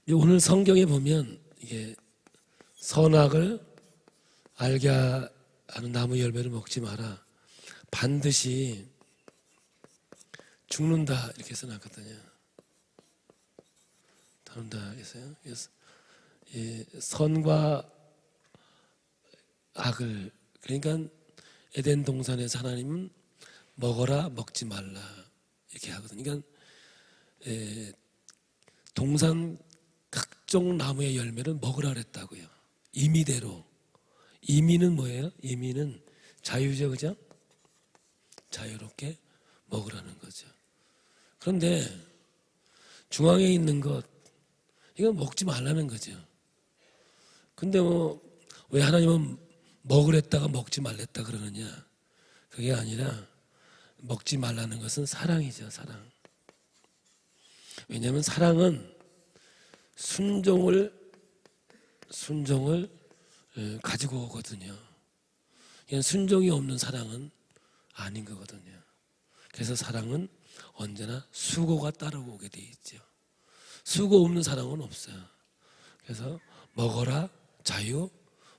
오늘 성경에 보면 이게 선악을 알게 하는 나무 열매를 먹지 마라. 반드시 죽는다 이렇게 써놨거든요. 다룬다 했어요. 선과 악을, 그러니까 에덴 동산에서 하나님은 먹어라 먹지 말라 이렇게 하거든요. 그러니까 동산 각종 나무의 열매를 먹으라 그랬다고요. 임의대로. 임의는 뭐예요? 임의는 자유죠, 그죠? 자유롭게 먹으라는 거죠. 그런데 중앙에 있는 것, 이건 먹지 말라는 거죠. 근데 왜 하나님은 먹으랬다가 먹지 말랬다 그러느냐? 그게 아니라 먹지 말라는 것은 사랑이죠, 사랑. 왜냐하면 사랑은 순종을 가지고 오거든요. 그냥 순종이 없는 사랑은 아닌 거거든요. 그래서 사랑은 언제나 수고가 따라오게 돼 있죠. 수고 없는 사랑은 없어요. 그래서 먹어라, 자유,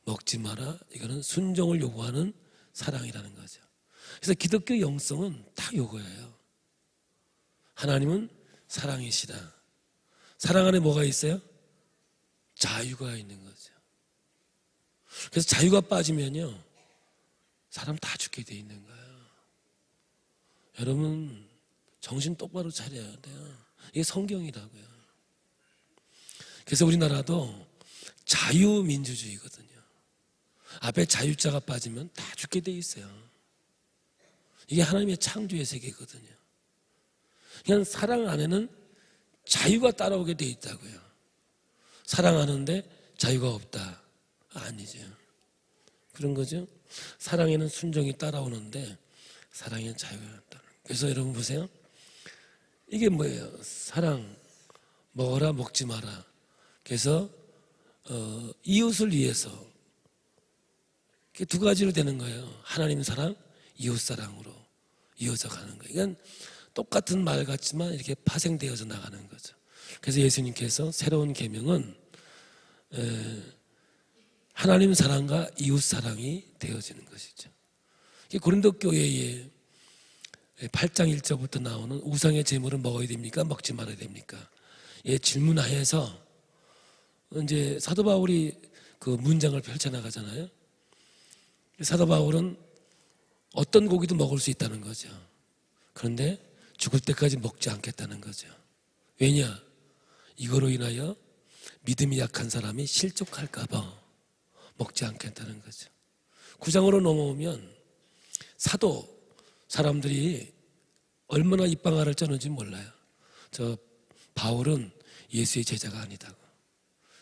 먹지 마라, 이거는 순종을 요구하는 사랑이라는 거죠. 그래서 기독교 영성은 다 요거예요. 하나님은 사랑이시다. 사랑 안에 뭐가 있어요? 자유가 있는 거죠. 그래서 자유가 빠지면요, 사람 다 죽게 돼 있는 거예요. 여러분 정신 똑바로 차려야 돼요. 이게 성경이라고요. 그래서 우리나라도 자유민주주의거든요. 앞에 자유자가 빠지면 다 죽게 돼 있어요. 이게 하나님의 창조의 세계거든요. 그냥 사랑 안에는 자유가 따라오게 돼 있다고요. 사랑하는데 자유가 없다, 아니죠. 그런 거죠. 사랑에는 순종이 따라오는데 사랑에는 자유가 없다. 그래서 여러분 보세요. 이게 뭐예요? 사랑, 먹어라 먹지 마라. 그래서 이웃을 위해서 두 가지로 되는 거예요. 하나님 사랑, 이웃 사랑으로 이어져 가는 거예요. 이건 똑같은 말 같지만 이렇게 파생되어져 나가는 거죠. 그래서 예수님께서 새로운 계명은 하나님 사랑과 이웃 사랑이 되어지는 것이죠. 고린도 교회에 8장 1절부터 나오는 우상의 제물을 먹어야 됩니까? 먹지 말아야 됩니까? 질문하에서 이제 사도 바울이 그 문장을 펼쳐나가잖아요. 사도 바울은 어떤 고기도 먹을 수 있다는 거죠. 그런데 죽을 때까지 먹지 않겠다는 거죠. 왜냐? 이거로 인하여 믿음이 약한 사람이 실족할까 봐 먹지 않겠다는 거죠. 9장으로 넘어오면 사도 사람들이 얼마나 입방아를 쩌는지 몰라요. 저 바울은 예수의 제자가 아니다고.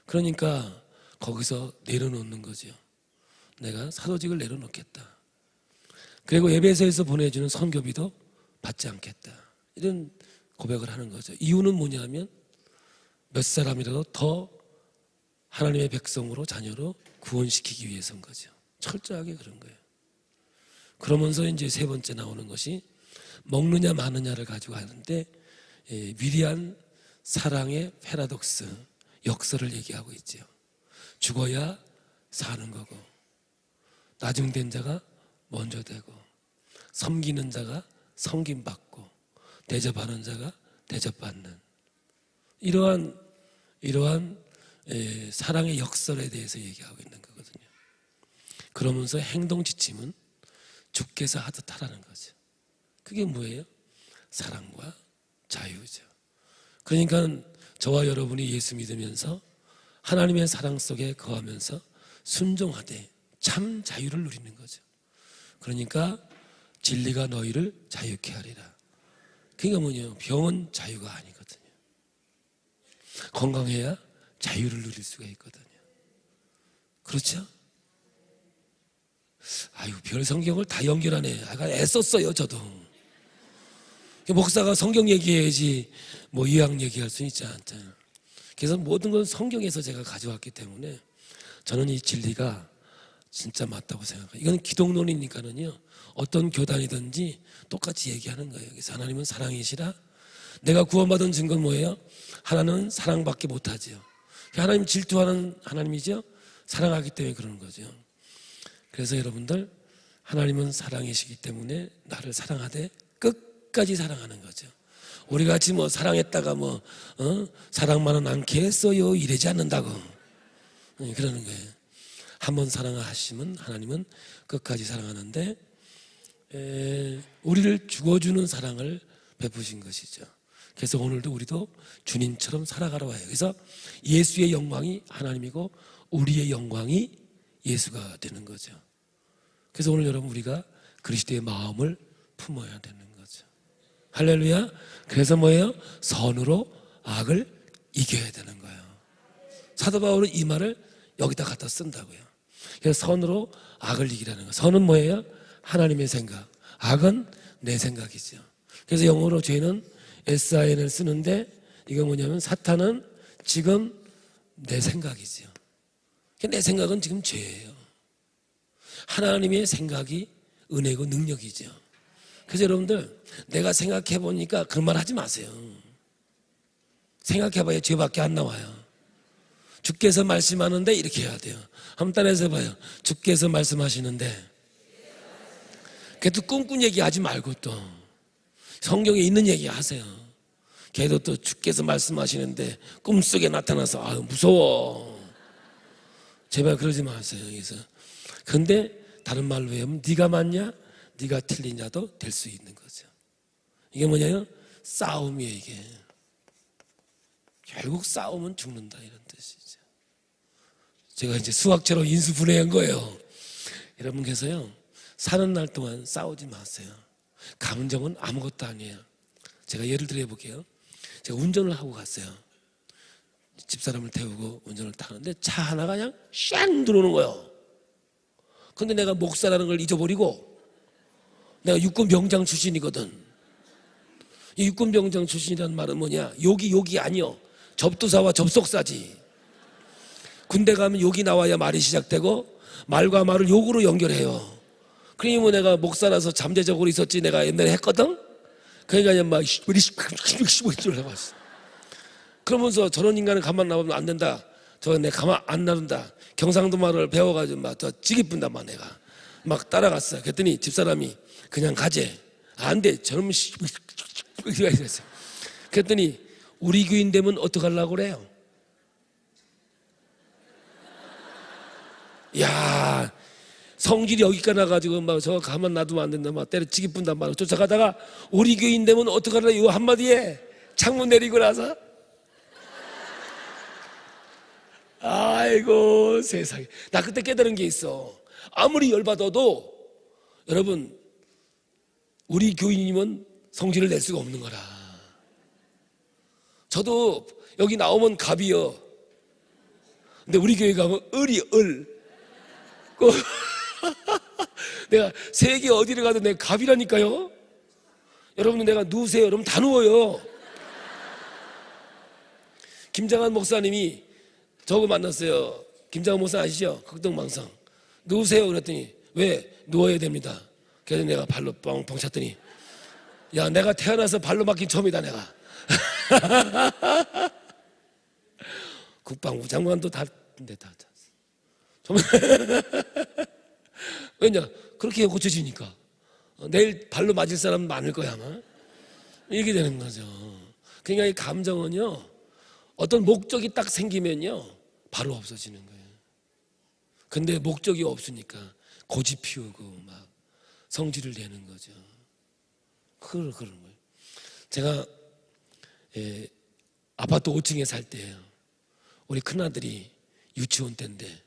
그러니까 거기서 내려놓는 거죠. 내가 사도직을 내려놓겠다. 그리고 에베소에서 보내주는 선교비도 받지 않겠다. 이런 고백을 하는 거죠. 이유는 뭐냐면 몇 사람이라도 더 하나님의 백성으로, 자녀로 구원시키기 위해서인 거죠. 철저하게 그런 거예요. 그러면서 이제 세 번째 나오는 것이 먹느냐 마느냐를 가지고 하는데 위대한 사랑의 패러독스, 역설을 얘기하고 있죠. 죽어야 사는 거고, 나중된 자가 먼저 되고, 섬기는 자가 섬김받고, 대접하는 자가 대접받는, 이러한 사랑의 역설에 대해서 얘기하고 있는 거거든요. 그러면서 행동 지침은 주께서 하듯 하라는 거죠. 그게 뭐예요? 사랑과 자유죠. 그러니까 저와 여러분이 예수 믿으면서 하나님의 사랑 속에 거하면서 순종하되 참 자유를 누리는 거죠. 그러니까 진리가 너희를 자유케 하리라. 그게 뭐냐? 병은 자유가 아니거든요. 건강해야 자유를 누릴 수가 있거든요. 그렇죠? 아유, 별 성경을 다 연결하네. 아까 애썼어요, 저도. 목사가 성경 얘기해야지 뭐 이왕 얘기할 수 있지 않잖아요. 그래서 모든 건 성경에서 제가 가져왔기 때문에 저는 이 진리가 진짜 맞다고 생각해요. 이건 기독론이니까는요, 어떤 교단이든지 똑같이 얘기하는 거예요. 그래서 하나님은 사랑이시라, 내가 구원받은 증거는 뭐예요? 하나님은 사랑밖에 못하지요. 하나님 질투하는 하나님이죠. 사랑하기 때문에 그러는 거죠. 그래서 여러분들, 하나님은 사랑이시기 때문에 나를 사랑하되 끝까지 사랑하는 거죠. 우리 같이 뭐 사랑했다가 사랑만은 않게 했어요 이러지 않는다고 그러는 거예요. 한번 사랑하시면 하나님은 끝까지 사랑하는데 우리를 죽어주는 사랑을 베푸신 것이죠. 그래서 오늘도 우리도 주님처럼 살아가러 와요. 그래서 예수의 영광이 하나님이고 우리의 영광이 예수가 되는 거죠. 그래서 오늘 여러분, 우리가 그리스도의 마음을 품어야 되는 거죠. 할렐루야. 그래서 뭐예요? 선으로 악을 이겨야 되는 거예요. 사도 바울은 이 말을 여기다 갖다 쓴다고요. 그래서 선으로 악을 이기라는 거예요. 선은 뭐예요? 하나님의 생각, 악은 내 생각이죠. 그래서 영어로 죄는 SIN을 쓰는데, 이거 뭐냐면 사탄은 지금 내 생각이죠. 내 생각은 지금 죄예요. 하나님의 생각이 은혜고 능력이죠. 그래서 여러분들, 내가 생각해 보니까 그런 말 하지 마세요. 생각해 봐야 죄밖에 안 나와요. 주께서 말씀하는데 이렇게 해야 돼요. 한번 따라해서 봐요. 주께서 말씀하시는데. 그래도 꿈꾼 얘기 하지 말고 또 성경에 있는 얘기 하세요. 걔도 또 주께서 말씀하시는데 꿈속에 나타나서 무서워. 제발 그러지 마세요. 그래서 근데 다른 말로 하면 네가 맞냐 네가 틀리냐도 될 수 있는 거죠. 이게 뭐냐면 싸움이에요. 이게 결국 싸우면 죽는다 이런 뜻이죠. 제가 이제 수학처럼 인수분해한 거예요. 여러분께서요, 사는 날 동안 싸우지 마세요. 감정은 아무것도 아니에요. 제가 예를 들어 볼게요. 제가 운전을 하고 갔어요. 집사람을 태우고 운전을 타는데 차 하나가 그냥 샹 들어오는 거예요. 근데 내가 목사라는 걸 잊어버리고, 내가 육군 병장 출신이거든. 이 육군 병장 출신이라는 말은 뭐냐? 욕이 아니요. 접두사와 접속사지. 군대 가면 욕이 나와야 말이 시작되고, 말과 말을 욕으로 연결해요. 그러니 뭐 내가 목사라서 잠재적으로 있었지, 내가 옛날에 했거든? 그러니까 막 그러면서 저런 인간은 가만 놔보면 안 된다. 저 내 가만 안 놔둔다. 경상도 말을 배워가지고 막 더 지기뿐다 막 내가 막 따라갔어요. 그랬더니 집사람이 그냥 가재. 안 돼. 저놈 이랬어요. 그랬더니 우리 교인 되면 어떡하려고 그래요? 야, 성질이 여기까지 나가지고 막 저거 가만 놔두면 안 된다 막 때려치기 뿐단 말이야. 쫓아가다가 우리 교인 되면 어떡하려고 이거 한마디에 창문 내리고 나서 아이고 세상에. 나 그때 깨달은 게 있어. 아무리 열받아도 여러분, 우리 교인이면 성질을 낼 수가 없는 거라. 저도 여기 나오면 갑이요. 근데 우리 교회 가면 을이 을. 내가 세계 어디를 가도 내가 갑이라니까요. 여러분들 내가 누우세요. 여러분 다 누워요. 김장한 목사님이 저거 만났어요. 김장한 목사 아시죠? 극동방송. 누우세요. 그랬더니 왜? 누워야 됩니다. 그래서 내가 발로 뻥뻥 찼더니 야, 내가 태어나서 발로 맞긴 처음이다 내가. 국방부 장관도 다 왜냐? 그렇게 고쳐지니까 내일 발로 맞을 사람 많을 거야 아마. 이렇게 되는 거죠. 그러니까 이 감정은요, 어떤 목적이 딱 생기면요 바로 없어지는 거예요. 근데 목적이 없으니까 고집 피우고 막 성질을 내는 거죠. 그런 거예요. 제가 아파트 5층에 살 때예요. 우리 큰아들이 유치원 때인데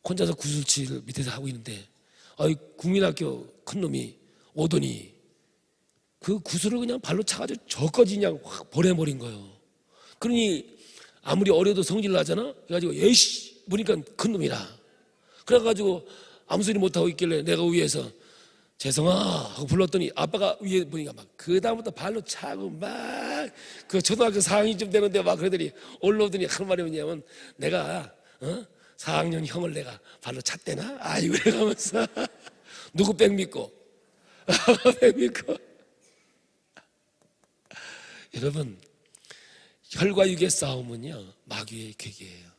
혼자서 구슬치를 밑에서 하고 있는데 국민학교 큰놈이 오더니 그 구슬을 그냥 발로 차가지고 저까지 그냥 확 보내버린 거예요. 그러니 아무리 어려도 성질 나잖아. 그래가지고 에이씨 보니까 큰놈이라. 그래가지고 아무 소리 못하고 있길래 내가 위에서 재성아 하고 불렀더니 아빠가 위에 보니까 막 그 다음부터 발로 차고 막 그 초등학교 4학년쯤 되는데 막 그러더니 올라오더니 한 말이 뭐냐면 내가 4학년 형을 내가 발로 찼대나? 아이고 이러면서 누구 백 믿고 백 믿고 여러분, 혈과 육의 싸움은요 마귀의 계계예요.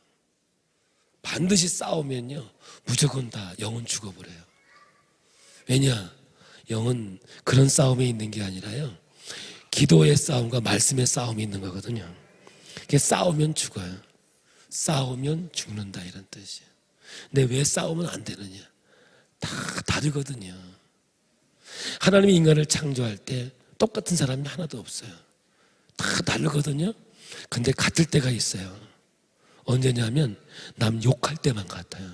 반드시 싸우면요 무조건 다 영은 죽어버려요. 왜냐? 영은 그런 싸움에 있는 게 아니라요 기도의 싸움과 말씀의 싸움이 있는 거거든요. 싸우면 죽어요. 싸우면 죽는다 이런 뜻이에요. 근데 왜 싸우면 안 되느냐? 다 다르거든요. 하나님이 인간을 창조할 때 똑같은 사람이 하나도 없어요. 다 다르거든요. 근데 같을 때가 있어요. 언제냐면 남 욕할 때만 같아요.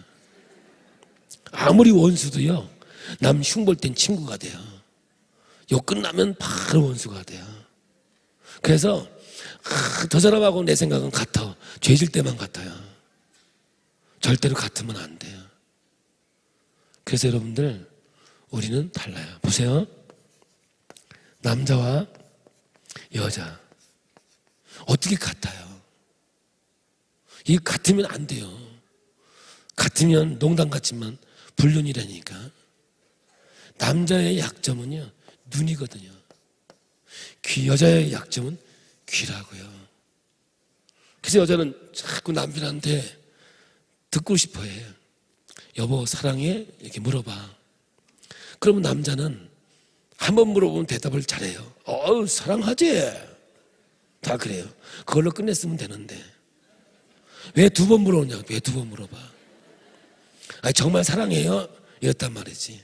아무리 원수도요 남 흉볼 땐 친구가 돼요. 욕 끝나면 바로 원수가 돼요. 그래서 저 사람하고 내 생각은 같아. 죄질 때만 같아요. 절대로 같으면 안 돼요. 그래서 여러분들 우리는 달라요. 보세요. 남자와 여자 어떻게 같아요? 이게 같으면 안 돼요. 같으면 농담 같지만 불륜이라니까. 남자의 약점은요 눈이거든요. 여자의 약점은 귀라고요. 그래서 여자는 자꾸 남편한테 듣고 싶어 해요. 여보 사랑해? 이렇게 물어봐. 그러면 남자는 한 번 물어보면 대답을 잘해요. 사랑하지? 다 그래요. 그걸로 끝냈으면 되는데 왜 두 번 물어보냐고. 왜 두 번 물어봐. 정말 사랑해요? 이랬단 말이지.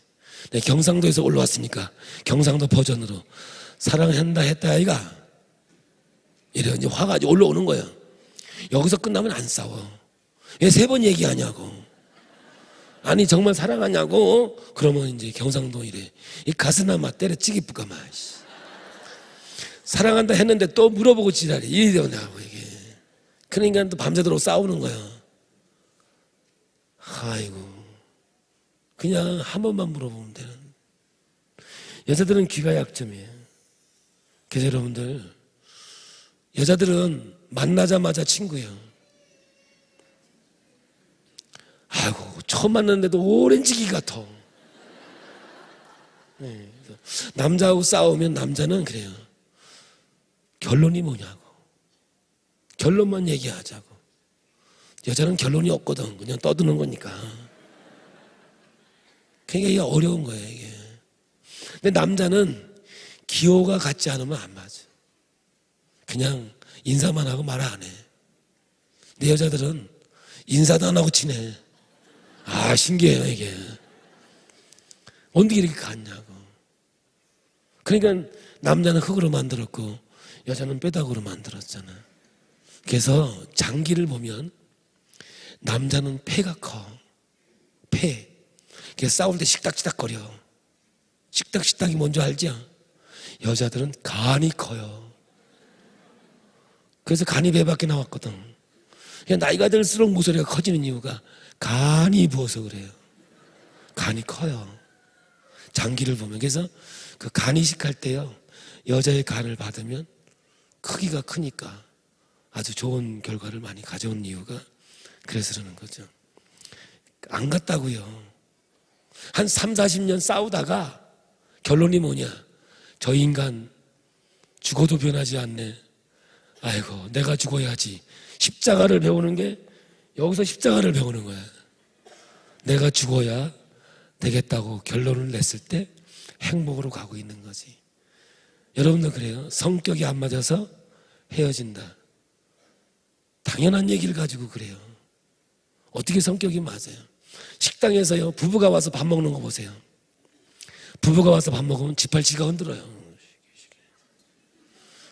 내가 경상도에서 올라왔으니까 경상도 버전으로 사랑한다 했다 아이가 이래 이제 화가 올라오는 거예요. 여기서 끝나면 안 싸워. 왜 세 번 얘기하냐고. 아니 정말 사랑하냐고. 그러면 이제 경상도 이래 이 가스나마 때려치기 뿌까마 사랑한다 했는데 또 물어보고 지랄이 이래 되냐고 이게. 그러니까 또 밤새도록 싸우는 거야. 아이고 그냥 한 번만 물어보면 되는. 여자들은 귀가 약점이에요. 그래서 여러분들 여자들은 만나자마자 친구예요. 아이고 처음 만났는데도 오렌지기 같아. 네, 남자하고 싸우면 남자는 그래요. 결론이 뭐냐고. 결론만 얘기하자고. 여자는 결론이 없거든. 그냥 떠드는 거니까. 그러니까 이게 어려운 거예요 이게. 근데 남자는 기호가 같지 않으면 안 맞아. 그냥 인사만 하고 말 안 해. 근데 여자들은 인사도 안 하고 지내. 신기해요 이게. 어떻게 이렇게 같냐고. 그러니까 남자는 흙으로 만들었고 여자는 뼈다구로 만들었잖아. 그래서 장기를 보면 남자는 폐가 커. 폐. 그래서 싸울 때 식닥식닥거려. 식닥식닥이 뭔지 알죠? 여자들은 간이 커요. 그래서 간이 배 밖에 나왔거든. 나이가 들수록 모서리가 커지는 이유가 간이 부어서 그래요. 간이 커요. 장기를 보면. 그래서 그 간 이식할 때요 여자의 간을 받으면 크기가 크니까 아주 좋은 결과를 많이 가져온 이유가 그래서 그러는 거죠. 안 같다고요. 한 3, 40년 싸우다가 결론이 뭐냐. 저 인간 죽어도 변하지 않네. 아이고 내가 죽어야지. 십자가를 배우는 게 여기서 십자가를 배우는 거야. 내가 죽어야 되겠다고 결론을 냈을 때 행복으로 가고 있는 거지. 여러분도 그래요. 성격이 안 맞아서 헤어진다. 당연한 얘기를 가지고 그래요. 어떻게 성격이 맞아요? 식당에서요 부부가 와서 밥 먹는 거 보세요. 부부가 와서 밥 먹으면 지팔찌가 흔들어요.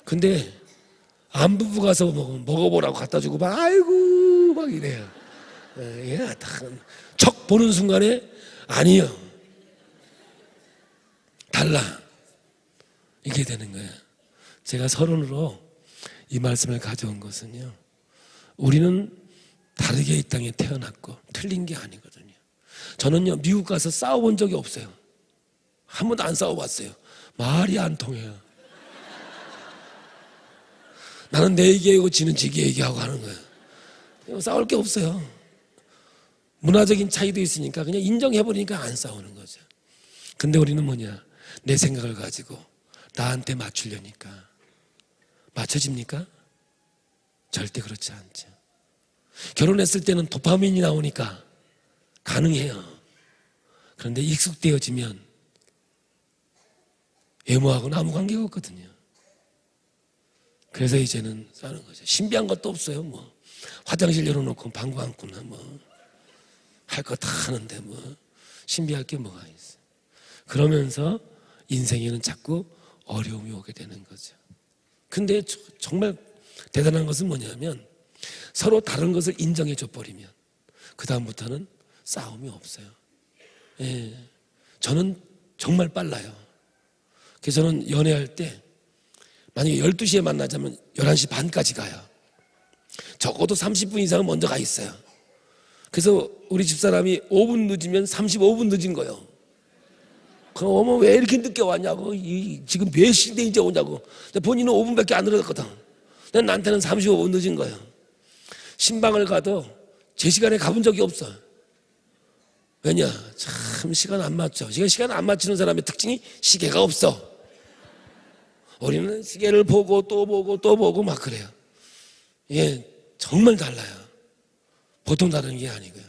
근데 안 부부 가서 먹어보라고 갖다 주고 막 아이고 막 이래요. 척 보는 순간에 아니요 달라 이게 되는 거예요. 제가 서론으로 이 말씀을 가져온 것은요 우리는 다르게 이 땅에 태어났고 틀린 게 아니거든요. 저는요 미국 가서 싸워본 적이 없어요. 한 번도 안 싸워봤어요. 말이 안 통해요. 나는 내 얘기하고 지는 지기 얘기하고 하는 거예요. 싸울 게 없어요. 문화적인 차이도 있으니까 그냥 인정해버리니까 안 싸우는 거죠. 근데 우리는 뭐냐 내 생각을 가지고 나한테 맞추려니까 맞춰집니까? 절대 그렇지 않죠. 결혼했을 때는 도파민이 나오니까 가능해요. 그런데 익숙되어지면 외모하고는 아무 관계가 없거든요. 그래서 이제는 싸는 거죠. 신비한 것도 없어요. 뭐 화장실 열어놓고 방구 안구나 뭐 할 거 다 하는데 뭐 신비할 게 뭐가 있어요. 그러면서 인생에는 자꾸 어려움이 오게 되는 거죠. 근데 정말 대단한 것은 뭐냐면 서로 다른 것을 인정해 줘 버리면 그 다음부터는 싸움이 없어요. 예, 저는 정말 빨라요. 그래서 저는 연애할 때 만약에 12시에 만나자면 11시 반까지 가요. 적어도 30분 이상은 먼저 가 있어요. 그래서 우리 집사람이 5분 늦으면 35분 늦은 거예요. 그럼 어머 왜 이렇게 늦게 왔냐고, 지금 몇 시인데 이제 오냐고. 본인은 5분밖에 안 늦었거든. 나한테는 35분 늦은 거예요. 신방을 가도 제 시간에 가본 적이 없어. 왜냐? 참 시간 안 맞죠. 시간 안 맞추는 사람의 특징이 시계가 없어. 우리는 시계를 보고 또 보고 또 보고 막 그래요. 이게 정말 달라요. 보통 다른 게 아니고요.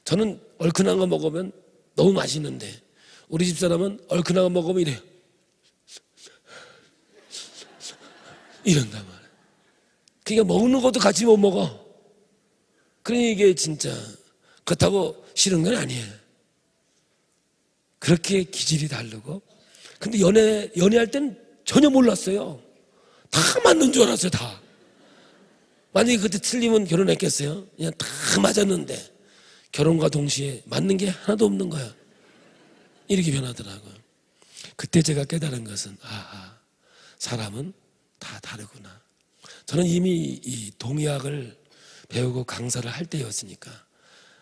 저는 얼큰한 거 먹으면 너무 맛있는데 우리 집사람은 얼큰한 거 먹으면 이래요. 이런단 말이에요. 그러니까 먹는 것도 같이 못 먹어. 그러니 이게 진짜 그렇다고 싫은 건 아니에요. 그렇게 기질이 다르고. 근데 연애할 땐 전혀 몰랐어요. 다 맞는 줄 알았어요. 다. 만약에 그때 틀리면 결혼했겠어요? 그냥 다 맞았는데 결혼과 동시에 맞는 게 하나도 없는 거야. 이렇게 변하더라고요. 그때 제가 깨달은 것은 사람은 다 다르구나. 저는 이미 이 동의학을 배우고 강사를 할 때였으니까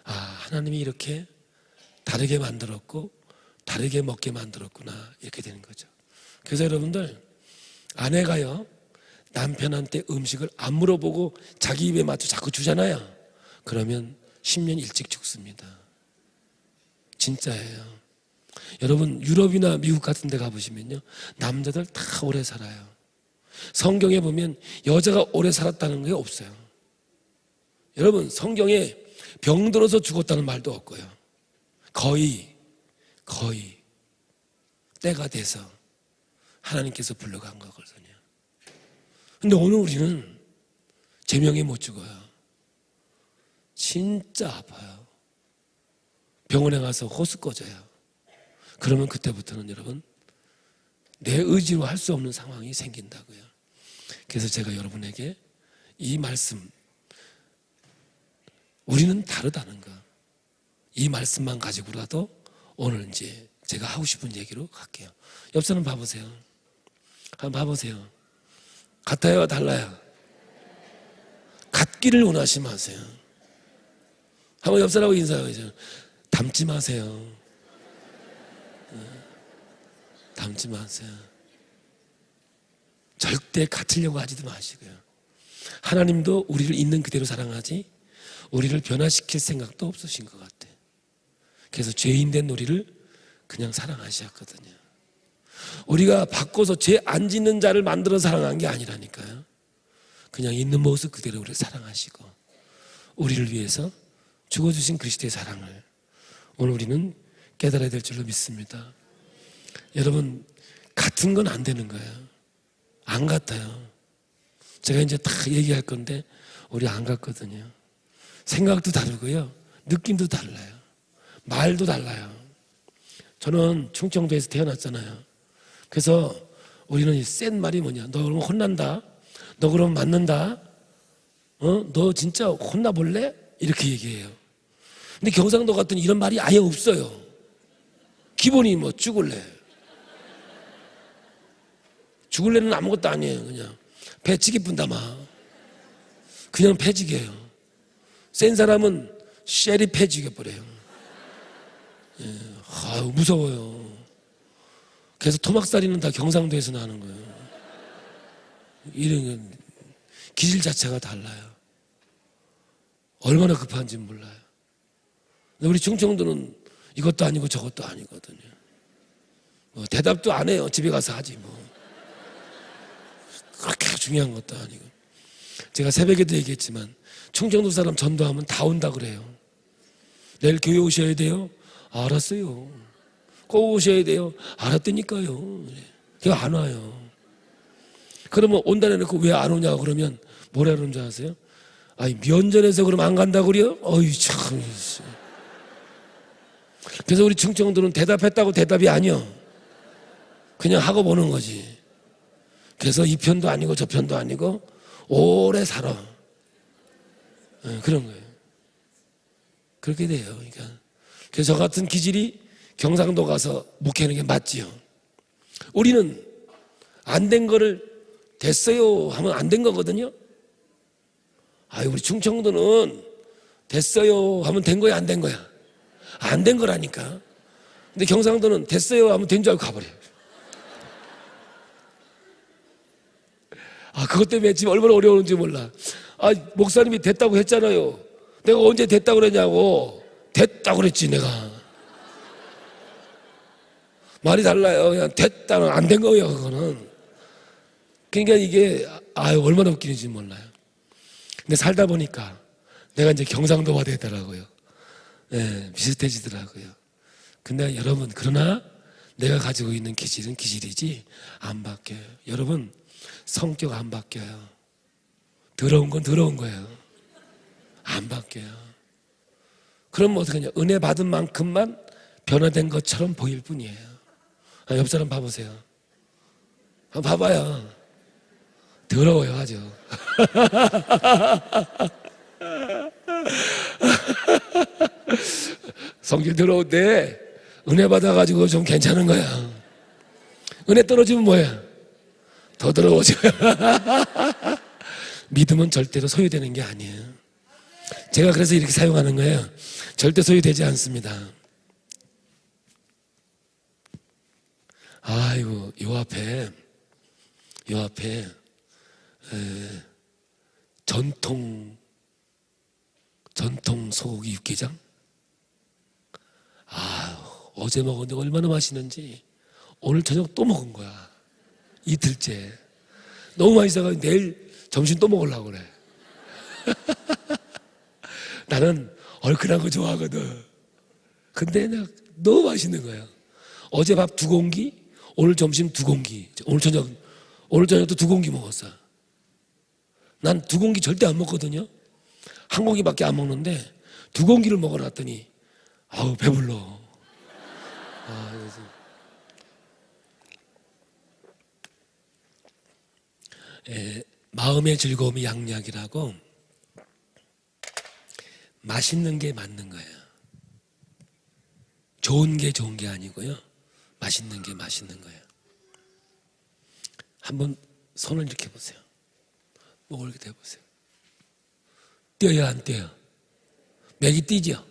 하나님이 이렇게 다르게 만들었고 다르게 먹게 만들었구나 이렇게 되는 거죠. 그래서 여러분들 아내가요 남편한테 음식을 안 물어보고 자기 입에 맞춰 자꾸 주잖아요. 그러면 10년 일찍 죽습니다. 진짜예요. 여러분 유럽이나 미국 같은 데 가보시면요 남자들 다 오래 살아요. 성경에 보면 여자가 오래 살았다는 게 없어요. 여러분 성경에 병들어서 죽었다는 말도 없고요. 거의 때가 돼서 하나님께서 불러간 거거든요. 근데 오늘 우리는 제명에 못 죽어요. 진짜 아파요. 병원에 가서 호스 꽂아요. 그러면 그때부터는 여러분 내 의지로 할 수 없는 상황이 생긴다고요. 그래서 제가 여러분에게 이 말씀, 우리는 다르다는 거, 이 말씀만 가지고라도 오늘 이제 제가 하고 싶은 얘기로 갈게요. 옆 사람 봐보세요. 한번 봐보세요. 같아요, 달라요? 같기를 원하시 마세요. 한번 옆 사람하고 인사하세요. 닮지 마세요. 닮지 마세요. 절대 같으려고 하지도 마시고요. 하나님도 우리를 있는 그대로 사랑하지 우리를 변화시킬 생각도 없으신 것 같아요. 그래서 죄인 된 우리를 그냥 사랑하셨거든요. 우리가 바꿔서 죄 안 짓는 자를 만들어 사랑한 게 아니라니까요. 그냥 있는 모습 그대로 우리를 사랑하시고 우리를 위해서 죽어주신 그리스도의 사랑을 오늘 우리는 깨달아야 될 줄로 믿습니다. 여러분 같은 건 안 되는 거예요. 안 같아요. 제가 이제 다 얘기할 건데 우리 안 같거든요. 생각도 다르고요. 느낌도 달라요. 말도 달라요. 저는 충청도에서 태어났잖아요. 그래서 우리는 센 말이 뭐냐. 너 그러면 혼난다. 너 그러면 맞는다. 너 진짜 혼나볼래? 이렇게 얘기해요. 근데 경상도 같은 이런 말이 아예 없어요. 기본이 뭐 죽을래. 죽을래는 아무것도 아니에요. 그냥 패치기 뿐다마. 그냥 패지게요. 센 사람은 쉐리 패지게 버려요. 예, 무서워요. 그래서 토막살이는 다 경상도에서 나는 거예요. 이런 기질 자체가 달라요. 얼마나 급한지 몰라요. 근데 우리 충청도는 이것도 아니고 저것도 아니거든요. 대답도 안 해요. 집에 가서 하지 뭐. 그렇게 중요한 것도 아니고. 제가 새벽에도 얘기했지만 충청도 사람 전도하면 다 온다 그래요. 내일 교회 오셔야 돼요? 알았어요. 꼭 오셔야 돼요? 알았다니까요. 그게 안 와요. 그러면 온다 해놓고 왜 안 오냐고 그러면 뭐라 그러는 줄 아세요? 아니 면전에서 그럼 안 간다고 그래요? 어이 참. 그래서 우리 충청도는 대답했다고 대답이 아니요. 그냥 하고 보는 거지. 그래서 이 편도 아니고 저 편도 아니고 오래 살아. 그런 거예요. 그렇게 돼요. 그러니까 그래서 저 같은 기질이 경상도 가서 목회하는 게 맞지요. 우리는 안 된 거를 됐어요 하면 안 된 거거든요. 우리 충청도는 됐어요 하면 된 거야 안 된 거야? 안 된 거라니까. 근데 경상도는 됐어요 하면 된 줄 알고 가버려요. 그것 때문에 지금 얼마나 어려운지 몰라. 목사님이 됐다고 했잖아요. 내가 언제 됐다고 그랬냐고. 됐다고 그랬지 내가. 말이 달라요. 그냥 됐다는 안 된 거예요 그거는. 그러니까 이게 얼마나 웃기는지 몰라요. 근데 살다 보니까 내가 이제 경상도화 되더라고요. 비슷해지더라고요. 근데 여러분 그러나 내가 가지고 있는 기질은 기질이지 안 바뀌어요. 여러분 성격 안 바뀌어요. 더러운 건 더러운 거예요. 안 바뀌어요. 그럼 어떡하냐? 은혜 받은 만큼만 변화된 것처럼 보일 뿐이에요. 옆 사람 봐보세요. 봐봐요. 더러워요 아주. 성질 더러운데 은혜 받아가지고 좀 괜찮은 거야. 은혜 떨어지면 뭐야? 더 더러워져요. 믿음은 절대로 소유되는 게 아니에요. 제가 그래서 이렇게 사용하는 거예요. 절대 소유되지 않습니다. 요 앞에 전통 소고기 육개장. 어제 먹었는데 얼마나 맛있는지 오늘 저녁 또 먹은 거야. 이틀째. 너무 맛있어가지고 내일 점심 또 먹으려고 그래. 나는 얼큰한 거 좋아하거든. 근데 너무 맛있는 거야. 어제 밥 2공기, 오늘 점심 2공기, 오늘 저녁도 2공기 먹었어. 난 2공기 절대 안 먹거든요. 1공기밖에 안 먹는데 2공기를 먹어놨더니 배불러. 마음의 즐거움이 양약이라고 맛있는 게 맞는 거예요. 좋은 게 좋은 게 아니고요. 맛있는 게 맛있는 거예요. 한번 손을 이렇게 보세요. 목을 이렇게 대보세요. 뛰어요 안 뛰어요? 맥이 뛰죠?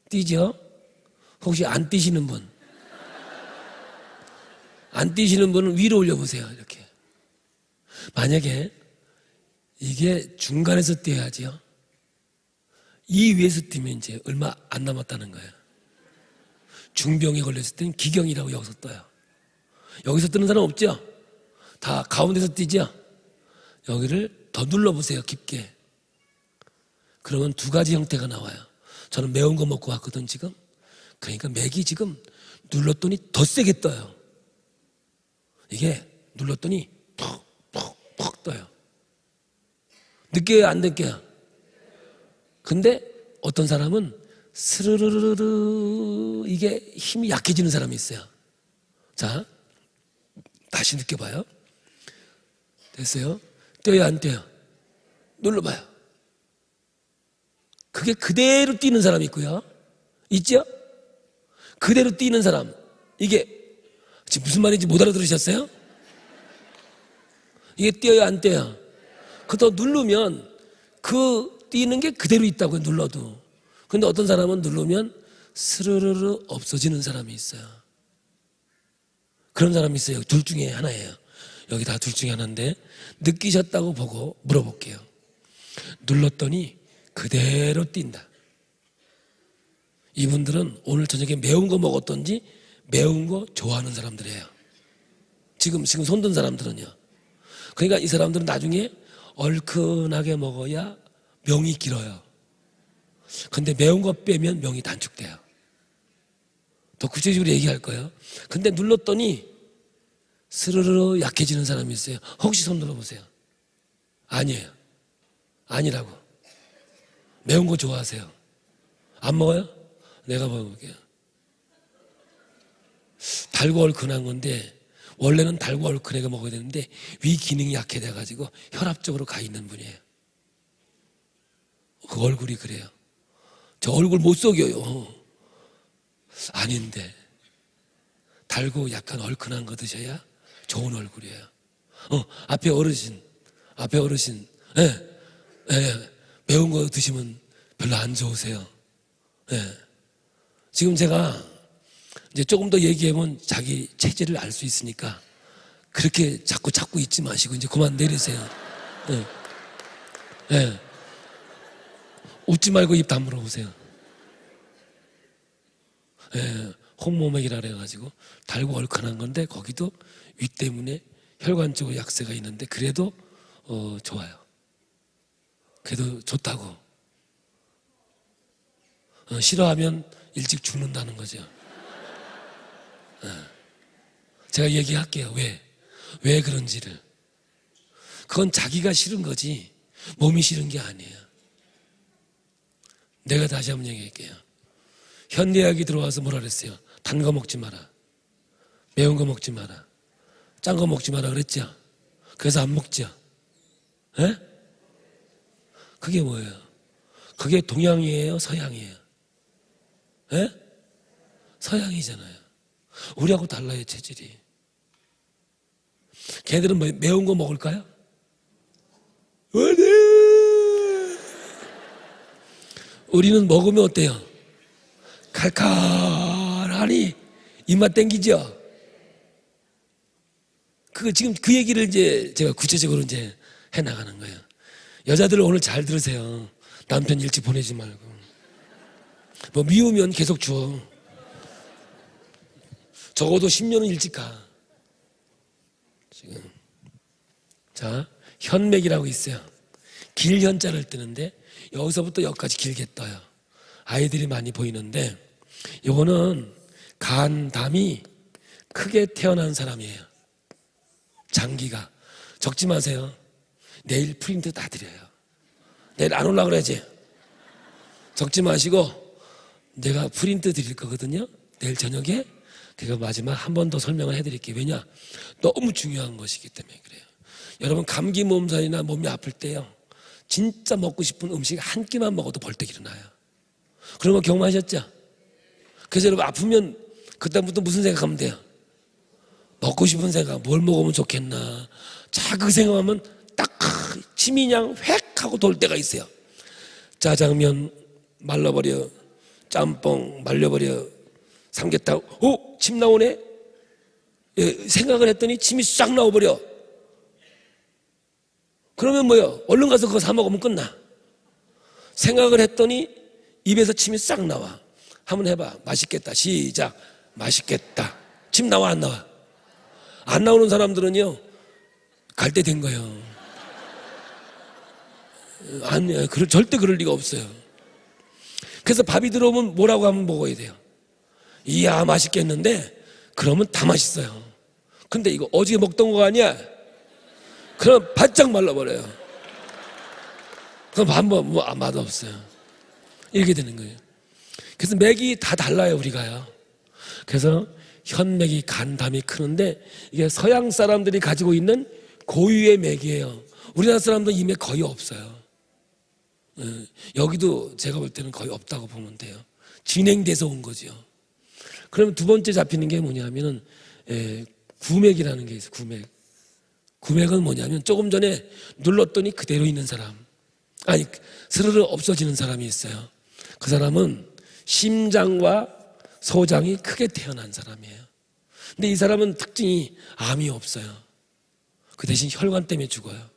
뛰죠? 혹시 안 뛰시는 분? 안 뛰시는 분은 위로 올려보세요. 이렇게. 만약에 이게 중간에서 뛰어야죠. 이 위에서 뛰면 이제 얼마 안 남았다는 거예요. 중병에 걸렸을 때는 기경이라고 여기서 떠요. 여기서 뜨는 사람 없죠? 다 가운데서 뛰죠? 여기를 더 눌러보세요. 깊게. 그러면 2가지 형태가 나와요. 저는 매운 거 먹고 왔거든 지금. 그러니까 맥이 지금 눌렀더니 더 세게 떠요. 이게 눌렀더니 푹 떠요. 느껴요 안 느껴요? 근데 어떤 사람은 스르르르르 이게 힘이 약해지는 사람이 있어요. 자, 다시 느껴봐요. 됐어요? 뛰어요 안 뛰어요? 눌러봐요. 그게 그대로 뛰는 사람이 있고요. 있죠? 그대로 뛰는 사람. 이게 지금 무슨 말인지 못 알아들으셨어요? 이게 뛰어요 안 뛰어요? 그거 누르면 그 뛰는 게 그대로 있다고요. 눌러도. 근데 어떤 사람은 누르면 스르르르 없어지는 사람이 있어요. 그런 사람이 있어요. 둘 중에 하나예요. 여기 다 둘 중에 하나인데 느끼셨다고 보고 물어볼게요. 눌렀더니 그대로 뛴다. 이분들은 오늘 저녁에 매운 거 먹었던지 매운 거 좋아하는 사람들이에요. 지금 손든 사람들은요. 그러니까 이 사람들은 나중에 얼큰하게 먹어야 명이 길어요. 근데 매운 거 빼면 명이 단축돼요. 더 구체적으로 얘기할 거예요. 근데 눌렀더니 스르르 약해지는 사람이 있어요. 혹시 손 들어보세요. 아니에요. 아니라고. 매운 거 좋아하세요? 안 먹어요? 내가 먹어볼게요. 달고 얼큰한 건데 원래는 달고 얼큰하게 먹어야 되는데 위 기능이 약해져가지고 혈압 쪽으로 가 있는 분이에요. 그 얼굴이 그래요. 저 얼굴 못 속여요. 아닌데 달고 약간 얼큰한 거 드셔야 좋은 얼굴이에요. 앞에 어르신, 예, 예, 매운 거 드시면 별로 안 좋으세요. 예. 지금 제가 이제 조금 더 얘기하면 자기 체질을 알 수 있으니까 그렇게 자꾸 잊지 마시고 이제 그만 내리세요. 예. 예. 웃지 말고 입 다물어 보세요. 예. 홍모맥이라 그래가지고 달고 얼큰한 건데 거기도 위 때문에 혈관 쪽으로 약세가 있는데 그래도 좋아요. 그래도 좋다고. 싫어하면 일찍 죽는다는 거죠. 제가 얘기할게요. 왜 그런지를. 그건 자기가 싫은 거지 몸이 싫은 게 아니에요. 내가 다시 한번 얘기할게요. 현대약이 들어와서 뭐라 그랬어요? 단 거 먹지 마라. 매운 거 먹지 마라. 짠 거 먹지 마라 그랬죠? 그래서 안 먹죠? 에? 그게 뭐예요? 그게 동양이에요? 서양이에요? 에? 서양이잖아요. 우리하고 달라요, 체질이. 걔들은 매운 거 먹을까요? 우리는 먹으면 어때요? 칼칼하니 입맛 땡기죠? 지금 그 얘기를 이제 제가 구체적으로 이제 해 나가는 거예요. 여자들 오늘 잘 들으세요. 남편 일찍 보내지 말고. 뭐 미우면 계속 줘. 적어도 10년은 일찍 가. 지금. 자, 현맥이라고 있어요. 길현자를 뜨는데 여기서부터 여기까지 길게 떠요. 아이들이 많이 보이는데 이거는 간담이 크게 태어난 사람이에요. 장기가. 적지 마세요. 내일 프린트 다 드려요. 내일 안 올라 그래야지. 적지 마시고 내가 프린트 드릴 거거든요. 내일 저녁에 제가 마지막 한 번 더 설명을 해드릴게요. 왜냐? 너무 중요한 것이기 때문에 그래요. 여러분 감기 몸살이나 몸이 아플 때요. 진짜 먹고 싶은 음식 한 끼만 먹어도 벌떡 일어나요. 그런 거 경험하셨죠? 그래서 여러분 아프면 그다음부터 무슨 생각하면 돼요? 먹고 싶은 생각, 뭘 먹으면 좋겠나. 자그 생각하면 딱 침이 그냥 획 하고 돌 때가 있어요. 짜장면 말라버려, 짬뽕 말려버려, 삼계탕, 침 나오네? 예, 생각을 했더니 침이 싹 나와버려. 그러면 뭐요? 얼른 가서 그거 사 먹으면 끝나. 생각을 했더니 입에서 침이 싹 나와. 한번 해봐. 맛있겠다. 시작. 맛있겠다. 침 나와 안 나와? 안 나오는 사람들은요 갈 때 된 거예요. 아니요, 절대 그럴 리가 없어요. 그래서 밥이 들어오면 뭐라고 하면 먹어야 돼요? 이야 맛있겠는데 그러면 다 맛있어요. 근데 이거 어제 먹던 거 아니야? 그럼 바짝 말라버려요. 그럼 한번 맛없어요. 이렇게 되는 거예요. 그래서 맥이 다 달라요 우리가요. 그래서 현맥이 간담이 크는데 이게 서양 사람들이 가지고 있는 고유의 맥이에요. 우리나라 사람들은 이 맥 거의 없어요. 여기도 제가 볼 때는 거의 없다고 보면 돼요. 진행돼서 온 거죠. 그러면 두 번째 잡히는 게 뭐냐면은 구맥이라는 게 있어요. 구맥은 뭐냐면 조금 전에 눌렀더니 그대로 있는 사람, 아니 스르르 없어지는 사람이 있어요. 그 사람은 심장과 소장이 크게 태어난 사람이에요. 근데 이 사람은 특징이 암이 없어요. 그 대신 혈관 때문에 죽어요.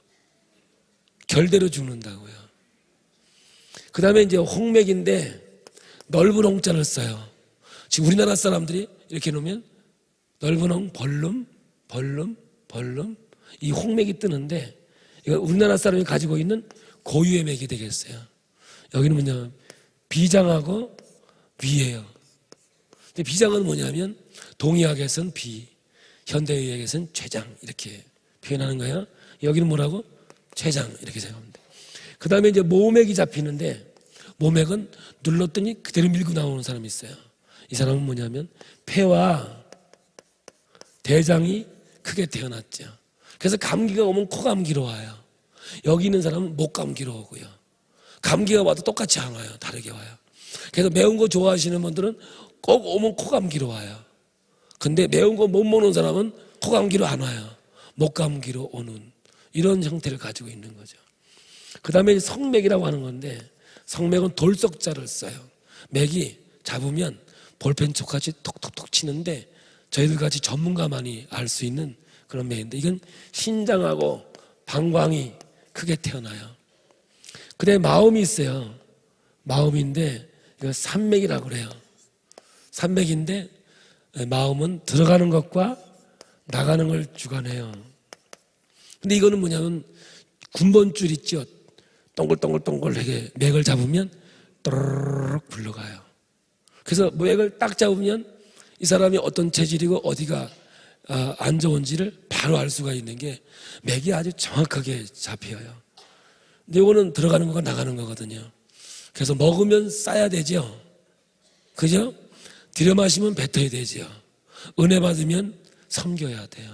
결대로 죽는다고요. 그 다음에 이제 홍맥인데 넓은 홍자를 써요. 지금 우리나라 사람들이 이렇게 놓으면 넓은 홍, 벌름, 벌름, 벌름. 이 홍맥이 뜨는데 이거 우리나라 사람이 가지고 있는 고유의 맥이 되겠어요. 여기는 뭐냐면 비장하고 위예요. 근데 비장은 뭐냐면 동의학에서는 비, 현대의학에서는 췌장 이렇게 표현하는 거예요. 여기는 뭐라고? 췌장 이렇게 생각하면 돼. 그 다음에 이제 모맥이 잡히는데 모맥은 눌렀더니 그대로 밀고 나오는 사람이 있어요. 이 사람은 뭐냐면 폐와 대장이 크게 태어났죠. 그래서 감기가 오면 코감기로 와요. 여기 있는 사람은 목감기로 오고요. 감기가 와도 똑같이 안 와요. 다르게 와요. 그래서 매운 거 좋아하시는 분들은 꼭 오면 코감기로 와요. 근데 매운 거 못 먹는 사람은 코감기로 안 와요. 목감기로 오는 이런 형태를 가지고 있는 거죠. 그 다음에 성맥이라고 하는 건데 성맥은 돌석자를 써요. 맥이 잡으면 볼펜 촉같이 톡톡톡 치는데 저희들 같이 전문가만이 알 수 있는 그런 맥인데 이건 신장하고 방광이 크게 태어나요. 그다음에 마음이 있어요. 마음인데 이거 산맥이라고 그래요. 산맥인데 마음은 들어가는 것과 나가는 걸 주관해요. 근데 이거는 뭐냐면 군번줄 있죠. 동글동글동글하게 맥을 잡으면 또르륵 굴러가요. 그래서 맥을 딱 잡으면 이 사람이 어떤 체질이고 어디가 안 좋은지를 바로 알 수가 있는 게 맥이 아주 정확하게 잡혀요. 근데 이거는 들어가는 거가 나가는 거거든요. 그래서 먹으면 싸야 되죠. 그죠? 들여 마시면 뱉어야 되죠. 은혜 받으면 섬겨야 돼요.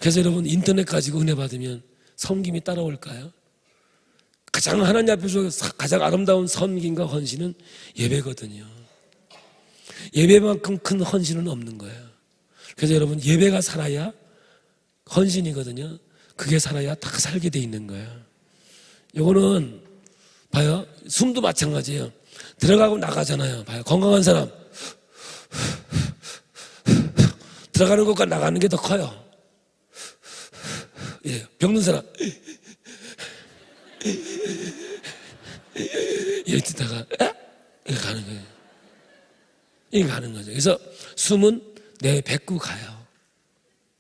그래서 여러분 인터넷 가지고 은혜 받으면 섬김이 따라올까요? 가장 하나님 앞에서 가장 아름다운 섬김과 헌신은 예배거든요. 예배만큼 큰 헌신은 없는 거예요. 그래서 여러분 예배가 살아야 헌신이거든요. 그게 살아야 다 살게 돼 있는 거예요. 요거는 봐요. 숨도 마찬가지예요. 들어가고 나가잖아요. 봐요. 건강한 사람 들어가는 것과 나가는 게 더 커요. 예, 병든 사람 이렇게 듣다가 이렇게 가는 거예요. 이렇게 가는 거죠. 그래서 숨은 내 뱉고 가요.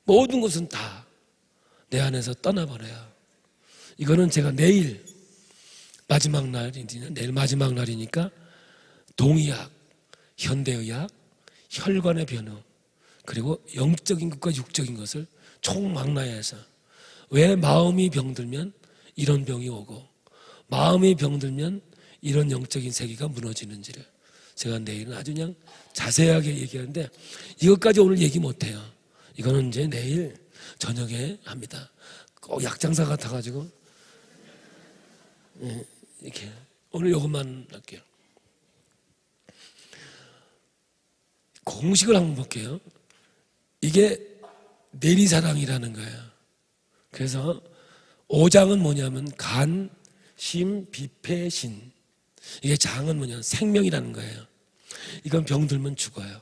모든 것은 다 내 안에서 떠나버려요. 이거는 제가 내일 마지막 날이니까 내일 마지막 날이니까 동의학, 현대의학, 혈관의 변화 그리고 영적인 것과 육적인 것을 총망라해서 왜 마음이 병들면 이런 병이 오고 마음이 병들면 이런 영적인 세계가 무너지는지를 제가 내일은 아주 그냥 자세하게 얘기하는데 이것까지 오늘 얘기 못해요. 이거는 이제 내일 저녁에 합니다. 꼭 약장사 같아가지고 이렇게 오늘 이것만 할게요. 공식을 한번 볼게요. 이게 내리사랑이라는 거예요. 그래서 5장은 뭐냐면 간, 심, 비폐, 신. 이게 장은 뭐냐면 생명이라는 거예요. 이건 병들면 죽어요.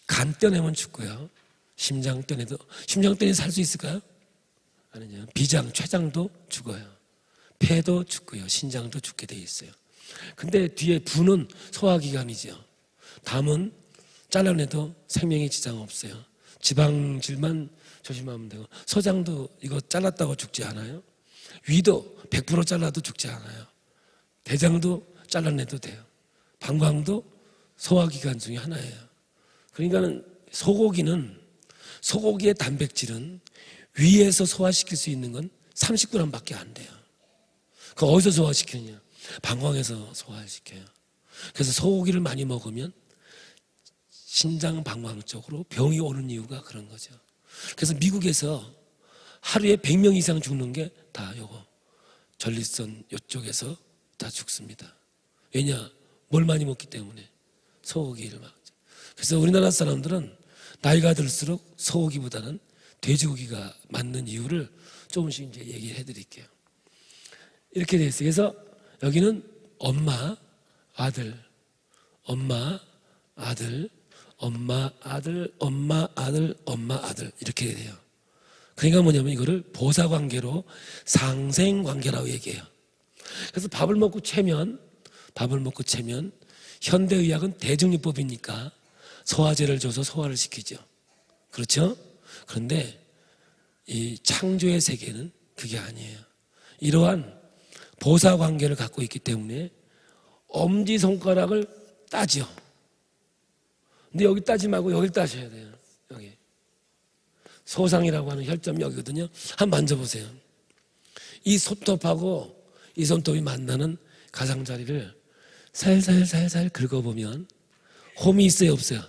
간 떼내면 죽고요. 심장 떼내도 심장 떼내 살 수 있을까요? 아니요. 비장, 췌장도 죽어요. 폐도 죽고요. 신장도 죽게 돼 있어요. 근데 뒤에 부는 소화기관이죠. 담은 잘라내도 생명에 지장 없어요. 지방질만 조심하면 되고 소장도 이거 잘랐다고 죽지 않아요. 위도 100% 잘라도 죽지 않아요. 대장도 잘라내도 돼요. 방광도 소화기관 중에 하나예요. 그러니까는 소고기의 단백질은 위에서 소화시킬 수 있는 건 30g밖에 안 돼요. 그거 어디서 소화시키느냐? 방광에서 소화시켜요. 그래서 소고기를 많이 먹으면 신장 방광 쪽으로 병이 오는 이유가 그런 거죠. 그래서 미국에서 하루에 100명 이상 죽는 게 다 요거 전립선 이쪽에서 다 죽습니다. 왜냐? 뭘 많이 먹기 때문에 소고기를 먹죠. 그래서 우리나라 사람들은 나이가 들수록 소고기보다는 돼지고기가 맞는 이유를 조금씩 이제 얘기해 드릴게요. 이렇게 돼 있어요. 그래서 여기는 엄마, 아들, 엄마, 아들, 엄마, 아들, 엄마, 아들, 엄마, 아들 이렇게 돼요. 그러니까 뭐냐면 이거를 보사관계로 상생관계라고 얘기해요. 그래서 밥을 먹고 채면 현대의학은 대증류법이니까 소화제를 줘서 소화를 시키죠. 그렇죠? 그런데 이 창조의 세계는 그게 아니에요. 이러한 보사 관계를 갖고 있기 때문에 엄지손가락을 따지요. 근데 여기 따지 말고 여기 따셔야 돼요. 여기 소상이라고 하는 혈점이 여기거든요. 한번 만져보세요. 이 손톱하고 이 손톱이 만나는 가장자리를 살살살살 긁어보면 홈이 있어요, 없어요?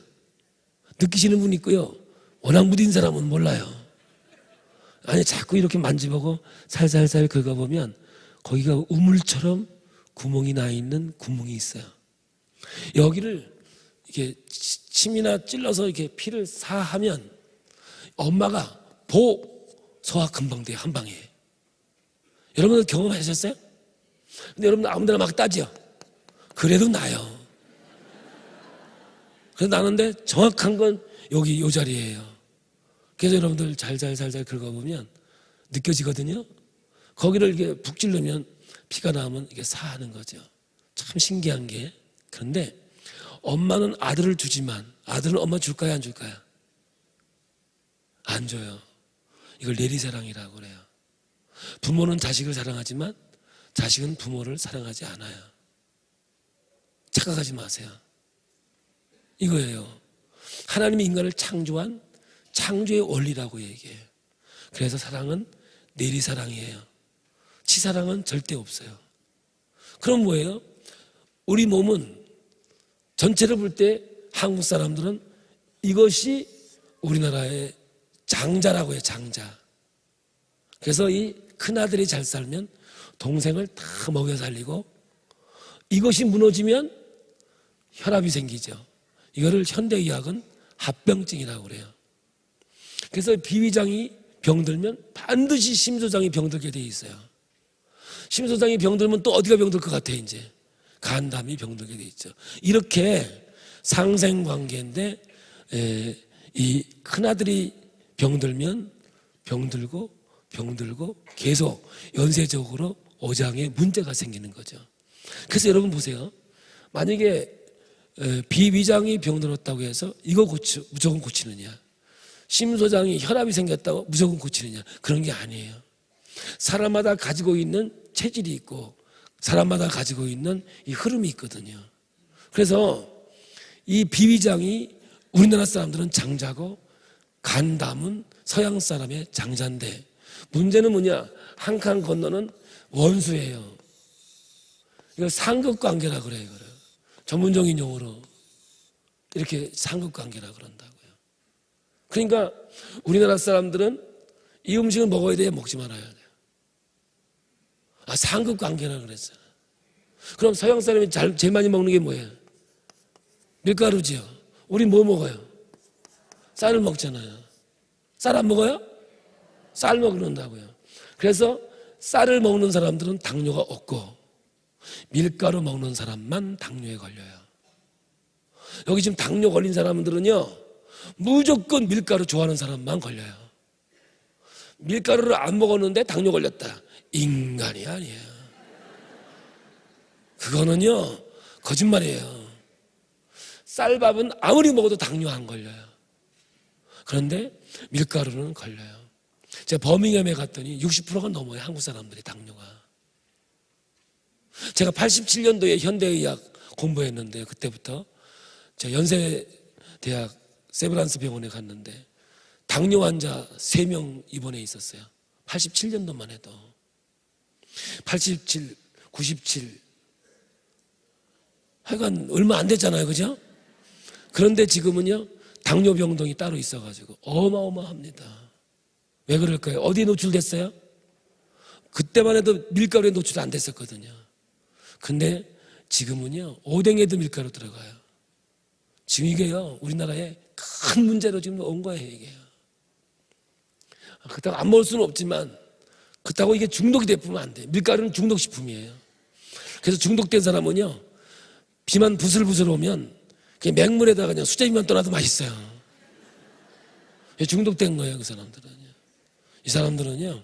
느끼시는 분 있고요. 워낙 무딘 사람은 몰라요. 아니 자꾸 이렇게 만져보고 살살살 긁어보면 거기가 우물처럼 구멍이 나 있는 구멍이 있어요. 여기를 이렇게 침이나 찔러서 이렇게 피를 사하면 엄마가 소화 금방 돼요, 한 방에. 여러분들 경험하셨어요? 근데 여러분들 아무데나 막 따지요. 그래도 나요. 그래서 나는데 정확한 건 여기 이 자리예요. 그래서 여러분들 잘잘 긁어보면 느껴지거든요. 거기를 이렇게 북 찔르면 피가 나오면 이게 사하는 거죠. 참 신기한 게. 그런데 엄마는 아들을 주지만 아들은 엄마 줄까요, 안 줄까요? 안 줘요. 이걸 내리사랑이라고 그래요. 부모는 자식을 사랑하지만 자식은 부모를 사랑하지 않아요. 착각하지 마세요. 이거예요. 하나님이 인간을 창조한 창조의 원리라고 얘기해요. 그래서 사랑은 내리사랑이에요. 치사랑은 절대 없어요. 그럼 뭐예요? 우리 몸은 전체를 볼 때 한국 사람들은 이것이 우리나라의 장자라고 해요. 장자. 그래서 이 큰아들이 잘 살면 동생을 다 먹여 살리고 이것이 무너지면 혈압이 생기죠. 이거를 현대의학은 합병증이라고 그래요. 그래서 비위장이 병들면 반드시 심소장이 병들게 돼 있어요. 심소장이 병들면 또 어디가 병들 것 같아요? 이제 간담이 병들게 돼 있죠. 이렇게 상생관계인데 이 큰아들이 병들면 병들고 계속 연쇄적으로 어장에 문제가 생기는 거죠. 그래서 여러분 보세요. 만약에 비위장이 병들었다고 해서 이거 무조건 고치느냐, 심소장이 혈압이 생겼다고 무조건 고치느냐, 그런 게 아니에요. 사람마다 가지고 있는 체질이 있고 사람마다 가지고 있는 이 흐름이 있거든요. 그래서 이 비위장이 우리나라 사람들은 장자고 간담은 서양 사람의 장자인데 문제는 뭐냐? 한 칸 건너는 원수예요. 이걸 상급관계라고 그래요. 이거를. 전문적인 용어로 이렇게 상급관계라고 그런다고요. 그러니까 우리나라 사람들은 이 음식을 먹어야 돼요, 먹지 말아야 돼요? 상급관계라고 그랬어요. 그럼 서양 사람이 제일 많이 먹는 게 뭐예요? 밀가루지요. 우리 뭐 먹어요? 쌀을 먹잖아요. 쌀 안 먹어요? 쌀 먹는다고요. 그래서 쌀을 먹는 사람들은 당뇨가 없고 밀가루 먹는 사람만 당뇨에 걸려요. 여기 지금 당뇨 걸린 사람들은요, 무조건 밀가루 좋아하는 사람만 걸려요. 밀가루를 안 먹었는데 당뇨 걸렸다. 인간이 아니에요. 그거는요, 거짓말이에요. 쌀밥은 아무리 먹어도 당뇨 안 걸려요. 그런데 밀가루는 걸려요. 제가 버밍엄에 갔더니 60%가 넘어요, 한국 사람들이 당뇨가. 제가 87년도에 현대의학 공부했는데 그때부터 제가 연세대학 세브란스 병원에 갔는데 당뇨 환자 3명 입원해 있었어요. 87년도만 해도. 87, 97 하여간 얼마 안 됐잖아요, 그죠? 그런데 지금은요, 당뇨병동이 따로 있어가지고 어마어마합니다. 왜 그럴까요? 어디에 노출됐어요? 그때만 해도 밀가루에 노출 안 됐었거든요. 근데 지금은요, 오뎅에도 밀가루 들어가요. 지금 이게요, 우리나라에 큰 문제로 지금 온 거예요, 이게요. 그렇다고 안 먹을 수는 없지만, 그렇다고 이게 중독이 되면 안 돼요. 밀가루는 중독식품이에요. 그래서 중독된 사람은요, 비만 부슬부슬 오면 그냥 맹물에다가 그냥 수제비만 떠나도 맛있어요. 중독된 거예요, 그 사람들은요. 이 사람들은요,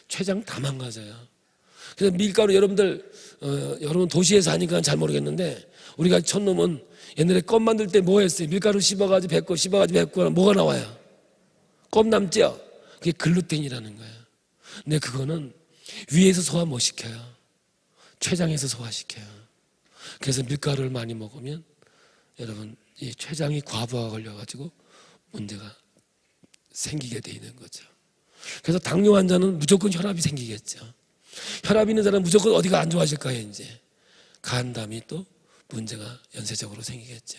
췌장 다 망가져요. 그래서 밀가루 여러분 도시에서 하니까 잘 모르겠는데 우리가 촌놈은 옛날에 껌 만들 때 뭐 했어요? 밀가루 씹어가지고 뱉고 뭐가 나와요? 껌 남죠? 그게 글루텐이라는 거예요. 근데 그거는 위에서 소화 못 시켜요. 췌장에서 소화시켜요. 그래서 밀가루를 많이 먹으면 여러분 이 췌장이 과부하가 걸려가지고 문제가 생기게 돼 있는 거죠. 그래서 당뇨 환자는 무조건 혈압이 생기겠죠. 혈압 있는 사람은 무조건 어디가 안 좋아질 거예요. 이제 간담이 또 문제가 연쇄적으로 생기겠죠.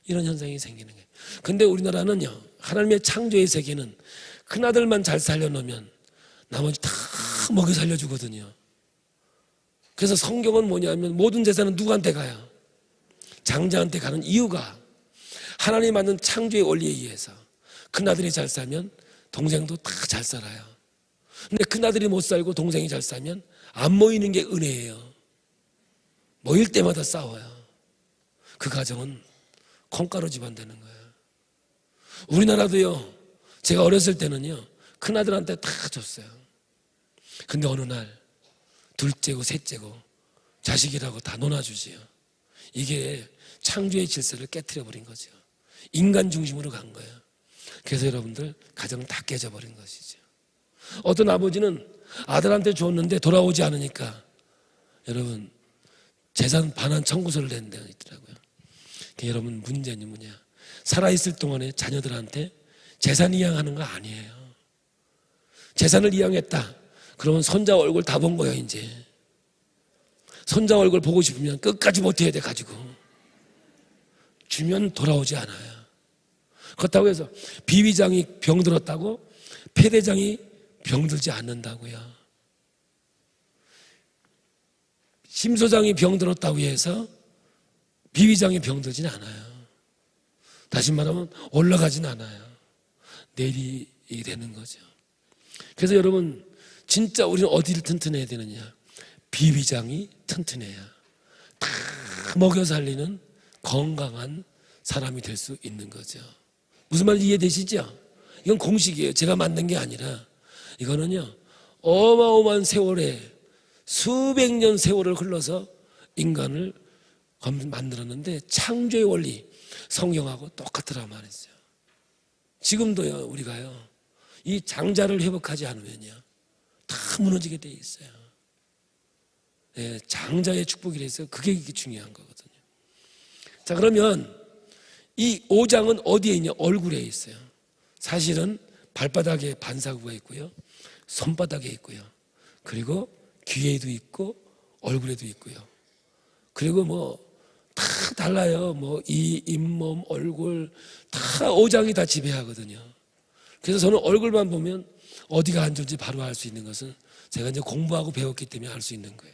이런 현상이 생기는 거예요. 근데 우리나라는요, 하나님의 창조의 세계는 큰아들만 잘 살려놓으면 나머지 다 먹여 살려주거든요. 그래서 성경은 뭐냐면 모든 재산은 누구한테 가요? 장자한테 가는 이유가 하나님 만든 창조의 원리에 의해서 큰아들이 잘 살면 동생도 다 잘 살아요. 근데 큰아들이 못 살고 동생이 잘 살면 안 모이는 게 은혜예요. 모일 때마다 싸워요. 그 가정은 콩가루 집안 되는 거예요. 우리나라도요, 제가 어렸을 때는요, 큰아들한테 다 줬어요. 근데 어느 날 둘째고 셋째고 자식이라고 다 논아주지요. 이게 창조의 질서를 깨트려 버린 거죠. 인간 중심으로 간 거예요. 그래서 여러분들 가정은 다 깨져버린 것이죠. 어떤 아버지는 아들한테 줬는데 돌아오지 않으니까 여러분 재산 반환 청구서를 낸다 있더라고요. 여러분 문제는 뭐냐? 살아있을 동안에 자녀들한테 재산 이양하는 거 아니에요. 재산을 이양했다. 그러면 손자 얼굴 다 본 거예요. 이제 손자 얼굴 보고 싶으면 끝까지 버텨야 돼 가지고 주면 돌아오지 않아요. 그렇다고 해서 비위장이 병들었다고 폐대장이 병들지 않는다고요. 심소장이 병들었다고 해서 비위장이 병들지는 않아요. 다시 말하면 올라가진 않아요. 내리게 되는 거죠. 그래서 여러분 진짜 우리는 어디를 튼튼해야 되느냐? 비위장이 튼튼해야 다 먹여 살리는 건강한 사람이 될 수 있는 거죠. 무슨 말인지 이해되시죠? 이건 공식이에요. 제가 만든 게 아니라 이거는요 어마어마한 세월에 수백 년 세월을 흘러서 인간을 만들었는데 창조의 원리 성경하고 똑같으란 말이죠. 지금도요 우리가요 이 장자를 회복하지 않으면요 다 무너지게 돼 있어요. 네, 장자의 축복이라서 그게 중요한 거거든요. 자, 그러면 이 오장은 어디에 있냐? 얼굴에 있어요. 사실은 발바닥에 반사구가 있고요, 손바닥에 있고요, 그리고 귀에도 있고 얼굴에도 있고요. 그리고 뭐 다 달라요. 뭐 이 잇몸, 얼굴 다 오장이 다 지배하거든요. 그래서 저는 얼굴만 보면 어디가 안 좋은지 바로 알 수 있는 것은 제가 이제 공부하고 배웠기 때문에 알 수 있는 거예요.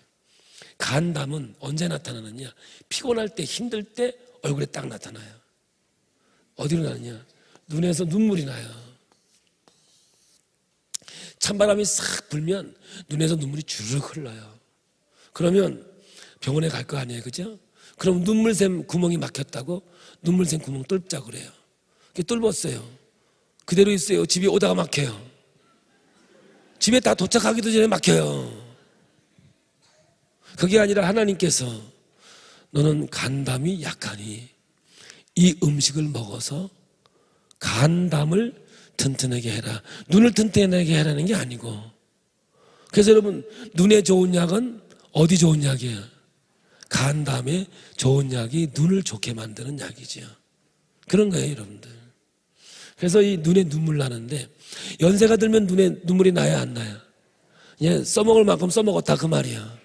간담은 언제 나타나느냐? 피곤할 때, 힘들 때 얼굴에 딱 나타나요. 어디로 나느냐? 눈에서 눈물이 나요. 찬바람이 싹 불면 눈에서 눈물이 주르륵 흘러요. 그러면 병원에 갈 거 아니에요, 그죠? 그럼 눈물샘 구멍이 막혔다고 눈물샘 구멍 뚫자 그래요. 그게 뚫었어요. 그대로 있어요. 집에 오다가 막혀요. 집에 다 도착하기도 전에 막혀요. 그게 아니라 하나님께서 너는 간담이 약하니 이 음식을 먹어서 간담을 튼튼하게 해라. 눈을 튼튼하게 하라는 게 아니고. 그래서 여러분 눈에 좋은 약은 어디 좋은 약이에요? 간담에 좋은 약이 눈을 좋게 만드는 약이죠. 그런 거예요 여러분들. 그래서 이 눈에 눈물 나는데 연세가 들면 눈에 눈물이 나야 안 나요? 그냥 써먹을 만큼 써먹었다 그 말이야.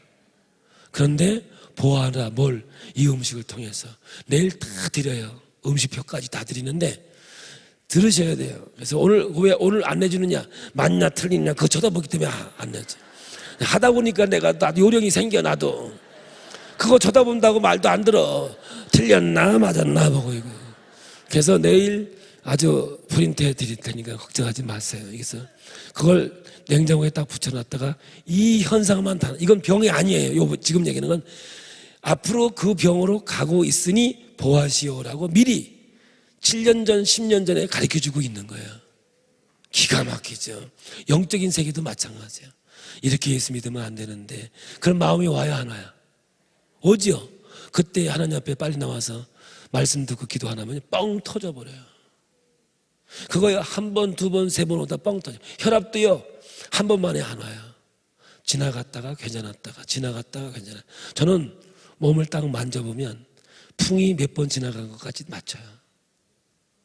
그런데 보아하라 뭘? 이 음식을 통해서 내일 다 드려요. 음식표까지 다 드리는데 들으셔야 돼요. 그래서 왜 오늘 안 내주느냐? 맞냐 틀리냐 그거 쳐다보기 때문에 안 내죠. 하다 보니까 나도 요령이 생겨. 나도 그거 쳐다본다고 말도 안 들어. 틀렸나 맞았나 보고 이거. 그래서 내일 아주 프린트해 드릴 테니까 걱정하지 마세요. 그래서 그걸 냉장고에 딱 붙여놨다가 이 현상만 다, 이건 병이 아니에요. 지금 얘기하는 건 앞으로 그 병으로 가고 있으니 보아시오라고 미리 7년 전, 10년 전에 가르쳐주고 있는 거예요. 기가 막히죠. 영적인 세계도 마찬가지예요. 이렇게 예수 믿으면 안 되는데 그런 마음이 와야 하나요? 오죠. 그때 하나님 앞에 빨리 나와서 말씀 듣고 기도 안 하면 뻥 터져버려요. 그거요 한 번, 두 번, 세 번 오다 뻥 터져. 혈압도요 한 번 만에 안 와요. 지나갔다가 괜찮았다가 지나갔다가 괜찮아. 저는 몸을 딱 만져보면 풍이 몇 번 지나간 것까지 맞춰요.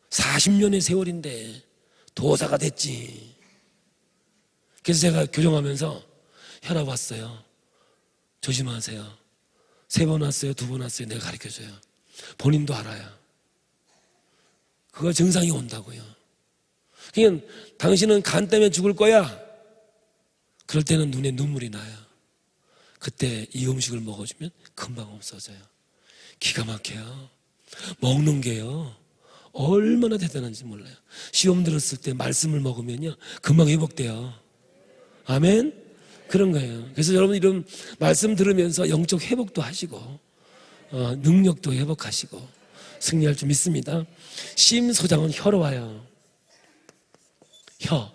40년의 세월인데 도사가 됐지. 그래서 제가 교정하면서 혈압 왔어요. 조심하세요. 세 번 왔어요, 두 번 왔어요. 내가 가르쳐줘요. 본인도 알아요. 그거 증상이 온다고요. 그냥 당신은 간 때문에 죽을 거야. 그럴 때는 눈에 눈물이 나요. 그때 이 음식을 먹어주면 금방 없어져요. 기가 막혀요. 먹는 게요 얼마나 대단한지 몰라요. 시험 들었을 때 말씀을 먹으면요 금방 회복돼요. 아멘. 그런 거예요. 그래서 여러분 이런 말씀 들으면서 영적 회복도 하시고 능력도 회복하시고 승리할 줄 믿습니다. 심소장은 혀로 와요. 혀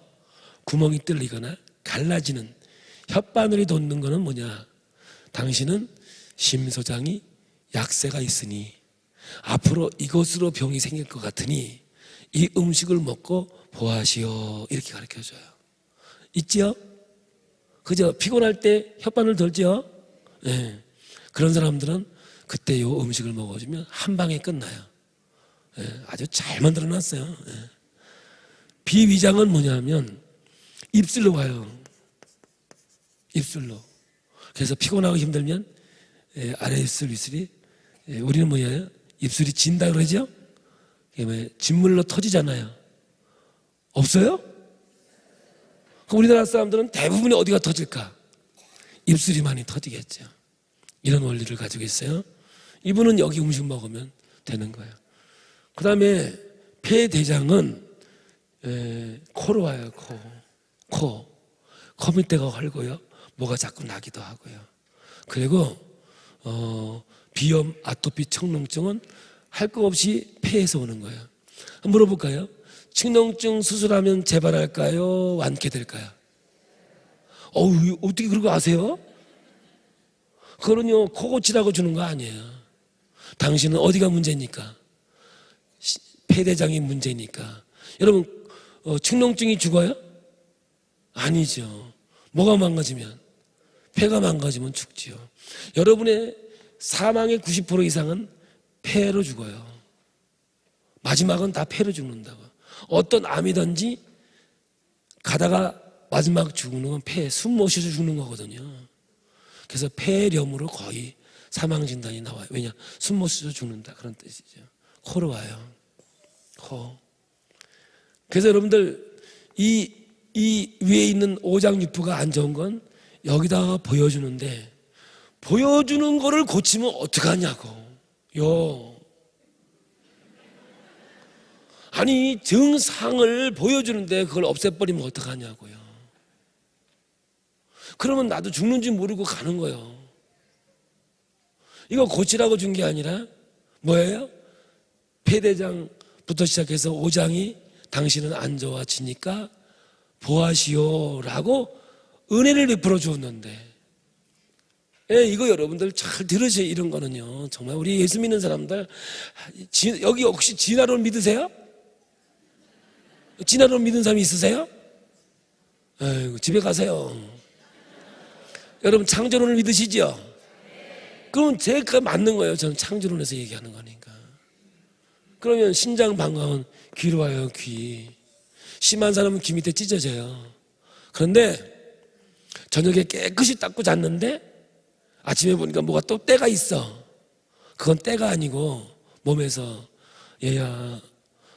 구멍이 뚫리거나 갈라지는 혓바늘이 돋는 거는 뭐냐? 당신은 심소장이 약세가 있으니 앞으로 이것으로 병이 생길 것 같으니 이 음식을 먹고 보아시오. 이렇게 가르쳐줘요. 있지요? 그죠? 피곤할 때 혓바늘 돌죠? 네. 그런 사람들은 그때 이 음식을 먹어주면 한 방에 끝나요. 네. 아주 잘 만들어놨어요. 네. 비위장은 뭐냐면 입술로 와요. 입술로. 그래서 피곤하고 힘들면 아래 입술, 윗술이 우리는 뭐예요? 입술이 진다 그러죠? 진물로 터지잖아요. 없어요? 우리나라 사람들은 대부분이 어디가 터질까? 입술이 많이 터지겠죠. 이런 원리를 가지고 있어요. 이분은 여기 음식 먹으면 되는 거예요. 그 다음에 폐대장은 코로 와요. 코 밑에가 헐고요. 뭐가 자꾸 나기도 하고요. 그리고 비염, 아토피, 청농증은 할 거 없이 폐에서 오는 거예요. 한번 물어볼까요? 축농증 수술하면 재발할까요? 완쾌될까요? 어떻게 그런 거 아세요? 그거는요 코 고치라고 주는 거 아니에요. 당신은 어디가 문제니까? 폐대장이 문제니까. 여러분 축농증이 죽어요? 아니죠. 뭐가 망가지면? 폐가 망가지면 죽지요. 여러분의 사망의 90% 이상은 폐로 죽어요. 마지막은 다 폐로 죽는다고. 어떤 암이든지 가다가 마지막 죽는 건 폐, 숨 못 쉬어서 죽는 거거든요. 그래서 폐렴으로 거의 사망 진단이 나와요. 왜냐? 숨 못 쉬어서 죽는다 그런 뜻이죠. 코로 와요. 코. 그래서 여러분들 이 위에 있는 오장육부가 안 좋은 건 여기다가 보여주는데 보여주는 거를 고치면 어떡하냐고. 아니 증상을 보여주는데 그걸 없애버리면 어떡하냐고요. 그러면 나도 죽는지 모르고 가는 거예요. 이거 고치라고 준 게 아니라 뭐예요? 폐대장부터 시작해서 오장이 당신은 안 좋아지니까 보아시오라고 은혜를 베풀어 주었는데 이거 여러분들 잘 들으세요. 이런 거는요 정말 우리 예수 믿는 사람들 여기 혹시 진화론 믿으세요? 진화론 믿는 사람이 있으세요? 아이고, 집에 가세요. 여러분 창조론을 믿으시죠? 그러면 제가 맞는 거예요. 저는 창조론에서 얘기하는 거니까. 그러면 신장 방광은 귀로 와요. 귀. 심한 사람은 귀 밑에 찢어져요. 그런데 저녁에 깨끗이 닦고 잤는데 아침에 보니까 뭐가 또 때가 있어. 그건 때가 아니고 몸에서 얘야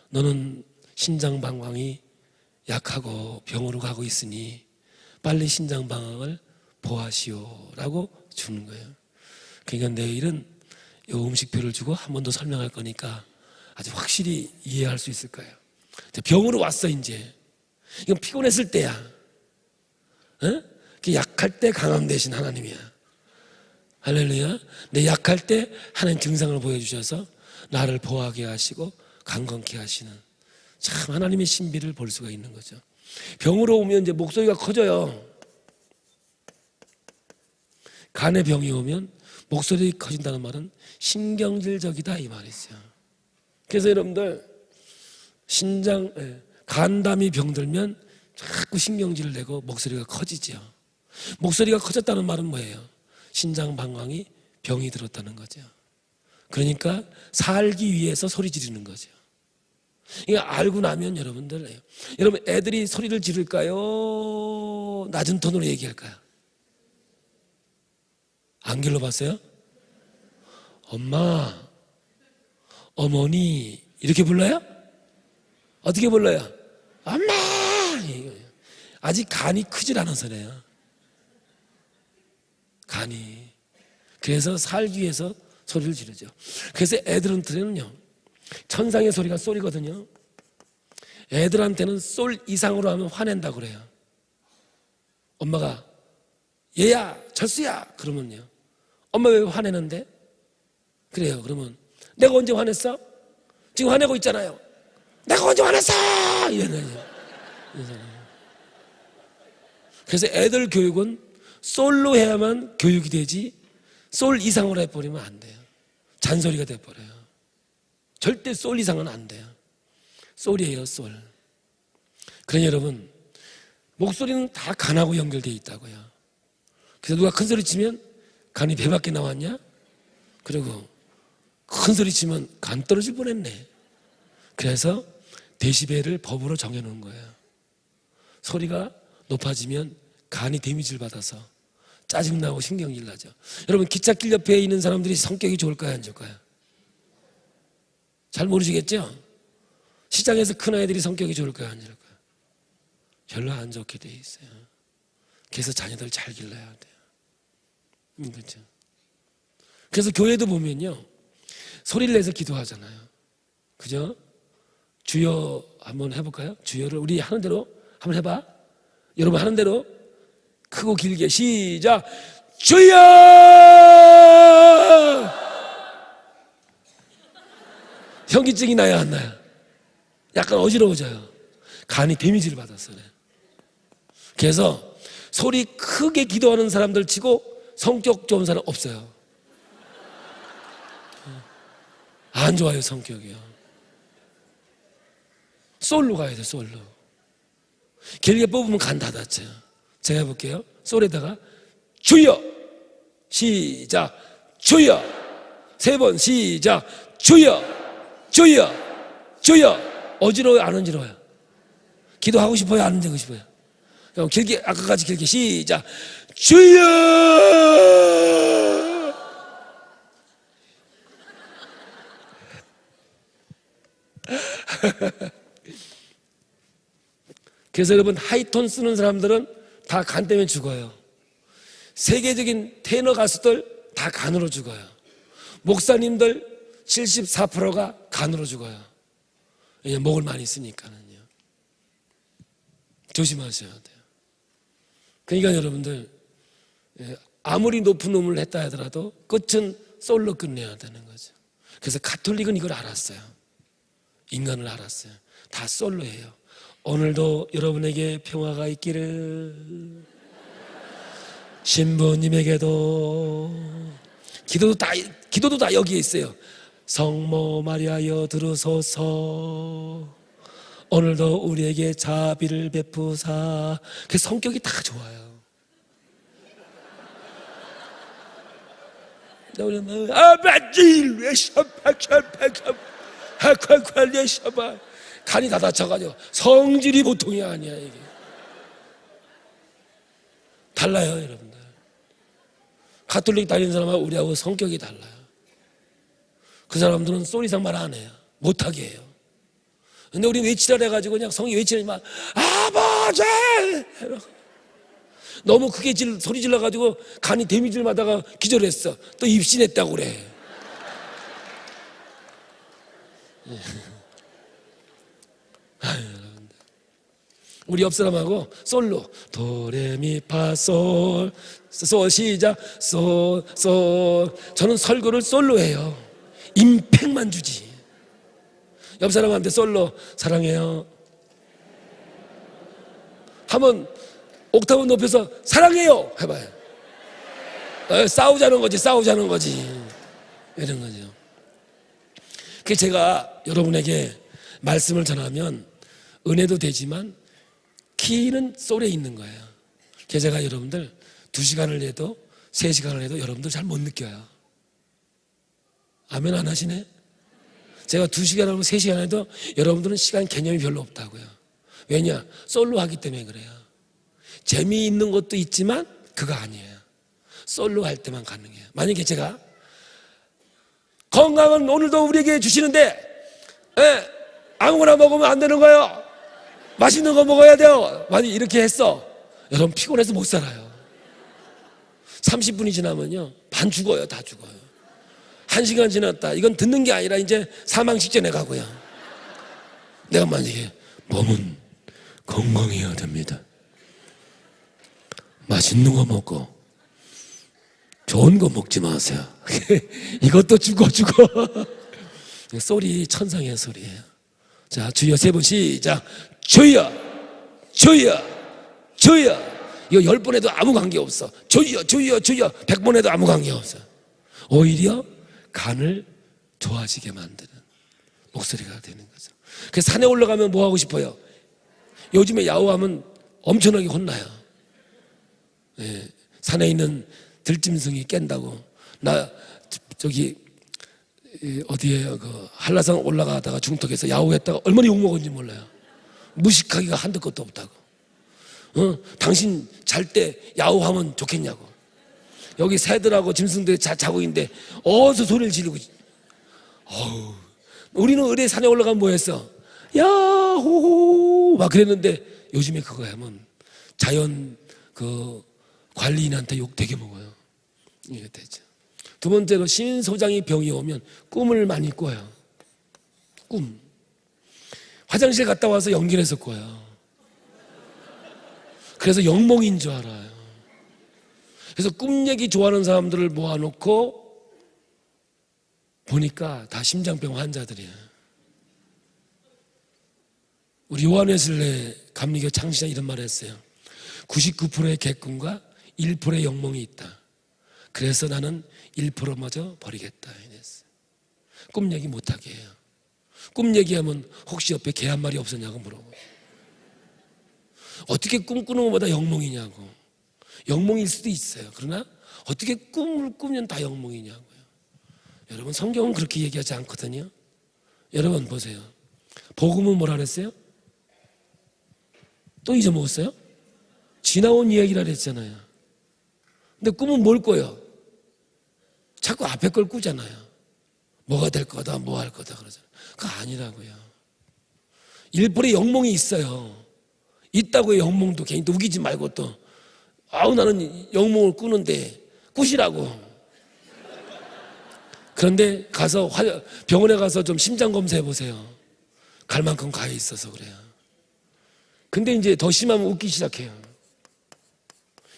너는 신장 방광이 약하고 병으로 가고 있으니 빨리 신장 방광을 보아시오라고 주는 거예요. 그러니까 내일은 이 음식표를 주고 한 번 더 설명할 거니까 아주 확실히 이해할 수 있을 거예요. 병으로 왔어 이제. 이건 피곤했을 때야. 약할 때 강함 대신 하나님이야. 할렐루야. 내 약할 때 하나님 증상을 보여주셔서 나를 보호하게 하시고 강건케 하시는 참 하나님의 신비를 볼 수가 있는 거죠. 병으로 오면 이제 목소리가 커져요. 간에 병이 오면 목소리 커진다는 말은 신경질적이다 이 말이죠. 그래서 여러분들 신장, 간담이 병들면 자꾸 신경질을 내고 목소리가 커지죠. 목소리가 커졌다는 말은 뭐예요? 신장 방광이 병이 들었다는 거죠. 그러니까 살기 위해서 소리 지르는 거죠. 이거 알고 나면 여러분들, 여러분 애들이 소리를 지를까요? 낮은 톤으로 얘기할까요? 안 길러봤어요? 엄마, 어머니 이렇게 불러요? 어떻게 불러요? 엄마! 아직 간이 크질 않아서래요. 간이. 그래서 살기 위해서 소리를 지르죠. 그래서 애들한테는요, 천상의 소리가 솔이거든요. 애들한테는 솔 이상으로 하면 화낸다고 그래요. 엄마가 얘야 철수야 그러면요, 엄마 왜 화내는데? 그래요. 그러면 내가 언제 화냈어? 지금 화내고 있잖아요. 내가 언제 화냈어? 이러는 거죠. 그래서 애들 교육은 솔로 해야만 교육이 되지, 솔 이상으로 해버리면 안 돼요. 잔소리가 돼버려요. 절대 솔 이상은 안 돼요. 솔이에요, 솔. 그러니 여러분, 목소리는 다 간하고 연결되어 있다고요. 그래서 누가 큰 소리 치면 간이 배 밖에 나왔냐? 그리고 큰 소리 치면 간 떨어질 뻔했네. 그래서 데시벨을 법으로 정해놓은 거예요. 소리가 높아지면 간이 데미지를 받아서 짜증나고 신경질 나죠. 여러분, 기찻길 옆에 있는 사람들이 성격이 좋을까요, 안 좋을까요? 잘 모르시겠죠? 시장에서 큰 아이들이 성격이 좋을까요, 안 좋을까요? 별로 안 좋게 돼 있어요. 그래서 자녀들 잘 길러야 돼요. 그렇죠? 그래서 교회도 보면요, 소리를 내서 기도하잖아요. 그죠? 주여 한번 해볼까요? 주여를 우리 하는 대로 한번 해봐. 여러분 하는 대로 크고 길게 시작. 주여! 현기증이 나요, 안 나요? 약간 어지러워져요. 간이 데미지를 받았어요. 그래서 소리 크게 기도하는 사람들 치고 성격 좋은 사람 없어요. 안 좋아요, 성격이요. 솔로 가야 돼, 솔로. 길게 뽑으면 간 다 닫혀요. 제가 해볼게요. 솔에다가 주여! 시작! 주여! 3번 시작! 주여! 주여! 주여! 어지러워요, 안 어지러워요? 기도하고 싶어요, 안 되고 싶어요? 그럼 길게, 아까까지 길게 시작! 주여! 그래서 여러분, 하이톤 쓰는 사람들은 다 간 때문에 죽어요. 세계적인 테너 가수들 다 간으로 죽어요. 목사님들 74%가 간으로 죽어요. 왜냐면 목을 많이 쓰니까는요. 조심하셔야 돼요. 그러니까 여러분들, 아무리 높은 음을 했다 하더라도 끝은 솔로 끝내야 되는 거죠. 그래서 가톨릭은 이걸 알았어요. 인간을 알았어요. 다 솔로예요. 오늘도 여러분에게 평화가 있기를. 신부님에게도. 기도도 다 여기에 있어요. 성모 마리아여 들으소서. 오늘도 우리에게 자비를 베푸사. 그 성격이 다 좋아요. 간이 다 다쳐가지고 성질이 보통이 아니야. 이게 달라요, 여러분들. 가톨릭 다니는 사람하고 우리하고 성격이 달라요. 그 사람들은 소리 이상 말 안 해요. 못하게 해요. 근데 우리 외치라 해가지고 그냥 성이 외치려면 아버지! 너무 크게 소리 질러가지고 간이 데미지를 받아가 기절했어. 또 입신했다고 그래. 우리 옆 사람하고 솔로 도레미파솔 솔 시작 솔. 저는 설교를 솔로 해요. 임팩만 주지. 옆 사람한테 솔로 사랑해요 한번 옥타브 높여서 사랑해요 해봐요. 싸우자는 거지 이런 거죠. 그래서 제가 여러분에게 말씀을 전하면 은혜도 되지만 키는 소리에 있는 거예요. 그래서 제가 여러분들 2시간을 해도 3시간을 해도 여러분들 잘 못 느껴요. 아멘 안 하시네? 제가 2시간 하고 3시간 해도 여러분들은 시간 개념이 별로 없다고요. 왜냐? 솔로 하기 때문에 그래요. 재미있는 것도 있지만 그거 아니에요. 솔로 할 때만 가능해요. 만약에 제가 건강은 오늘도 우리에게 주시는데 아무거나 먹으면 안 되는 거예요. 맛있는 거 먹어야 돼요. 만약 이렇게 했어. 여러분 피곤해서 못 살아요. 30분이 지나면요 반 죽어요. 다 죽어요. 1시간 지났다. 이건 듣는 게 아니라 이제 사망 직전에 가고요. 내가 만약에 몸은 건강해야 됩니다. 맛있는 거 먹고 좋은 거 먹지 마세요. 이것도 죽어. 소리 천상의 소리예요. 자, 주여 3번 시작. 주여. 이거 10번 해도 아무 관계 없어. 주여 100번 해도 아무 관계 없어. 오히려 간을 좋아지게 만드는 목소리가 되는 거죠. 그래서 산에 올라가면 뭐 하고 싶어요? 요즘에 야호하면 엄청나게 혼나요. 산에 있는 들짐승이 깬다고. 나 저기 어디에 그 한라산 올라가다가 중턱에서 야호했다가 얼마나 욕먹었는지 몰라요. 무식하기가 한도 끝도 없다고. 당신 잘 때 야호하면 좋겠냐고. 여기 새들하고 짐승들이 자고 있는데 어디서 소리를 지르고. 우리는 의뢰 산에 올라가면 뭐 했어? 야호호 막 그랬는데 요즘에 그거 하면 자연 그 관리인한테 욕 되게 먹어요. 이게 되죠. 2번째로 신소장이 병이 오면 꿈을 많이 꿔요. 꿈. 화장실 갔다 와서 연기해서 꿔요. 그래서 영몽인 줄 알아요. 그래서 꿈 얘기 좋아하는 사람들을 모아놓고 보니까 다 심장병 환자들이에요. 우리 요한웨슬레 감리교 창시자 이런 말을 했어요. 99%의 개꿈과 1%의 영몽이 있다. 그래서 나는 1%마저 버리겠다. 이랬어요. 꿈 얘기 못하게 해요. 꿈 얘기하면 혹시 옆에 개 한 마리 없었냐고 물어보고. 어떻게 꿈꾸는 것보다 영몽이냐고. 영몽일 수도 있어요. 그러나 어떻게 꿈을 꾸면 다 영몽이냐고요. 여러분 성경은 그렇게 얘기하지 않거든요. 여러분 보세요. 복음은 뭐라 그랬어요? 또 잊어먹었어요? 지나온 이야기라 그랬잖아요. 근데 꿈은 뭘 꿔요? 자꾸 앞에 걸 꾸잖아요. 뭐가 될 거다, 뭐 할 거다 그러잖아요. 그거 아니라고요. 1%의 영몽이 있어요. 있다고요. 영몽도 괜히 우기지 말고 또 나는 영몽을 꾸는데 꾸시라고. 그런데 가서 병원에 가서 좀 심장 검사해 보세요. 갈 만큼 가 있어서 그래요. 근데 이제 더 심하면 웃기 시작해요.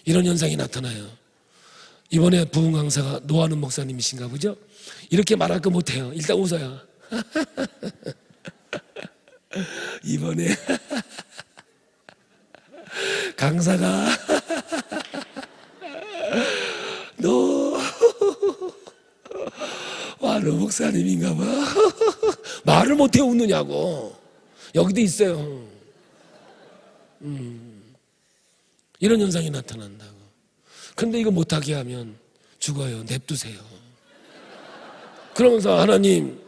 이런 현상이 나타나요. 이번에 부흥 강사가 노하는 목사님이신가 보죠? 이렇게 말할 거 못해요. 일단 웃어요. 이번에 강사가 너 와는 목사님인가 봐. 말을 못해 웃느냐고. 여기도 있어요. 이런 현상이 나타난다고. 근데 이거 못하게 하면 죽어요. 냅두세요. 그러면서 하나님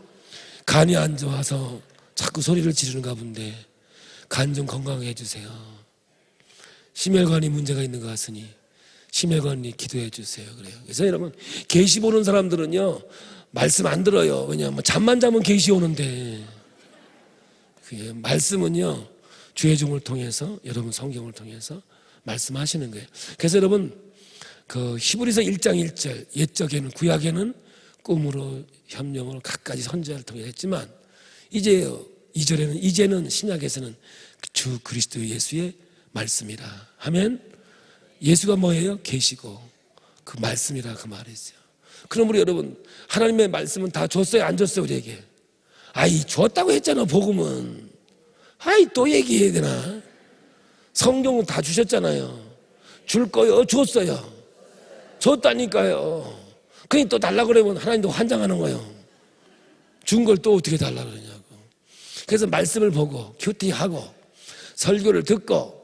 간이 안 좋아서 자꾸 소리를 지르는가 본데 간 좀 건강하게 해주세요. 심혈관이 문제가 있는 것 같으니 심혈관이 기도해 주세요. 그래요. 그래서 여러분 계시 보는 사람들은요 말씀 안 들어요. 왜냐하면 잠만 자면 계시 오는데 말씀은요 주의 종을 통해서 여러분 성경을 통해서 말씀하시는 거예요. 그래서 여러분 그 히브리서 1장 1절 옛적에는 구약에는 꿈으로 협령을 갖가지 선지자를 통해 했지만 이제는 신약에서는 주 그리스도 예수의 말씀이라 하면 예수가 뭐예요? 계시고 그 말씀이라 그 말이죠. 그러므로 여러분 하나님의 말씀은 다 줬어요? 안 줬어요? 우리에게? 줬다고 했잖아. 복음은 또 얘기해야 되나? 성경은 다 주셨잖아요. 줄 거요? 줬어요? 줬다니까요. 그니 또 달라고 그러면 하나님도 환장하는 거예요. 준 걸 또 어떻게 달라고 그러냐고. 그래서 말씀을 보고 큐티하고 설교를 듣고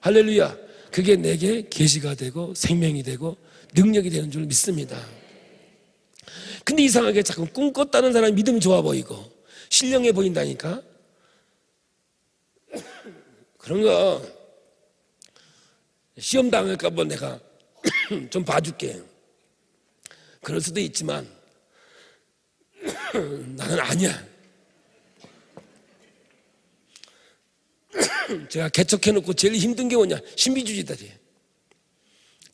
할렐루야, 그게 내게 계시가 되고 생명이 되고 능력이 되는 줄 믿습니다. 근데 이상하게 자꾸 꿈 꿨다는 사람이 믿음이 좋아 보이고 신령해 보인다니까. 그런 거 시험 당할까 봐 내가 좀 봐줄게. 그럴 수도 있지만 나는 아니야. 제가 개척해놓고 제일 힘든 게 뭐냐, 신비주의자들이에요.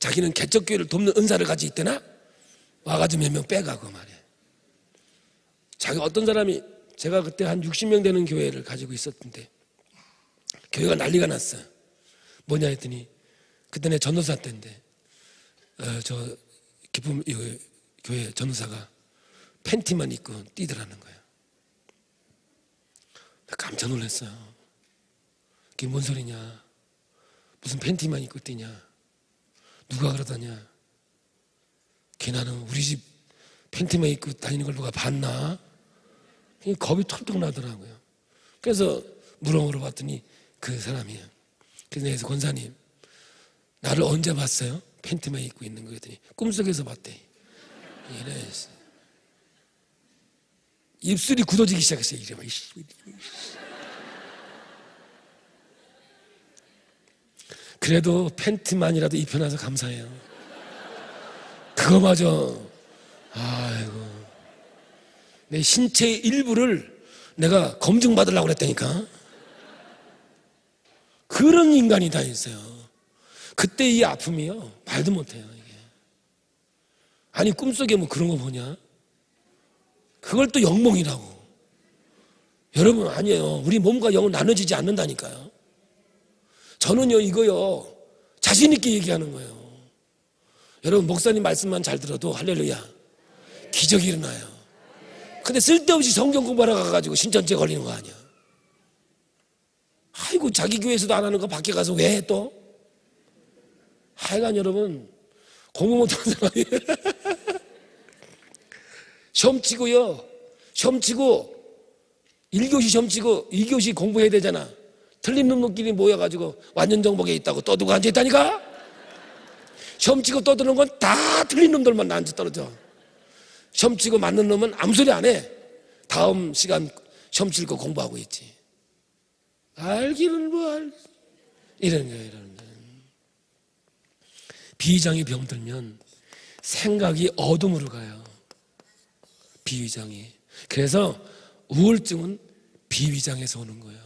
자기는 개척교회를 돕는 은사를 가지고 있대나 와가지고 몇 명 빼가고 말이야. 자기 어떤 사람이, 제가 그때 한 60명 되는 교회를 가지고 있었는데 교회가 난리가 났어요. 뭐냐 했더니 그때 내 전도사 때인데 저 기쁨 교회 전도사가 팬티만 입고 뛰더라는 거예요. 깜짝 놀랐어요. 그게 뭔 소리냐, 무슨 팬티만 입고 뛰냐, 누가 그러다냐. 걔나는 우리 집 팬티만 입고 다니는 걸 누가 봤나? 겁이 털떡 나더라고요. 그래서 물어봤더니 그 사람이에요. 그래서 권사님, 나를 언제 봤어요? 팬티만 입고 있는 거 했더니 꿈속에서 봤대. 이래. 입술이 굳어지기 시작했어요. 이래. 그래도 팬티만이라도 입혀놔서 감사해요. 그거마저, 아이고, 내 신체의 일부를 내가 검증받으려고 그랬다니까. 그런 인간이 다 있어요. 그때 이 아픔이요, 말도 못해요, 이게. 아니, 꿈속에 뭐 그런 거 보냐? 그걸 또 영몽이라고. 여러분, 아니에요. 우리 몸과 영은 나눠지지 않는다니까요. 저는요, 이거요, 자신있게 얘기하는 거예요. 여러분, 목사님 말씀만 잘 들어도 할렐루야, 기적이 일어나요. 근데 쓸데없이 성경 공부하러 가가지고 신천지에 걸리는 거 아니야. 아이고, 자기 교회에서도 안 하는 거 밖에 가서 왜 또? 하여간 여러분, 공부 못하는 사람이 시험 치고요, 시험 치고 1교시 시험 치고 2교시 공부해야 되잖아. 틀린 놈들끼리 모여가지고 완전 정복에 있다고 떠들고 앉아있다니까. 시험 치고 떠드는 건 다 틀린 놈들만 앉아 떨어져. 시험 치고 맞는 놈은 아무 소리 안 해. 다음 시간 시험 칠 거 공부하고 있지. 알기는 뭐 이런 거예요. 이런 거. 비위장이 병들면 생각이 어둠으로 가요. 비위장이. 그래서 우울증은 비위장에서 오는 거예요.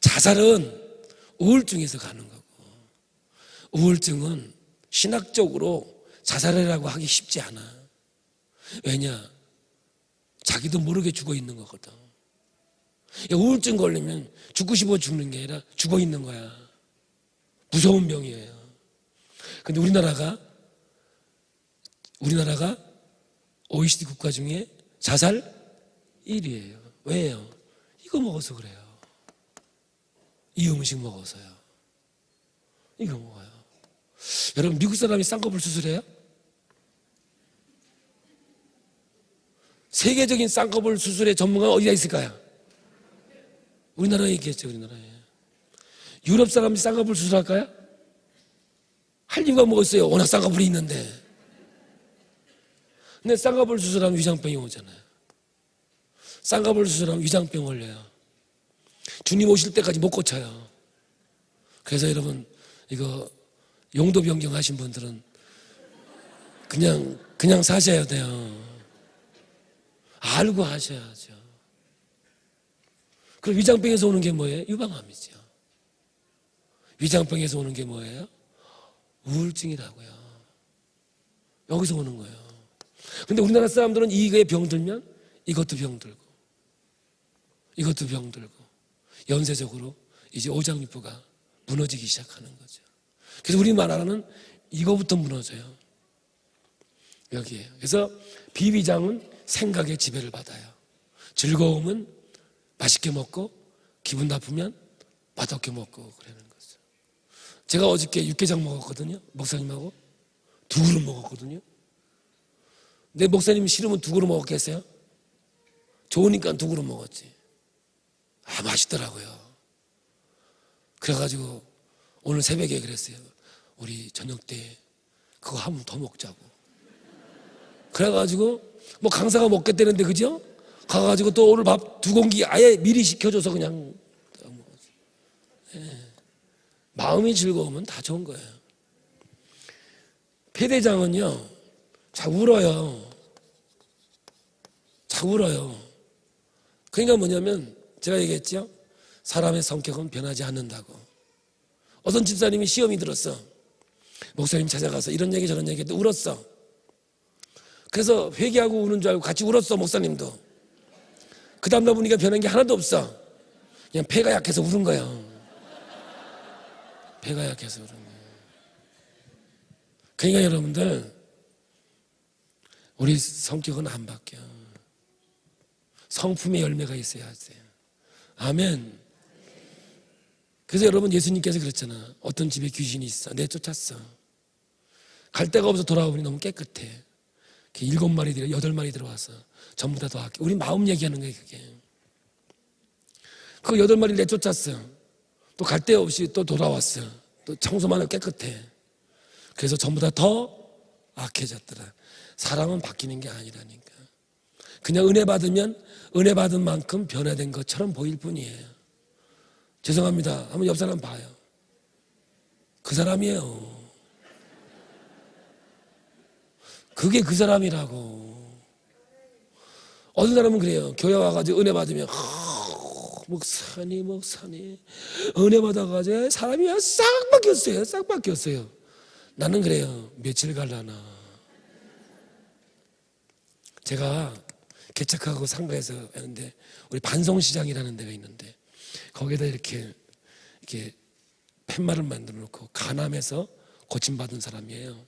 자살은 우울증에서 가는 거고, 우울증은 신학적으로 자살이라고 하기 쉽지 않아. 왜냐? 자기도 모르게 죽어 있는 거거든. 우울증 걸리면 죽고 싶어 죽는 게 아니라 죽어 있는 거야. 무서운 병이에요. 근데 우리나라가 OECD 국가 중에 자살 1위예요. 왜요? 이거 먹어서 그래요. 이 음식 먹어서요. 이거 먹어요. 여러분, 미국 사람이 쌍꺼풀 수술해요? 세계적인 쌍꺼풀 수술의 전문가가 어디가 있을까요? 우리나라에 있겠죠. 우리나라에. 유럽 사람이 쌍꺼풀 수술할까요? 할 이유가 뭐 있어요? 워낙 쌍꺼풀이 있는데. 근데 쌍꺼풀 수술하면 위장병이 오잖아요. 쌍꺼풀 수술하면 위장병 걸려요. 주님 오실 때까지 못 고쳐요. 그래서 여러분, 이거 용도 변경하신 분들은 그냥 사셔야 돼요. 알고 하셔야죠. 그럼 위장병에서 오는 게 뭐예요? 유방암이죠. 위장병에서 오는 게 뭐예요? 우울증이라고요. 여기서 오는 거예요. 근데 우리나라 사람들은 이거에 병들면 이것도 병들고 이것도 병들고 연쇄적으로 이제 오장육부가 무너지기 시작하는 거죠. 그래서 우리나라는 이거부터 무너져요. 여기에요. 그래서 비위장은 생각의 지배를 받아요. 즐거움은 맛있게 먹고 기분 나쁘면 맛없게 먹고 그러는 거죠. 제가 어저께 육개장 먹었거든요. 목사님하고 2그릇 먹었거든요. 내 목사님이 싫으면 2그릇 먹었겠어요? 좋으니까 2그릇 먹었지. 맛있더라고요. 그래가지고 오늘 새벽에 그랬어요. 우리 저녁 때 그거 한 번 더 먹자고. 그래가지고 뭐 강사가 먹겠다는데, 그죠? 가가지고 또 오늘 밥 2공기 아예 미리 시켜줘서 그냥 먹었어요. 예. 마음이 즐거우면 다 좋은 거예요. 폐대장은요, 자꾸 울어요. 자꾸 울어요. 그러니까 뭐냐면 제가 얘기했죠. 사람의 성격은 변하지 않는다고. 어떤 집사님이 시험이 들었어. 목사님 찾아가서 이런 얘기 저런 얘기 했는데 울었어. 그래서 회개하고 우는 줄 알고 같이 울었어, 목사님도. 그 다음날 보니까 변한 게 하나도 없어. 그냥 폐가 약해서 울은 거예요. 폐가 약해서 울은 거예요. 그러니까 여러분들, 우리 성격은 안 바뀌어. 성품의 열매가 있어야 하세요. 아멘. 그래서 여러분, 예수님께서 그랬잖아. 어떤 집에 귀신이 있어. 내쫓았어. 갈 데가 없어 돌아와 보니 너무 깨끗해. 7마리, 8마리 들어와서 전부 다 악해. 우리 마음 얘기하는 거예요, 그게. 그 8마리를 내쫓았어. 또 갈 데 없이 또 돌아왔어. 또 청소만 하고 깨끗해. 그래서 전부 다 더 악해졌더라. 사람은 바뀌는 게 아니라니까. 그냥 은혜 받으면 은혜 받은 만큼 변화된 것처럼 보일 뿐이에요. 죄송합니다. 한번 옆 사람 봐요. 그 사람이에요. 그게 그 사람이라고. 어떤 사람은 그래요. 교회 와가지고 은혜 받으면 목사님 은혜 받아가지고 사람이 싹 바뀌었어요. 싹 바뀌었어요. 나는 그래요. 며칠 갈라나. 제가 개척하고 상가에서 하는데 우리 반송시장이라는 데가 있는데 거기에다 이렇게 팻말을 만들어 놓고 간암에서 고침받은 사람이에요.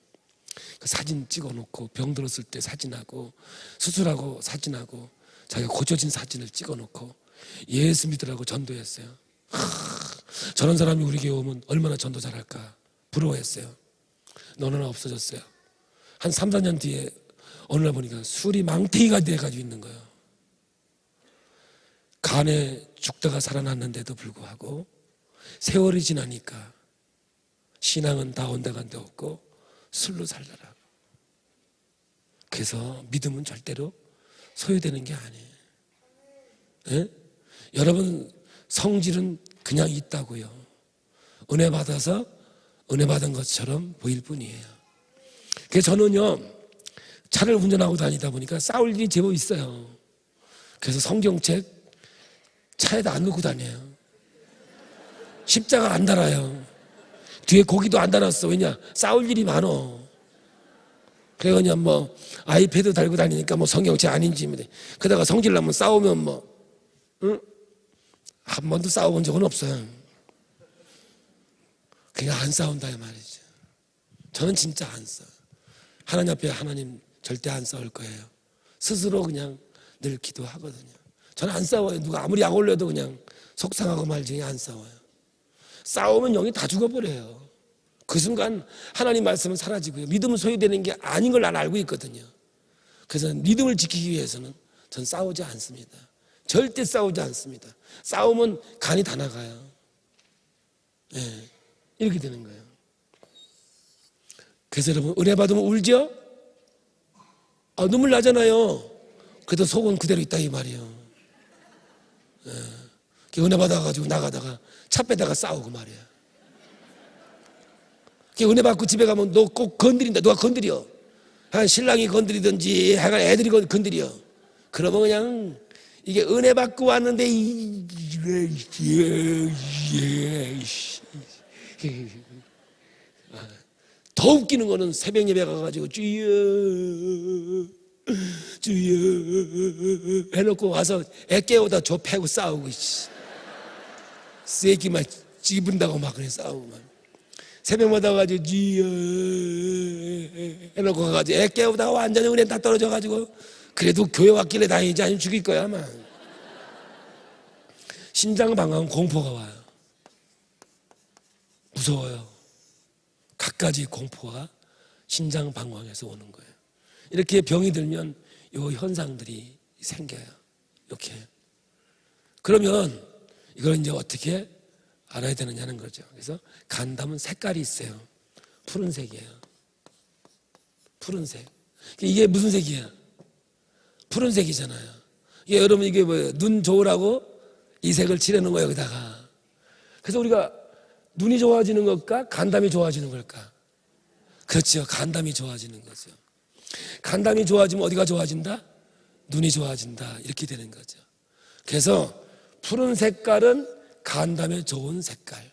그 사진 찍어놓고 병 들었을 때 사진하고 수술하고 사진하고 자기가 고쳐진 사진을 찍어놓고 예수 믿으라고 전도했어요. 저런 사람이 우리 교회 오면 얼마나 전도 잘할까 부러워했어요. 너는 없어졌어요. 한 3, 4년 뒤에 어느 날 보니까 술이 망태기가 돼가지고 있는 거예요. 간에 죽다가 살아났는데도 불구하고 세월이 지나니까 신앙은 다 온데간데 없고 술로 살더라고. 그래서 믿음은 절대로 소유되는 게 아니에요. 네? 여러분 성질은 그냥 있다고요. 은혜 받아서 은혜 받은 것처럼 보일 뿐이에요. 그래서 저는요 차를 운전하고 다니다 보니까 싸울 일이 제법 있어요. 그래서 성경책 차에다 안 넣고 다녀요. 십자가 안 달아요. 뒤에 고기도 안 달았어. 왜냐? 싸울 일이 많어. 그래 그냥 뭐 아이패드 달고 다니니까 뭐 성경책 아닌지. 그러다가 성질 나면 싸우면 뭐 응? 한 번도 싸워본 적은 없어요. 그냥 안 싸운다 이 말이죠. 저는 진짜 안 싸워. 하나님 앞에 하나님 절대 안 싸울 거예요. 스스로 그냥 늘 기도하거든요. 저는 안 싸워요. 누가 아무리 약 올려도 그냥 속상하고 말지 안 싸워요. 싸우면 영이 다 죽어버려요. 그 순간 하나님 말씀은 사라지고요. 믿음은 소유되는 게 아닌 걸 난 알고 있거든요. 그래서 믿음을 지키기 위해서는 전 싸우지 않습니다. 절대 싸우지 않습니다. 싸우면 간이 다 나가요. 네, 이렇게 되는 거예요. 그래서 여러분 은혜 받으면 울죠? 눈물 나잖아요. 그래도 속은 그대로 있다 이 말이에요. 네. 은혜 받아가지고 나가다가 차 빼다가 싸우고 말이야. 은혜 받고 집에 가면 너 꼭 건드린다. 누가 건드려. 한 신랑이 건드리든지 하여간 애들이 건드려. 그러면 그냥 이게 은혜 받고 왔는데 더 웃기는 거는 새벽 예배 가가지고 주여 해놓고 와서 애 깨우다 저 패고 싸우고 새끼만 찝은다고 막 그래 싸우고 막. 새벽마다 가지고 주여 해놓고 가가지고 애 깨우다가 완전히 은혜 다 떨어져가지고 그래도 교회 왔길래 다행이지 아니면 죽일 거야 아마. 심장 방황 공포가 와요. 무서워요. 갖가지 공포가 심장 방황에서 오는 거예요. 이렇게 병이 들면 이 현상들이 생겨요. 이렇게. 그러면 이걸 이제 어떻게 알아야 되느냐는 거죠. 그래서 간담은 색깔이 있어요. 푸른색이에요. 푸른색. 이게 무슨 색이야? 푸른색이잖아요. 이게 여러분 이게 뭐예요? 눈 좋으라고 이 색을 칠해놓은 거예요, 여기다가. 그래서 우리가 눈이 좋아지는 것과 간담이 좋아지는 걸까? 그렇죠. 간담이 좋아지는 거죠. 간담이 좋아지면 어디가 좋아진다? 눈이 좋아진다. 이렇게 되는 거죠. 그래서 푸른 색깔은 간담에 좋은 색깔.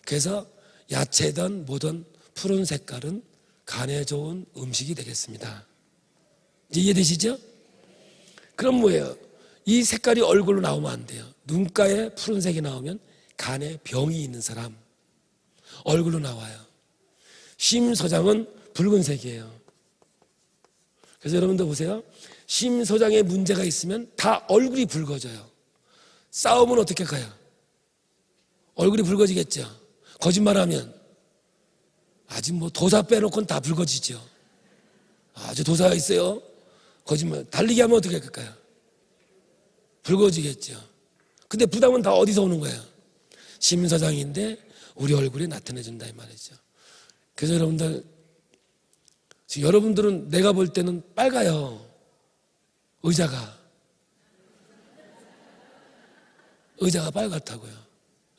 그래서 야채든 뭐든 푸른 색깔은 간에 좋은 음식이 되겠습니다. 이제 이해되시죠? 그럼 뭐예요? 이 색깔이 얼굴로 나오면 안 돼요. 눈가에 푸른색이 나오면 간에 병이 있는 사람 얼굴로 나와요. 심서장은 붉은색이에요. 그래서 여러분들 보세요. 심서장에 문제가 있으면 다 얼굴이 붉어져요. 싸우면 어떻게 가요? 얼굴이 붉어지겠죠. 거짓말하면 아직 뭐 도사 빼놓고는 다 붉어지죠. 아주 도사가 있어요. 거짓말 달리기 하면 어떻게 할까요? 붉어지겠죠. 근데 부담은 다 어디서 오는 거예요? 심서장인데 우리 얼굴에 나타내준다 이 말이죠. 그래서 여러분들 지금 여러분들은 내가 볼 때는 빨가요. 의자가 빨갛다고요.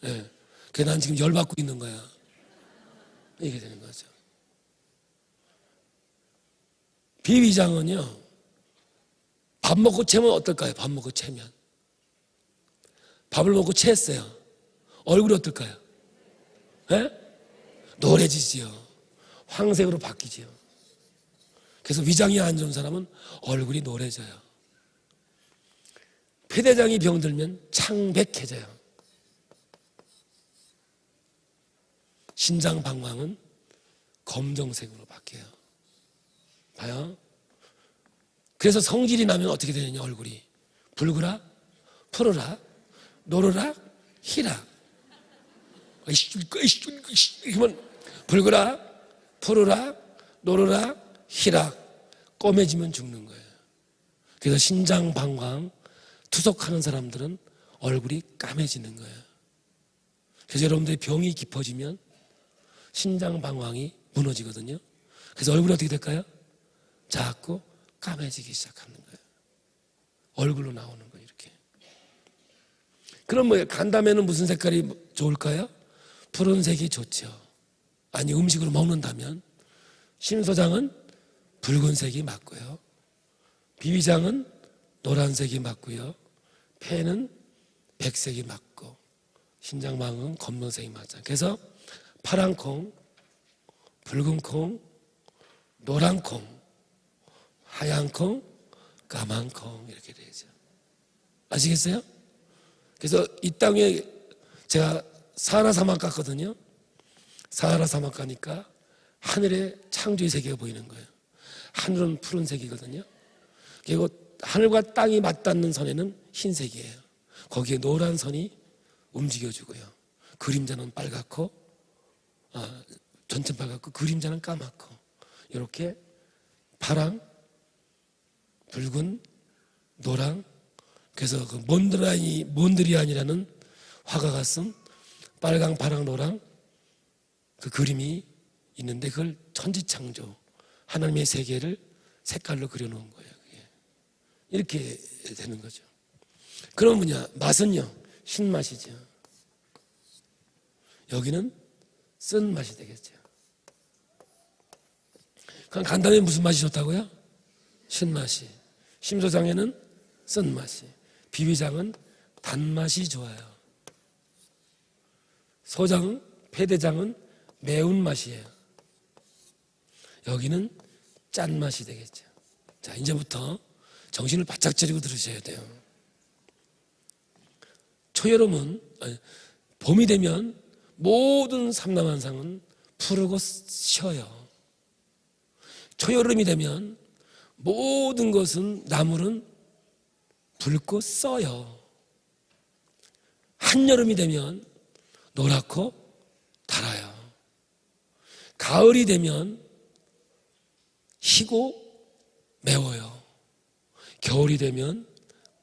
네. 그래서 난 지금 열받고 있는 거야. 이게 되는 거죠. 비위장은요, 밥 먹고 채면 어떨까요? 밥 먹고 채면. 밥을 먹고 채했어요. 얼굴이 어떨까요? 네? 노래지지요. 황색으로 바뀌지요. 그래서 위장이 안 좋은 사람은 얼굴이 노래져요. 폐대장이 병들면 창백해져요. 신장 방광은 검정색으로 바뀌어요. 봐요. 그래서 성질이 나면 어떻게 되느냐 얼굴이. 붉으라, 푸르라, 노르라, 희라. 그러면 붉으라, 푸르라, 노르라, 희라. 꼬매지면 죽는 거예요. 그래서 신장 방광 투석하는 사람들은 얼굴이 까매지는 거예요. 그래서 여러분들이 병이 깊어지면 신장 방광이 무너지거든요. 그래서 얼굴이 어떻게 될까요? 자꾸 까매지기 시작하는 거예요. 얼굴로 나오는 거예요, 이렇게. 그럼 뭐예요? 간담에는 무슨 색깔이 좋을까요? 푸른색이 좋죠. 아니, 음식으로 먹는다면 심서장은 붉은색이 맞고요. 비위장은 노란색이 맞고요. 폐는 백색이 맞고 신장방은 검정색이 맞아요. 그래서 파란 콩, 붉은 콩, 노란 콩, 하얀 콩, 까만 콩 이렇게 되죠. 아시겠어요? 그래서 이 땅에 제가 사하라 사막 갔거든요. 사하라 사막 가니까 하늘에 창조의 세계가 보이는 거예요. 하늘은 푸른색이거든요. 그리고 하늘과 땅이 맞닿는 선에는 흰색이에요. 거기에 노란 선이 움직여주고요. 그림자는 빨갛고 전체 빨갛고 그림자는 까맣고 이렇게 파랑, 붉은, 노랑. 그래서 그 몬드리안이라는 화가가 쓴 빨강, 파랑, 노랑 그 그림이 있는데 그걸 천지창조 하나님의 세계를 색깔로 그려놓은 거예요. 이렇게 되는 거죠. 그럼 뭐냐? 맛은요, 신맛이죠. 여기는 쓴 맛이 되겠죠. 그럼 간담에 무슨 맛이 좋다고요? 신맛이. 심소장에는 쓴 맛이. 비위장은 단맛이 좋아요. 소장, 폐대장은 매운 맛이에요. 여기는 짠맛이 되겠죠. 자, 이제부터 정신을 바짝 차리고 들으셔야 돼요. 초여름은 봄이 되면 모든 삼남한상은 푸르고 쉬어요. 초여름이 되면 모든 것은 나물은 붉고 써요. 한여름이 되면 노랗고 달아요. 가을이 되면 희고 매워요. 겨울이 되면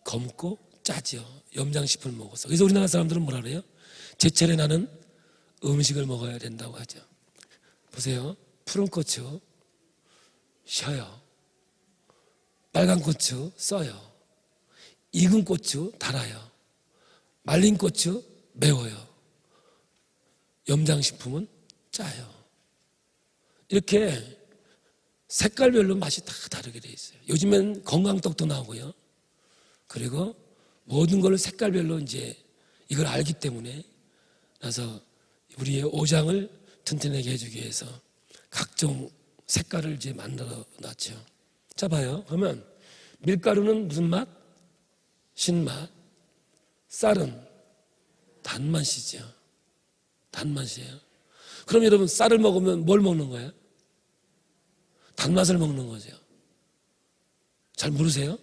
검고 짜죠. 염장식품을 먹어서. 그래서 우리나라 사람들은 뭐라 그래요? 제철에 나는 음식을 먹어야 된다고 하죠. 보세요. 푸른 고추 셔요. 빨간 고추 써요. 익은 고추 달아요. 말린 고추 매워요. 염장식품은 짜요. 이렇게 색깔별로 맛이 다 다르게 돼 있어요. 요즘엔 건강떡도 나오고요. 그리고 모든 걸 색깔별로 이제 이걸 알기 때문에 나서 우리의 오장을 튼튼하게 해주기 위해서 각종 색깔을 이제 만들어 놨죠. 자, 봐요. 그러면 밀가루는 무슨 맛? 신맛. 쌀은 단맛이죠. 단맛이에요. 그럼 여러분, 쌀을 먹으면 뭘 먹는 거예요? 단맛을 먹는 거죠. 잘 모르세요?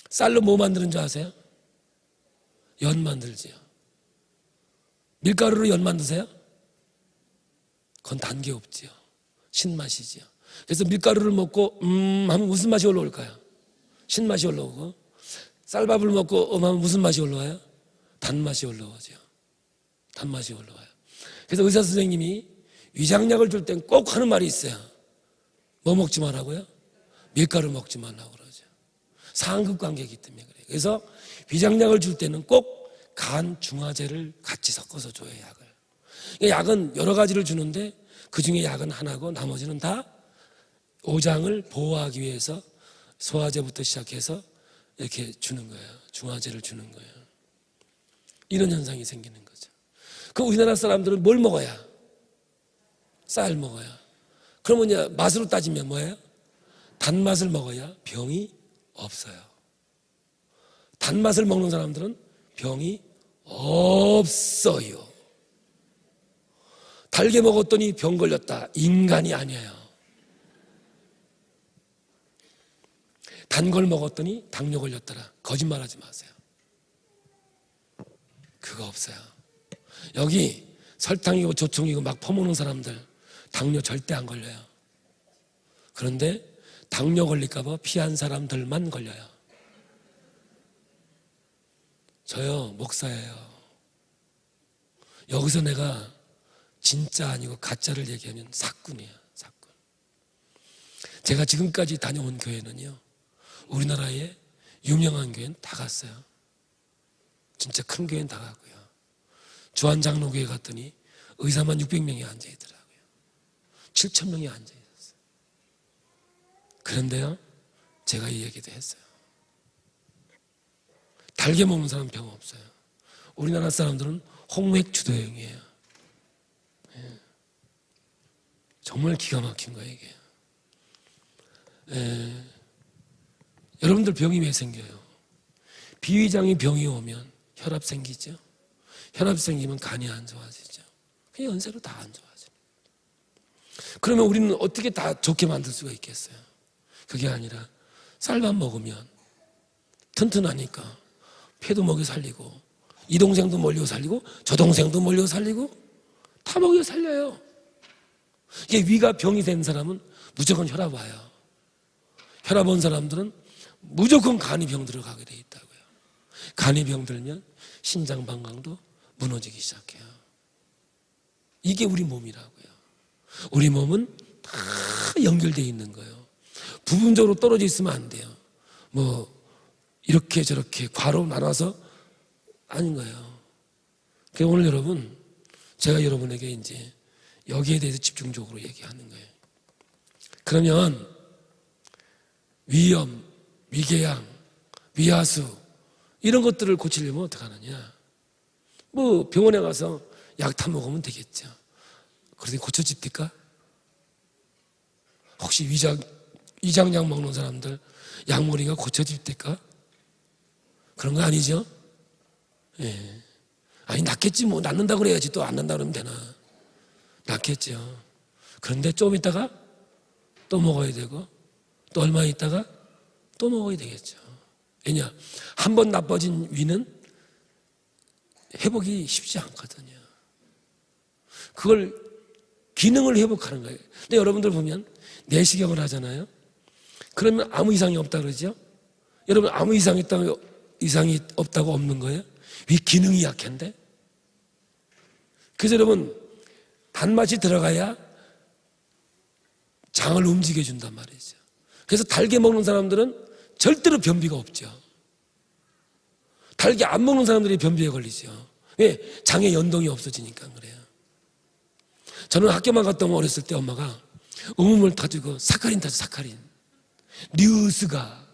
쌀로 뭐 만드는 줄 아세요? 연 만들지요. 밀가루로 연 만드세요? 그건 단 게 없지요. 신맛이지요. 그래서 밀가루를 먹고 하면 무슨 맛이 올라올까요? 신맛이 올라오고, 쌀밥을 먹고 하면 무슨 맛이 올라와요? 단맛이 올라오죠. 단맛이 올라와요. 그래서 의사 선생님이 위장약을 줄 땐 꼭 하는 말이 있어요. 뭐 먹지 말라고요? 밀가루 먹지 말라고 그러죠. 상급 관계이기 때문에 그래요. 그래서 위장약을 줄 때는 꼭 간 중화제를 같이 섞어서 줘요, 약을. 약은 여러 가지를 주는데 그 중에 약은 하나고 나머지는 다 오장을 보호하기 위해서 소화제부터 시작해서 이렇게 주는 거예요. 중화제를 주는 거예요. 이런 현상이 생기는 거죠. 그럼 우리나라 사람들은 뭘 먹어야? 쌀 먹어야. 그러면 맛으로 따지면 뭐예요? 단맛을 먹어야 병이 없어요. 단맛을 먹는 사람들은 병이 없어요. 달게 먹었더니 병 걸렸다. 인간이 아니에요. 단 걸 먹었더니 당뇨 걸렸더라. 거짓말하지 마세요. 그거 없어요. 여기 설탕이고 조청이고 막 퍼먹는 사람들 당뇨 절대 안 걸려요. 그런데 당뇨 걸릴까 봐 피한 사람들만 걸려요. 저요, 목사예요. 여기서 내가 진짜 아니고 가짜를 얘기하면 사꾼이에요, 사꾼. 제가 지금까지 다녀온 교회는요, 우리나라에 유명한 교회는 다 갔어요. 진짜 큰 교회는 다 갔고요. 주한장로교회 갔더니 의사만 600명이 앉아있더라고요. 7,000명이 앉아있었어요. 그런데요, 제가 이 얘기도 했어요. 달게 먹는 사람은 병 없어요. 우리나라 사람들은 홍맥주도형이에요. 정말 기가 막힌 거예요, 이게. 여러분들 병이 왜 생겨요? 비위장이 병이 오면 혈압 생기죠. 혈압 생기면 간이 안 좋아지죠. 그 연세로 다 안 좋아져요. 그러면 우리는 어떻게 다 좋게 만들 수가 있겠어요? 그게 아니라 쌀밥 먹으면 튼튼하니까 폐도 먹여 살리고, 이 동생도 먹여 살리고, 저 동생도 먹여 살리고, 다 먹여 살려요. 이게 위가 병이 된 사람은 무조건 혈압 와요. 혈압 온 사람들은 무조건 간이 병 들어가게 돼 있다고요. 간이 병 들면 신장 방광도 무너지기 시작해요. 이게 우리 몸이라고요. 우리 몸은 다 연결되어 있는 거예요. 부분적으로 떨어져 있으면 안 돼요. 뭐 이렇게 저렇게 과로 나눠서 아닌 거예요. 그래서 오늘 여러분, 제가 여러분에게 이제 여기에 대해서 집중적으로 얘기하는 거예요. 그러면 위염, 위궤양, 위하수 이런 것들을 고치려면 어떻게 하느냐? 뭐 병원에 가서 약 타 먹으면 되겠죠. 그런데 고쳐집니까? 혹시 위장약 먹는 사람들 약머리가 고쳐집니까? 그런 거 아니죠? 예. 아니, 낫겠지, 뭐, 낫는다고 그래야지 또 안 난다 그러면 되나. 낫겠죠. 그런데 좀 있다가 또 먹어야 되고, 또 얼마 있다가 또 먹어야 되겠죠. 왜냐? 한 번 나빠진 위는 회복이 쉽지 않거든요. 그걸 기능을 회복하는 거예요. 근데 여러분들 보면 내시경을 하잖아요. 그러면 아무 이상이 없다 그러죠? 여러분 아무 이상이 없다고 없는 거예요? 위 기능이 약한데? 그래서 여러분 단맛이 들어가야 장을 움직여 준단 말이죠. 그래서 달게 먹는 사람들은 절대로 변비가 없죠. 달게 안 먹는 사람들이 변비에 걸리죠. 왜? 장에 연동이 없어지니까 그래요. 저는 학교만 갔다 오면 어렸을 때 엄마가 음음을 타주고 사카린 타줘, 사카린. 뉴스가,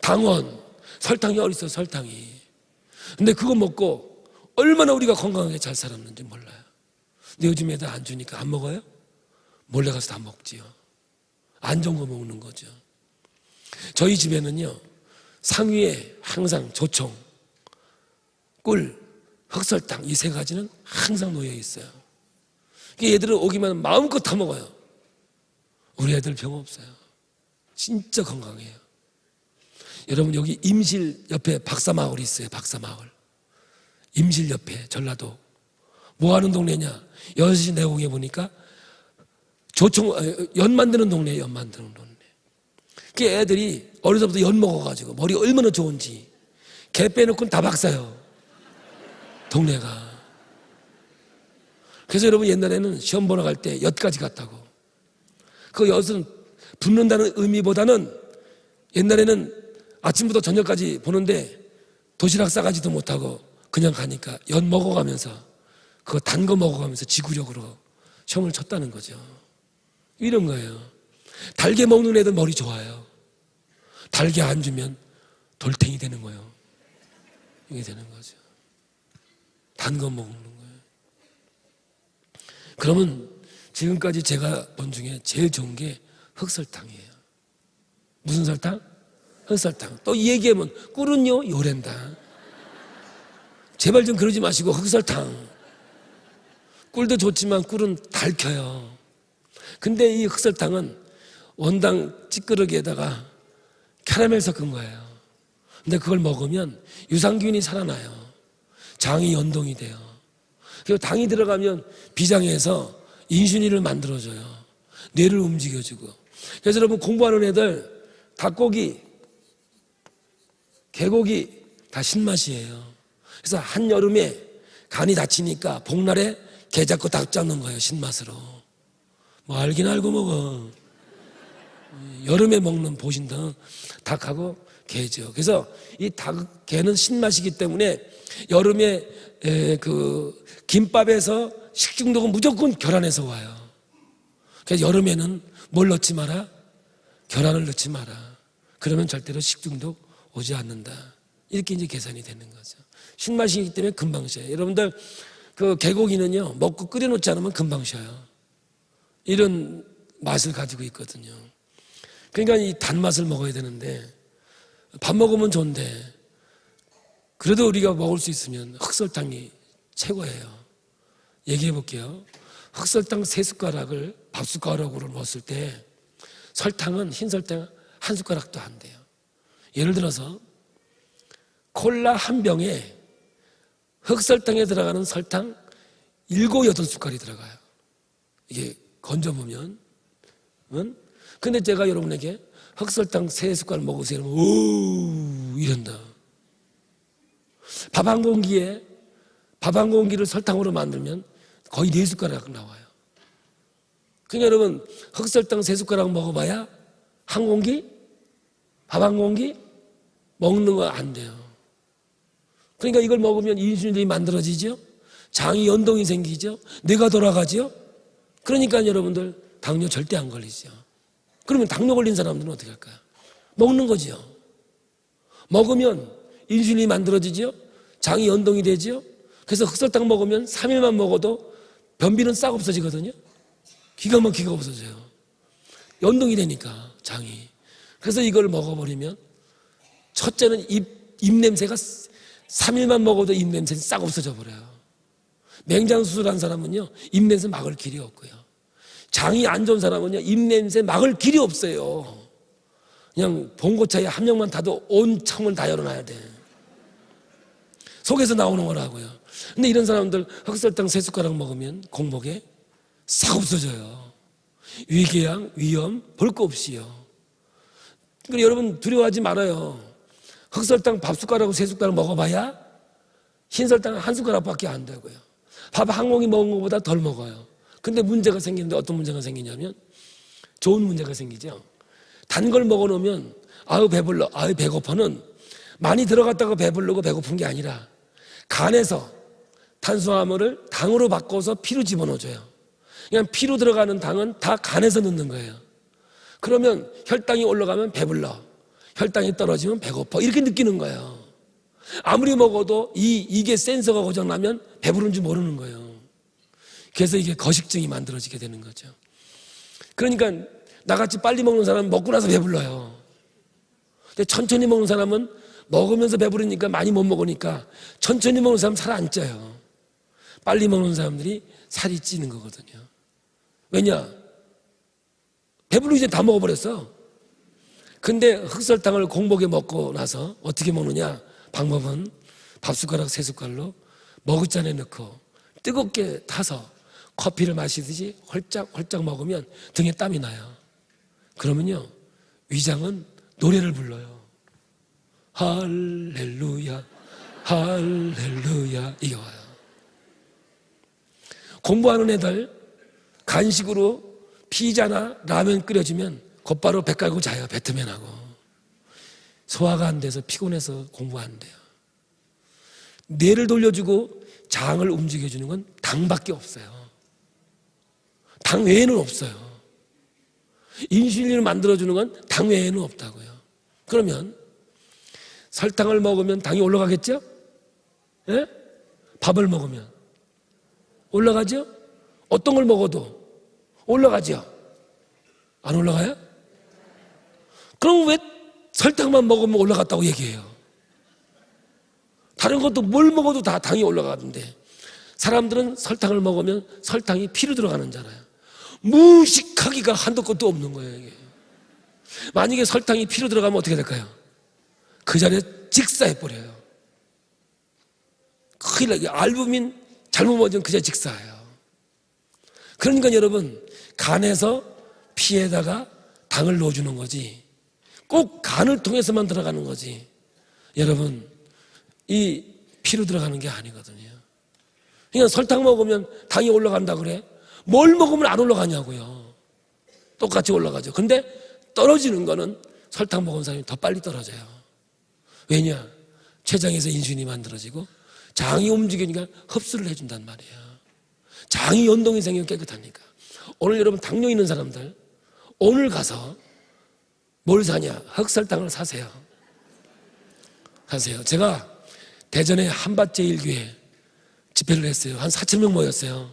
당원, 설탕이 어딨어, 설탕이. 근데 그거 먹고 얼마나 우리가 건강하게 잘 살았는지 몰라요. 근데 요즘 애들 안 주니까 안 먹어요? 몰래 가서 다 먹지요. 안 좋은 거 먹는 거죠. 저희 집에는요, 상위에 항상 조청, 꿀, 흑설탕 이 세 가지는 항상 놓여 있어요. 얘들은 오기만 마음껏 다 먹어요. 우리 애들 병 없어요. 진짜 건강해요. 여러분 여기 임실 옆에 박사마을이 있어요. 박사마을. 임실 옆에 전라도. 뭐 하는 동네냐? 6시 내공에 보니까 연 만드는 동네예요. 연 만드는 동네. 그 애들이 어려서부터 연 먹어가지고 머리가 얼마나 좋은지 개 빼놓고는 다 박사요. 동네가. 그래서 여러분 옛날에는 시험 보러 갈 때 엿까지 갔다고. 그 엿은 붓는다는 의미보다는 옛날에는 아침부터 저녁까지 보는데 도시락 싸가지도 못하고 그냥 가니까 엿 먹어가면서 그거 단 거 먹어가면서 지구력으로 시험을 쳤다는 거죠. 이런 거예요. 달게 먹는 애들 머리 좋아요. 달게 안 주면 돌탱이 되는 거예요. 이게 되는 거죠. 단 거 먹는 거예요. 그러면 지금까지 제가 본 중에 제일 좋은 게 흑설탕이에요. 무슨 설탕? 흑설탕. 또 이 얘기하면 꿀은요 요랜다. 제발 좀 그러지 마시고 흑설탕. 꿀도 좋지만 꿀은 달켜요. 근데 이 흑설탕은 원당 찌끄러기에다가 캐러멜 섞은 거예요. 근데 그걸 먹으면 유산균이 살아나요. 장이 연동이 돼요. 그리고 당이 들어가면 비장에서 인슐린을 만들어줘요. 뇌를 움직여주고. 그래서 여러분 공부하는 애들 닭고기, 개고기 다 신맛이에요. 그래서 한여름에 간이 다치니까 복날에 게 잡고 닭 잡는 거예요. 신맛으로. 뭐 알긴 알고 먹어. 여름에 먹는 보신등 닭하고 게죠. 그래서 이 닭, 게는 신맛이기 때문에 여름에 그 김밥에서 식중독은 무조건 계란에서 와요. 그래서 여름에는 뭘 넣지 마라? 계란을 넣지 마라. 그러면 절대로 식중독 오지 않는다. 이렇게 이제 계산이 되는 거죠. 신맛이기 때문에 금방 쉬어요. 여러분들 그 개고기는요 먹고 끓여놓지 않으면 금방 쉬어요. 이런 맛을 가지고 있거든요. 그러니까 이 단맛을 먹어야 되는데 밥 먹으면 좋은데 그래도 우리가 먹을 수 있으면 흑설탕이 최고예요. 얘기해 볼게요. 흑설탕 3숟가락을 밥숟가락으로 넣었을 때 설탕은 흰 설탕 1숟가락도 안 돼요. 예를 들어서 콜라 한 병에 흑설탕에 들어가는 설탕 7, 8숟갈이 들어가요. 이게 건져보면. 근데 제가 여러분에게 흑설탕 3숟갈 먹으세요. 이러면 오 이런다. 밥 한 공기를 설탕으로 만들면 거의 4숟가락 나와요. 그러니까 여러분 흑설탕 3숟가락 먹어봐야 한 공기? 밥 한 공기? 먹는 거 안 돼요. 그러니까 이걸 먹으면 인슐린이 만들어지죠. 장이 연동이 생기죠. 뇌가 돌아가죠. 그러니까 여러분들 당뇨 절대 안 걸리죠. 그러면 당뇨 걸린 사람들은 어떻게 할까요? 먹는 거죠. 먹으면 인슐린이 만들어지죠. 장이 연동이 되죠. 그래서 흑설탕 먹으면 3일만 먹어도 변비는 싹 없어지거든요. 기가 막히게 없어져요. 연동이 되니까 장이. 그래서 이걸 먹어버리면 첫째는 입냄새가 3일만 먹어도 입냄새는 싹 없어져 버려요. 맹장 수술한 사람은요 입냄새 막을 길이 없고요. 장이 안 좋은 사람은요 입냄새 막을 길이 없어요. 그냥 봉고차에 한 명만 타도 온 창문 다 열어놔야 돼. 속에서 나오는 거라고요. 근데 이런 사람들 흑설탕 3숟가락 먹으면 공복에 싹 없어져요. 위궤양, 위염 볼 거 없이요. 그러니까 여러분 두려워하지 말아요. 흑설탕 밥 숟가락하고 세 숟가락 먹어봐야 흰설탕은 한 숟가락밖에 안 되고요. 밥 한 공기 먹은 것보다 덜 먹어요. 근데 문제가 생기는데 어떤 문제가 생기냐면 좋은 문제가 생기죠. 단 걸 먹어놓으면 아유 배불러, 아유 배고파는 많이 들어갔다가 배부르고 배고픈 게 아니라 간에서 탄수화물을 당으로 바꿔서 피로 집어넣어줘요. 그냥 피로 들어가는 당은 다 간에서 넣는 거예요. 그러면 혈당이 올라가면 배불러, 혈당이 떨어지면 배고파 이렇게 느끼는 거예요. 아무리 먹어도 이게 센서가 고장나면 배부른 줄 모르는 거예요. 그래서 이게 거식증이 만들어지게 되는 거죠. 그러니까 나같이 빨리 먹는 사람은 먹고 나서 배불러요. 근데 천천히 먹는 사람은 먹으면서 배부르니까 많이 못 먹으니까 천천히 먹는 사람은 살 안 쪄요. 빨리 먹는 사람들이 살이 찌는 거거든요. 왜냐? 배부르기 전에 다 먹어버렸어. 근데 흑설탕을 공복에 먹고 나서 어떻게 먹느냐? 방법은 밥숟가락 세 숟갈로 머그잔에 넣고 뜨겁게 타서 커피를 마시듯이 홀짝홀짝 먹으면 등에 땀이 나요. 그러면요 위장은 노래를 불러요. 할렐루야 할렐루야 이게 와요. 공부하는 애들 간식으로 피자나 라면 끓여주면 곧바로 배 깔고 자요. 배트맨 하고. 소화가 안 돼서 피곤해서 공부 안 돼요. 뇌를 돌려주고 장을 움직여주는 건 당밖에 없어요. 당 외에는 없어요. 인슐린을 만들어주는 건 당 외에는 없다고요. 그러면 설탕을 먹으면 당이 올라가겠죠? 예? 밥을 먹으면 올라가죠? 어떤 걸 먹어도 올라가죠? 안 올라가요? 그럼 왜 설탕만 먹으면 올라갔다고 얘기해요? 다른 것도 뭘 먹어도 다 당이 올라가는데 사람들은 설탕을 먹으면 설탕이 피로 들어가는 잖아요. 무식하기가 한도 끝도 없는 거예요. 이게. 만약에 설탕이 피로 들어가면 어떻게 될까요? 그 자리에 직사해버려요. 큰일 나게 알부민 잘못 먹으면 그 자리에 직사해요. 그러니까 여러분 간에서 피에다가 당을 넣어주는 거지 꼭 간을 통해서만 들어가는 거지 여러분 이 피로 들어가는 게 아니거든요. 그러니까 설탕 먹으면 당이 올라간다 그래? 뭘 먹으면 안 올라가냐고요. 똑같이 올라가죠. 근데 떨어지는 거는 설탕 먹은 사람이 더 빨리 떨어져요. 왜냐? 췌장에서 인슐린이 만들어지고 장이 움직이니까 흡수를 해준단 말이에요. 장이 연동이 생기면 깨끗하니까. 오늘 여러분 당뇨 있는 사람들 오늘 가서 뭘 사냐? 흑설탕을 사세요. 사세요. 제가 대전에 한밭제일교회 집회를 했어요. 한 4,000명 모였어요.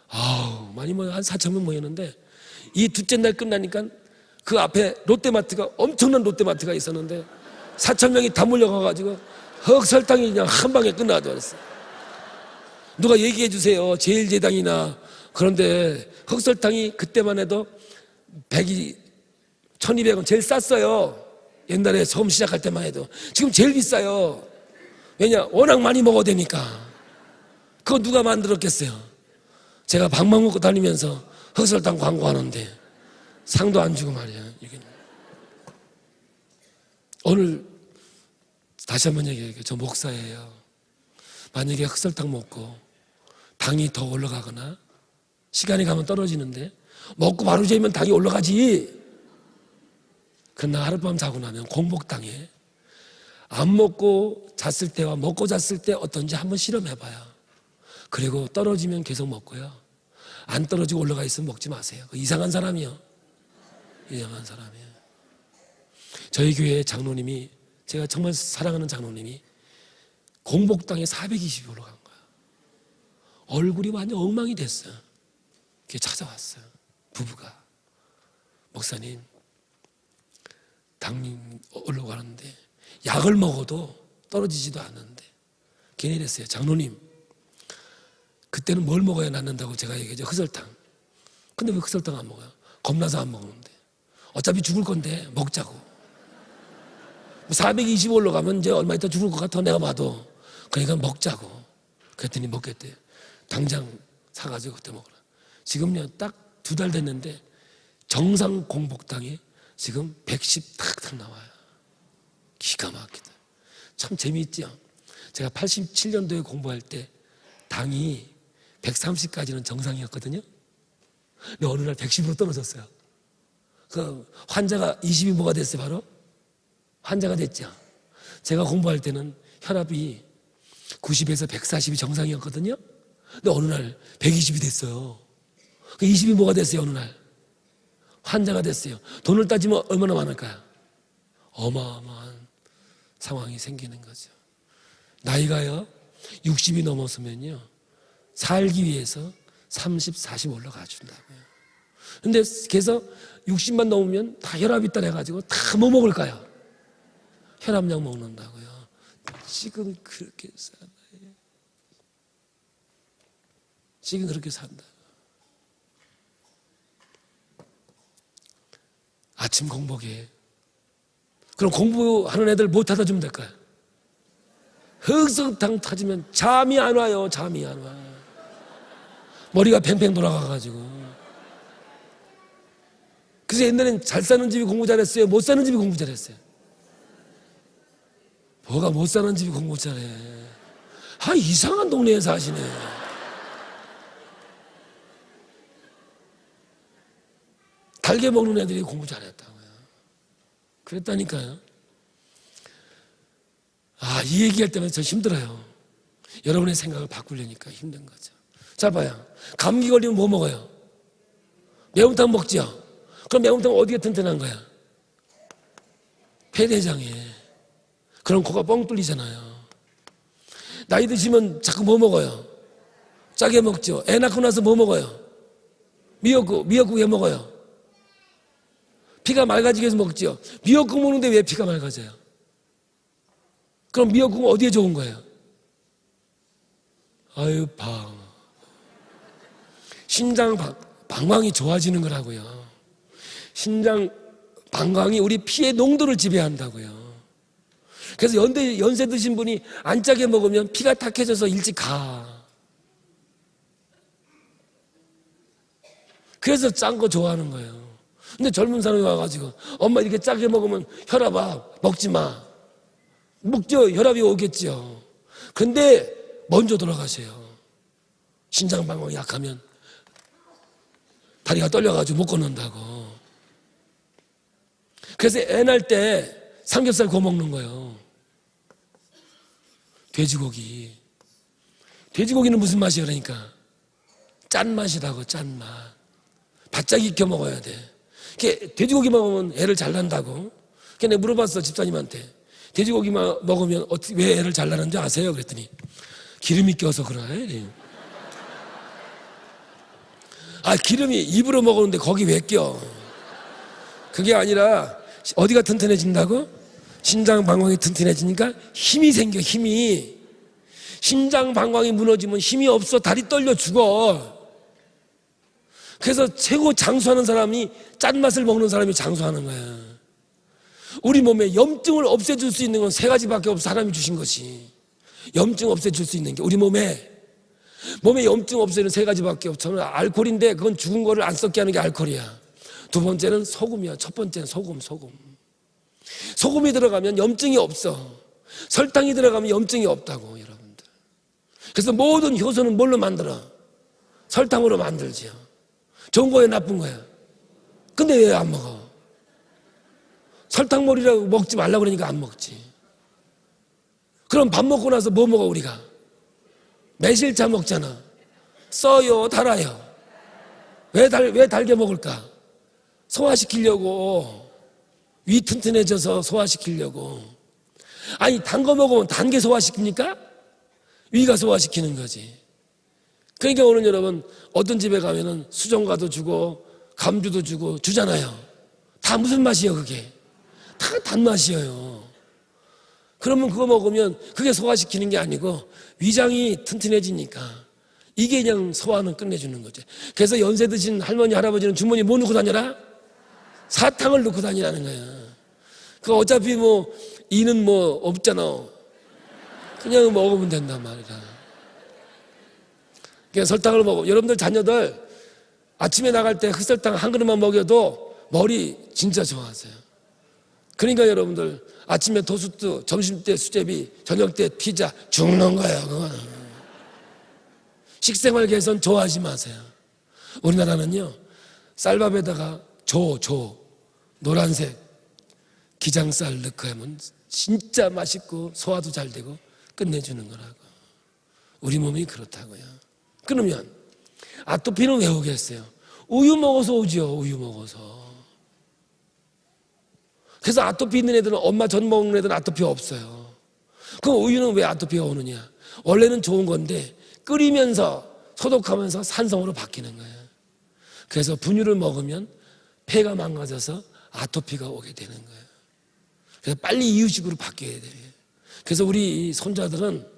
아우 많이 모여 한 4,000명 모였는데 이 둘째 날 끝나니까 그 앞에 롯데마트가 엄청난 롯데마트가 있었는데 4,000명이 다 몰려가가지고 흑설탕이 그냥 한 방에 끝나더랬어요. 누가 얘기해 주세요. 제일제당이나 그런데 흑설탕이 그때만 해도 1,200원 제일 쌌어요. 옛날에 처음 시작할 때만 해도. 지금 제일 비싸요. 왜냐? 워낙 많이 먹어야 되니까. 그거 누가 만들었겠어요? 제가 방방 먹고 다니면서 흑설탕 광고하는데 상도 안 주고 말이야. 오늘 다시 한번 얘기할게요. 저 목사예요. 만약에 흑설탕 먹고 당이 더 올라가거나 시간이 가면 떨어지는데 먹고 바로 재면 당이 올라가지. 그러나 하룻밤 자고 나면 공복당에 안 먹고 잤을 때와 먹고 잤을 때 어떤지 한번 실험해봐요. 그리고 떨어지면 계속 먹고요. 안 떨어지고 올라가 있으면 먹지 마세요. 이상한 사람이요. 이상한 사람이에요. 저희 교회 장로님이 제가 정말 사랑하는 장로님이 공복당에 420이 올라간 거예요. 얼굴이 완전 엉망이 됐어요. 그게 찾아왔어요. 부부가. 목사님 당이 올라가는데 약을 먹어도 떨어지지도 않는데 괜히 이랬어요. 장로님 그때는 뭘 먹어야 낫는다고 제가 얘기하죠. 흑설탕. 근데 왜 흑설탕 안 먹어요? 겁나서 안 먹는데. 어차피 죽을 건데 먹자고. 420 올라가면 이제 얼마 있다 죽을 것 같아 내가 봐도. 그러니까 먹자고. 그랬더니 먹겠대요. 당장 사가지고 그때 먹으라. 지금요 딱 2달 됐는데 정상 공복당에 지금 110 탁탁 나와요. 기가 막히다. 참 재미있죠. 제가 87년도에 공부할 때 당이 130까지는 정상이었거든요. 근데 어느 날 110으로 떨어졌어요. 그 환자가 20이 뭐가 됐어요? 바로 환자가 됐죠. 제가 공부할 때는 혈압이 90에서 140이 정상이었거든요. 근데 어느 날 120이 됐어요. 그 20이 뭐가 됐어요? 어느 날 환자가 됐어요. 돈을 따지면 얼마나 많을까요? 어마어마한 상황이 생기는 거죠. 나이가요 60이 넘었으면요 살기 위해서 30, 40 올라가 준다고요. 근데 그래서 60만 넘으면 다 혈압이 있다 해가지고 다 뭐 먹을까요? 혈압약 먹는다고요. 지금 그렇게 살아요. 지금 그렇게 산다. 아침 공복에 그럼 공부하는 애들 못 타다 주면 될까요? 흑석탕 타주면 잠이 안 와요. 잠이 안 와. 머리가 팽팽 돌아가가지고. 그래서 옛날엔 잘 사는 집이 공부 잘했어요? 못 사는 집이 공부 잘했어요? 뭐가 못 사는 집이 공부 잘해. 이상한 동네에 사시네. 달게 먹는 애들이 공부 잘했다고요. 그랬다니까요. 이 얘기할 때마다 저 힘들어요. 여러분의 생각을 바꾸려니까 힘든 거죠. 자, 봐요. 감기 걸리면 뭐 먹어요? 매운탕 먹죠? 그럼 매운탕 어디가 튼튼한 거야? 폐대장에. 그럼 코가 뻥 뚫리잖아요. 나이 드시면 자꾸 뭐 먹어요? 짜게 먹죠. 애 낳고 나서 뭐 먹어요? 미역국 왜 먹어요? 피가 맑아지기 위해서 먹죠. 미역국 먹는데 왜 피가 맑아져요? 그럼 미역국은 어디에 좋은 거예요? 신장 방광이 좋아지는 거라고요. 신장 방광이 우리 피의 농도를 지배한다고요. 그래서 연세 드신 분이 안 짜게 먹으면 피가 탁해져서 일찍 가. 그래서 짠 거 좋아하는 거예요. 근데 젊은 사람이 와가지고 엄마 이렇게 짜게 먹으면 혈압 와. 먹지 마. 먹죠. 혈압이 오겠죠. 근데 먼저 돌아가세요. 신장 방광이 약하면 다리가 떨려가지고 못 걷는다고. 그래서 애 낳을 때 삼겹살 구워 먹는 거예요. 돼지고기는 무슨 맛이에요? 그러니까 짠맛이라고. 짠맛. 바짝 익혀 먹어야 돼. 돼지고기 먹으면 애를 잘 낳는다고. 내가 물어봤어 집사님한테. 돼지고기만 먹으면 왜 애를 잘 낳는지 아세요? 그랬더니 기름이 껴서 그래. 기름이 입으로 먹었는데 거기 왜 껴? 그게 아니라 어디가 튼튼해진다고? 신장 방광이 튼튼해지니까 힘이 생겨. 힘이. 신장 방광이 무너지면 힘이 없어. 다리 떨려 죽어. 그래서 최고 장수하는 사람이 짠맛을 먹는 사람이 장수하는 거야. 우리 몸에 염증을 없애줄 수 있는 건 세 가지밖에 없어. 사람이 주신 것이. 염증 없애줄 수 있는 게 우리 몸에 염증 없애는 세 가지밖에 없어. 저는 알코올인데 그건 죽은 거를 안 썩게 하는 게 알코올이야. 두 번째는 소금이야. 첫 번째는 소금. 소금이 들어가면 염증이 없어. 설탕이 들어가면 염증이 없다고, 여러분들. 그래서 모든 효소는 뭘로 만들어? 설탕으로 만들지요. 좋은 거예요, 나쁜 거예요? 근데 왜 안 먹어? 설탕물이라고 먹지 말라고 그러니까 안 먹지. 그럼 밥 먹고 나서 뭐 먹어 우리가? 매실차 먹잖아. 써요, 달아요? 왜 달게 먹을까? 소화시키려고. 위 튼튼해져서 소화시키려고. 단 거 먹으면 단 게 소화시킵니까? 위가 소화시키는 거지. 그러니까 오늘 여러분 어떤 집에 가면은 수정과도 주고 감주도 주고 주잖아요. 다 무슨 맛이에요 그게? 다 단맛이에요. 그러면 그거 먹으면 그게 소화시키는 게 아니고 위장이 튼튼해지니까 이게 그냥 소화는 끝내주는 거죠. 그래서 연세 드신 할머니 할아버지는 주머니에 뭐 넣고 다녀라? 사탕을 넣고 다니라는 거야. 그 어차피 이는 없잖아. 그냥 먹으면 된단 말이야. 그러니까 설탕을 먹어. 여러분들 자녀들 아침에 나갈 때 흑설탕 한 그릇만 먹여도 머리 진짜 좋아하세요. 그러니까 여러분들 아침에 토스트, 점심때 수제비, 저녁때 피자 죽는 거예요. 그거는. 식생활 개선 좋아하지 마세요. 우리나라는요, 쌀밥에다가 조 노란색 기장쌀 넣고 하면 진짜 맛있고 소화도 잘 되고 끝내주는 거라고. 우리 몸이 그렇다고요. 그러면 아토피는 왜 오겠어요? 우유 먹어서 오죠. 우유 먹어서. 그래서 아토피 있는 애들은, 엄마 젖 먹는 애들은 아토피 없어요. 그럼 우유는 왜 아토피가 오느냐? 원래는 좋은 건데 끓이면서 소독하면서 산성으로 바뀌는 거예요. 그래서 분유를 먹으면 폐가 망가져서 아토피가 오게 되는 거예요. 그래서 빨리 이유식으로 바뀌어야 돼요. 그래서 우리 손자들은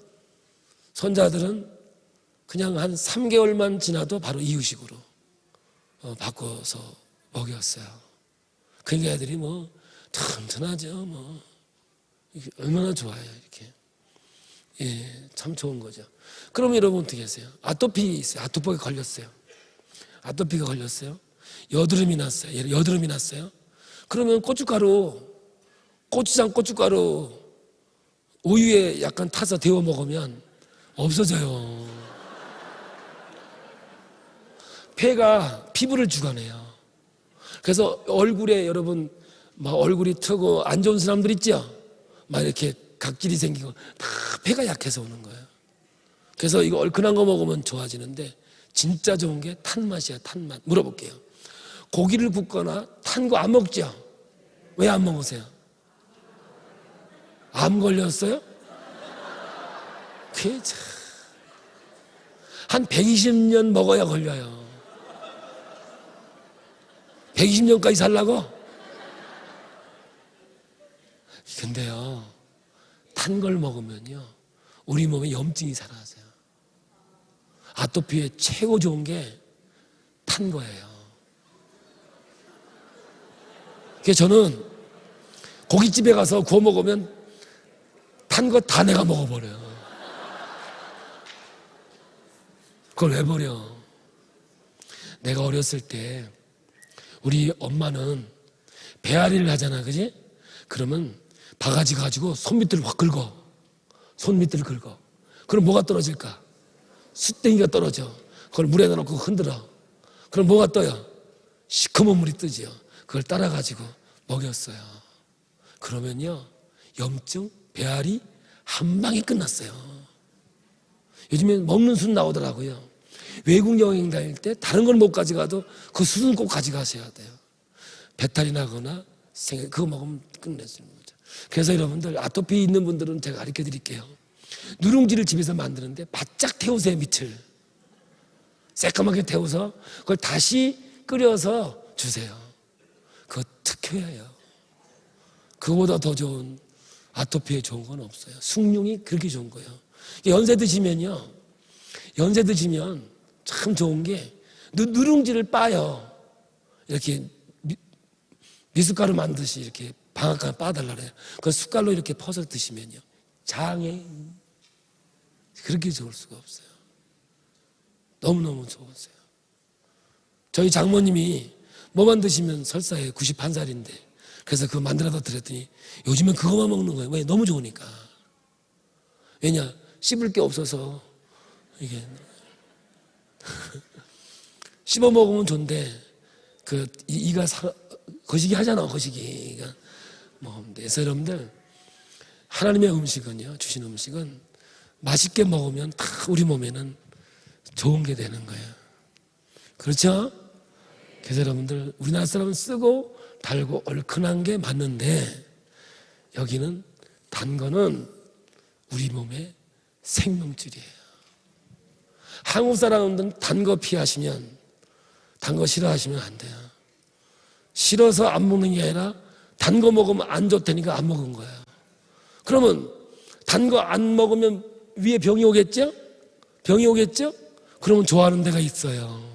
그냥 한 3개월만 지나도 바로 이유식으로 바꿔서 먹였어요. 그러니까 애들이 뭐 튼튼하죠. 뭐 얼마나 좋아요. 이렇게. 예, 참 좋은 거죠. 그럼 여러분 어떻게 하세요? 아토피 있어요. 아토피가 걸렸어요. 여드름이 났어요. 그러면 고추장 고춧가루 우유에 약간 타서 데워 먹으면 없어져요. 폐가 피부를 주관해요. 그래서 얼굴에 여러분 막 얼굴이 트고 안 좋은 사람들 있죠? 막 이렇게 각질이 생기고 다 폐가 약해서 오는 거예요. 그래서 이거 얼큰한 거 먹으면 좋아지는데 진짜 좋은 게 탄맛이야. 탄맛. 물어볼게요. 고기를 굽거나 탄 거 안 먹죠? 왜 안 먹으세요? 암 걸렸어요? 그게 참... 한 120년 먹어야 걸려요. 120년까지 살라고? 근데요, 탄 걸 먹으면요, 우리 몸에 염증이 살아나세요. 아토피에 최고 좋은 게 탄 거예요. 그래서 저는 고깃집에 가서 구워 먹으면 탄 거 다 내가 먹어버려요. 그걸 왜 버려? 내가 어렸을 때 우리 엄마는 배앓이를 하잖아, 그지? 그러면 바가지 가지고 손밑을 확 긁어. 그럼 뭐가 떨어질까? 숯댕이가 떨어져. 그걸 물에다 놓고 흔들어. 그럼 뭐가 떠요? 시커먼 물이 뜨지요. 그걸 따라가지고 먹였어요. 그러면요, 염증, 배앓이 한 방에 끝났어요. 요즘엔 먹는 숯 나오더라고요. 외국 여행 다닐 때 다른 걸 못 가져가도 그 숯은 꼭 가져가셔야 돼요. 배탈이 나거나 그거 먹으면 끝내주는 거죠. 그래서 여러분들 아토피 있는 분들은 제가 가르쳐 드릴게요. 누룽지를 집에서 만드는데 바짝 태우세요. 밑을 새까맣게 태워서 그걸 다시 끓여서 주세요. 그거 특효예요. 그거보다 더 좋은, 아토피에 좋은 건 없어요. 숭늉이 그렇게 좋은 거예요. 연세 드시면 참 좋은 게 누룽지를 빠요. 이렇게 미숫가루 만드시 이렇게 방앗간 빠달라 그래요. 그 숟갈로 이렇게 퍼서 드시면요, 장에 그렇게 좋을 수가 없어요. 너무너무 좋으세요. 저희 장모님이 뭐 만드시면 설사에 91살인데 그래서 그거 만들어다 드렸더니 요즘엔 그거만 먹는 거예요. 왜? 너무 좋으니까. 왜냐? 씹을 게 없어서 이게 씹어 먹으면 좋은데 그 이가 거시기 하잖아. 거시기가 뭐. 그래서 여러분들 하나님의 음식은요, 주신 음식은 맛있게 먹으면 다 우리 몸에는 좋은 게 되는 거예요. 그렇죠? 그래서 여러분들 우리나라 사람은 쓰고 달고 얼큰한 게 맞는데 여기는 단 거는 우리 몸의 생명줄이에요. 한국 사람들은 단 거 피하시면, 단 거 싫어하시면 안 돼요. 싫어서 안 먹는 게 아니라 단 거 먹으면 안 좋다니까 안 먹은 거예요. 그러면 단 거 안 먹으면 위에 병이 오겠죠? 그러면 좋아하는 데가 있어요.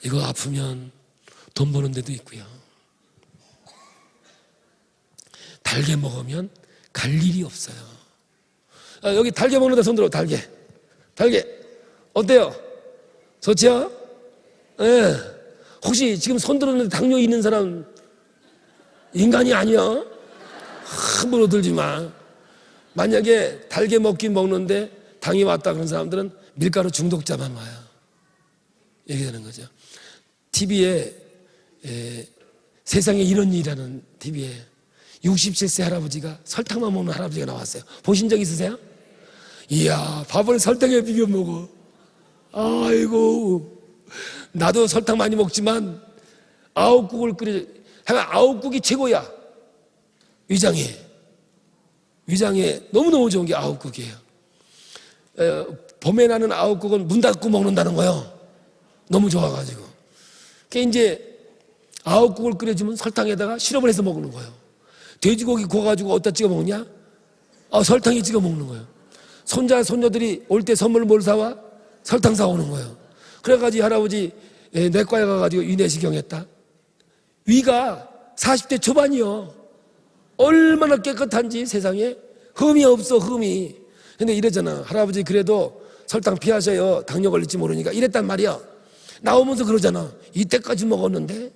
이거 아프면 돈 버는 데도 있고요. 달게 먹으면 갈 일이 없어요. 여기 달게 먹는 데 손들어. 달게 어때요? 좋죠? 예. 혹시 지금 손 들었는데 당뇨 있는 사람 인간이 아니야? 함부로 들지 마. 만약에 달게 먹긴 먹는데 당이 왔다 그런 사람들은 밀가루 중독자만 와요. 이렇게 되는 거죠. TV에 세상에 이런 일이라는 TV에 67세 할아버지가 설탕만 먹는 할아버지가 나왔어요. 보신 적 있으세요? 이야, 밥을 설탕에 비벼 먹어. 아이고, 나도 설탕 많이 먹지만 아욱국을 아욱국이 최고야. 위장에 너무너무 좋은 게 아욱국이에요. 봄에 나는 아욱국은 문 닫고 먹는다는 거예요. 너무 좋아가지고. 그게 이제 아욱국을 끓여주면 설탕에다가 시럽을 해서 먹는 거예요. 돼지고기 구워가지고 어디다 찍어 먹냐? 설탕에 찍어 먹는 거예요. 손자, 손녀들이 올 때 선물 뭘 사와? 설탕 사오는 거예요. 그래가지고 할아버지 내과에 가가지고 위내시경 했다. 위가 40대 초반이요. 얼마나 깨끗한지 세상에 흠이 없어, 흠이. 근데 이러잖아. 할아버지 그래도 설탕 피하셔요. 당뇨 걸릴지 모르니까. 이랬단 말이야. 나오면서 그러잖아. 이때까지 먹었는데.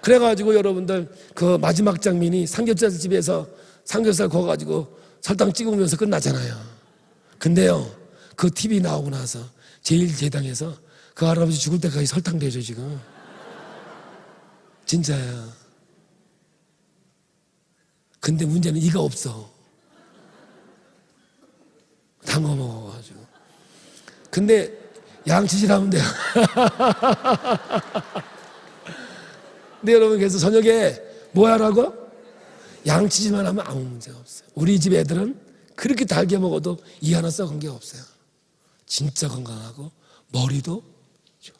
그래가지고 여러분들 그 마지막 장면이 삼겹살 집에서 삼겹살 구워가지고 설탕 찍으면서 끝나잖아요. 근데요, 그 TV 나오고 나서 제1제당에서 그 할아버지 죽을 때까지 설탕 대줘 지금. 진짜야. 근데 문제는 이가 없어. 단 거 먹어가지고. 근데 양치질 하면 돼요. 근데 여러분, 그래서 저녁에 뭐 하라고? 양치질만 하면 아무 문제가 없어요. 우리 집 애들은 그렇게 달게 먹어도 이 하나 썩은 게 없어요. 진짜 건강하고 머리도 좋아요.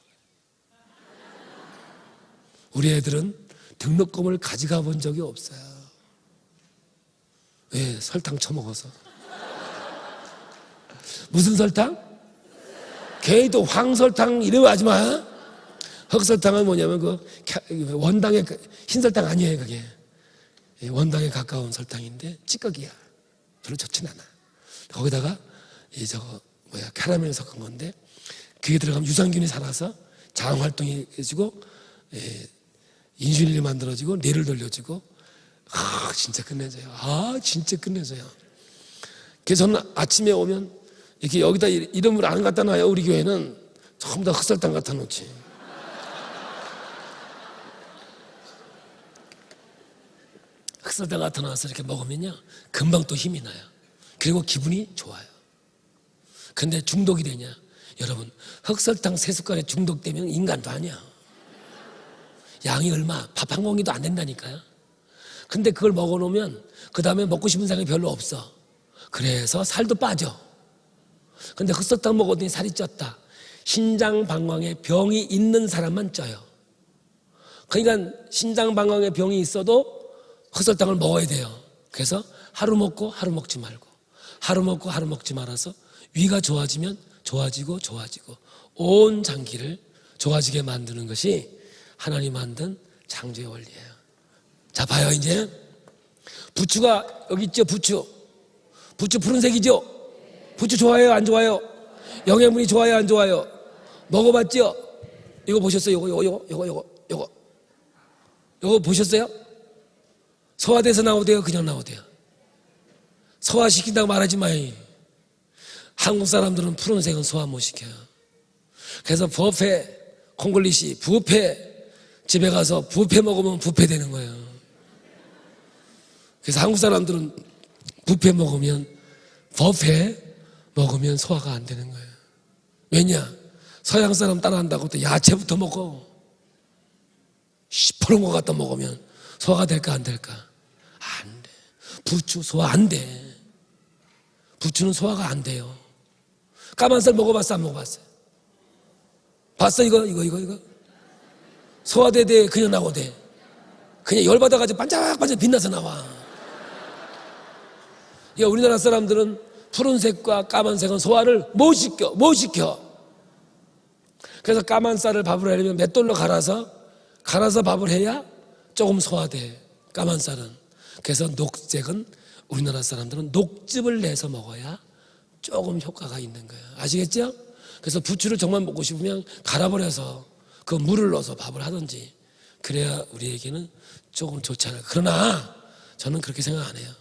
우리 애들은 등록금을 가져가 본 적이 없어요. 왜? 설탕 처먹어서. 무슨 설탕? 걔도 황설탕 이러면 하지 마. 흑설탕은 뭐냐면 그 원당의 흰설탕 아니에요. 그게 원당에 가까운 설탕인데 찌꺼기야. 별로 좋진 않아. 거기다가 캐러멜 섞은 건데 그게 들어가면 유산균이 살아서 장 활동이 해지고 인슐린이 만들어지고 뇌를 돌려주고 진짜 끝내줘요. 진짜 끝내줘요. 그래서 저는 아침에 오면 이렇게 여기다 이름을 안 갖다 놔요. 우리 교회는 전부 다 흑설탕 갖다 놓지. 흑설탕 갖다 놔서 이렇게 먹으면요 금방 또 힘이 나요. 그리고 기분이 좋아요. 근데 중독이 되냐? 여러분, 흑설탕 3숟갈에 중독되면 인간도 아니야. 양이 얼마? 밥 한 공기도 안 된다니까요. 근데 그걸 먹어놓으면 그 다음에 먹고 싶은 생각이 별로 없어. 그래서 살도 빠져. 근데 흑설탕 먹었더니 살이 쪘다. 신장방광에 병이 있는 사람만 쪄요. 그러니까 신장방광에 병이 있어도 흑설탕을 먹어야 돼요. 그래서 하루 먹고 하루 먹지 말고, 하루 먹고 하루 먹지 말아서 위가 좋아지면 좋아지고 온 장기를 좋아지게 만드는 것이 하나님 만든 창조의 원리예요. 자, 봐요. 이제 부추가 여기 있죠. 부추 푸른색이죠. 부추 좋아해요, 안 좋아요? 영양분이 좋아요, 안 좋아요? 먹어봤죠? 이거 보셨어요? 요거 보셨어요? 소화돼서 나오대요, 그냥 나오대요? 소화시킨다고 말하지 마요. 한국 사람들은 푸른색은 소화 못 시켜요. 그래서 뷔페, 콩글리시, 뷔페, 집에 가서 뷔페 먹으면 뷔페 되는 거예요. 그래서 한국 사람들은 뷔페 먹으면 소화가 안 되는 거예요. 왜냐? 서양 사람 따라한다고 또 야채부터 먹고 시퍼런 거 갖다 먹으면 소화가 될까 안 될까? 안 돼. 부추 소화 안 돼. 부추는 소화가 안 돼요. 까만쌀 먹어봤어, 안 먹어봤어요? 봤어? 이거 소화돼 그냥 나오대. 그냥 열받아가지고 반짝반짝 빛나서 나와. 우리나라 사람들은 푸른색과 까만색은 소화를 못 시켜. 그래서 까만 쌀을 밥을 하려면 맷돌로 갈아서 밥을 해야 조금 소화돼. 까만 쌀은. 그래서 녹색은 우리나라 사람들은 녹즙을 내서 먹어야 조금 효과가 있는 거예요. 아시겠죠? 그래서 부추를 정말 먹고 싶으면 갈아버려서 그 물을 넣어서 밥을 하든지 그래야 우리에게는 조금 좋지 않을까. 그러나 저는 그렇게 생각 안 해요.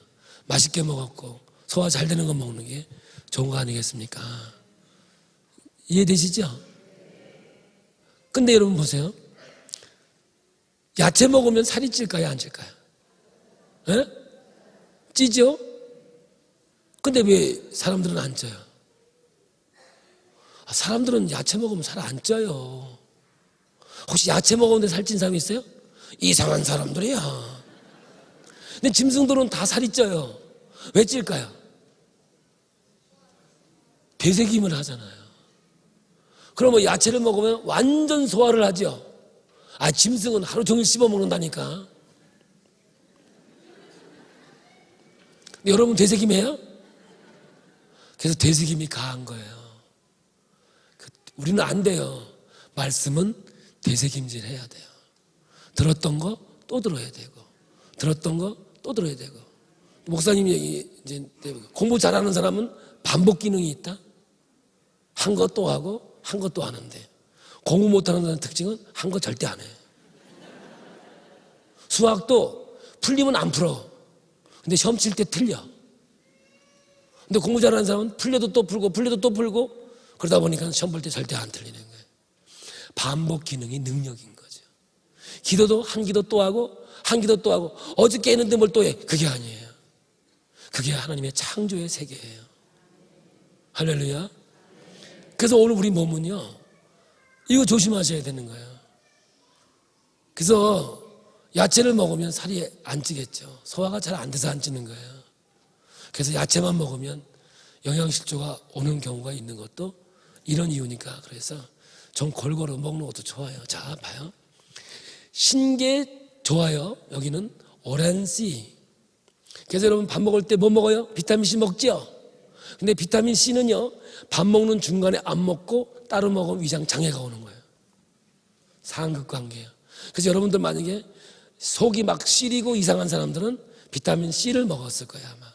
맛있게 먹었고 소화 잘 되는 거 먹는 게 좋은 거 아니겠습니까? 이해되시죠? 근데 여러분 보세요. 야채 먹으면 살이 찔까요? 안 찔까요? 에? 찌죠? 근데 왜 사람들은 안 쪄요? 사람들은 야채 먹으면 살 안 쪄요. 혹시 야채 먹었는데 살찐 사람이 있어요? 이상한 사람들이야. 근데 짐승들은 다 살이 쪄요. 왜 찔까요? 되새김을 하잖아요. 그러면 야채를 먹으면 완전 소화를 하죠. 짐승은 하루 종일 씹어 먹는다니까. 여러분 되새김해요? 그래서 되새김이 강한 거예요. 우리는 안 돼요. 말씀은 되새김질 해야 돼요. 들었던 거 또 들어야 되고, 들었던 거 또 들어야 되고. 목사님 얘기 이제 공부 잘하는 사람은 반복 기능이 있다. 한 거 또 하고 한 거 또 하는데, 공부 못하는 사람의 특징은 한 거 절대 안 해. 수학도 풀리면 안 풀어. 근데 시험 칠 때 틀려. 근데 공부 잘하는 사람은 풀려도 또 풀고 풀려도 또 풀고 그러다 보니까 시험 볼 때 절대 안 틀리는 거예요. 반복 기능이 능력인 거죠. 기도도 한 기도 또 하고 한 기도 또 하고 어저께 했는데 뭘 또 해. 그게 아니에요. 그게 하나님의 창조의 세계예요. 할렐루야. 그래서 오늘 우리 몸은요, 이거 조심하셔야 되는 거예요. 그래서 야채를 먹으면 살이 안 찌겠죠. 소화가 잘 안 돼서 안 찌는 거예요. 그래서 야채만 먹으면 영양실조가 오는 경우가 있는 것도 이런 이유니까. 그래서 좀 골고루 먹는 것도 좋아요. 자, 봐요. 신게 좋아요. 여기는 오렌지. 그래서 여러분 밥 먹을 때 뭐 먹어요? 비타민C 먹죠? 근데 비타민C는요, 밥 먹는 중간에 안 먹고 따로 먹으면 위장 장애가 오는 거예요. 상극관계예요. 그래서 여러분들 만약에 속이 막 시리고 이상한 사람들은 비타민C를 먹었을 거예요, 아마.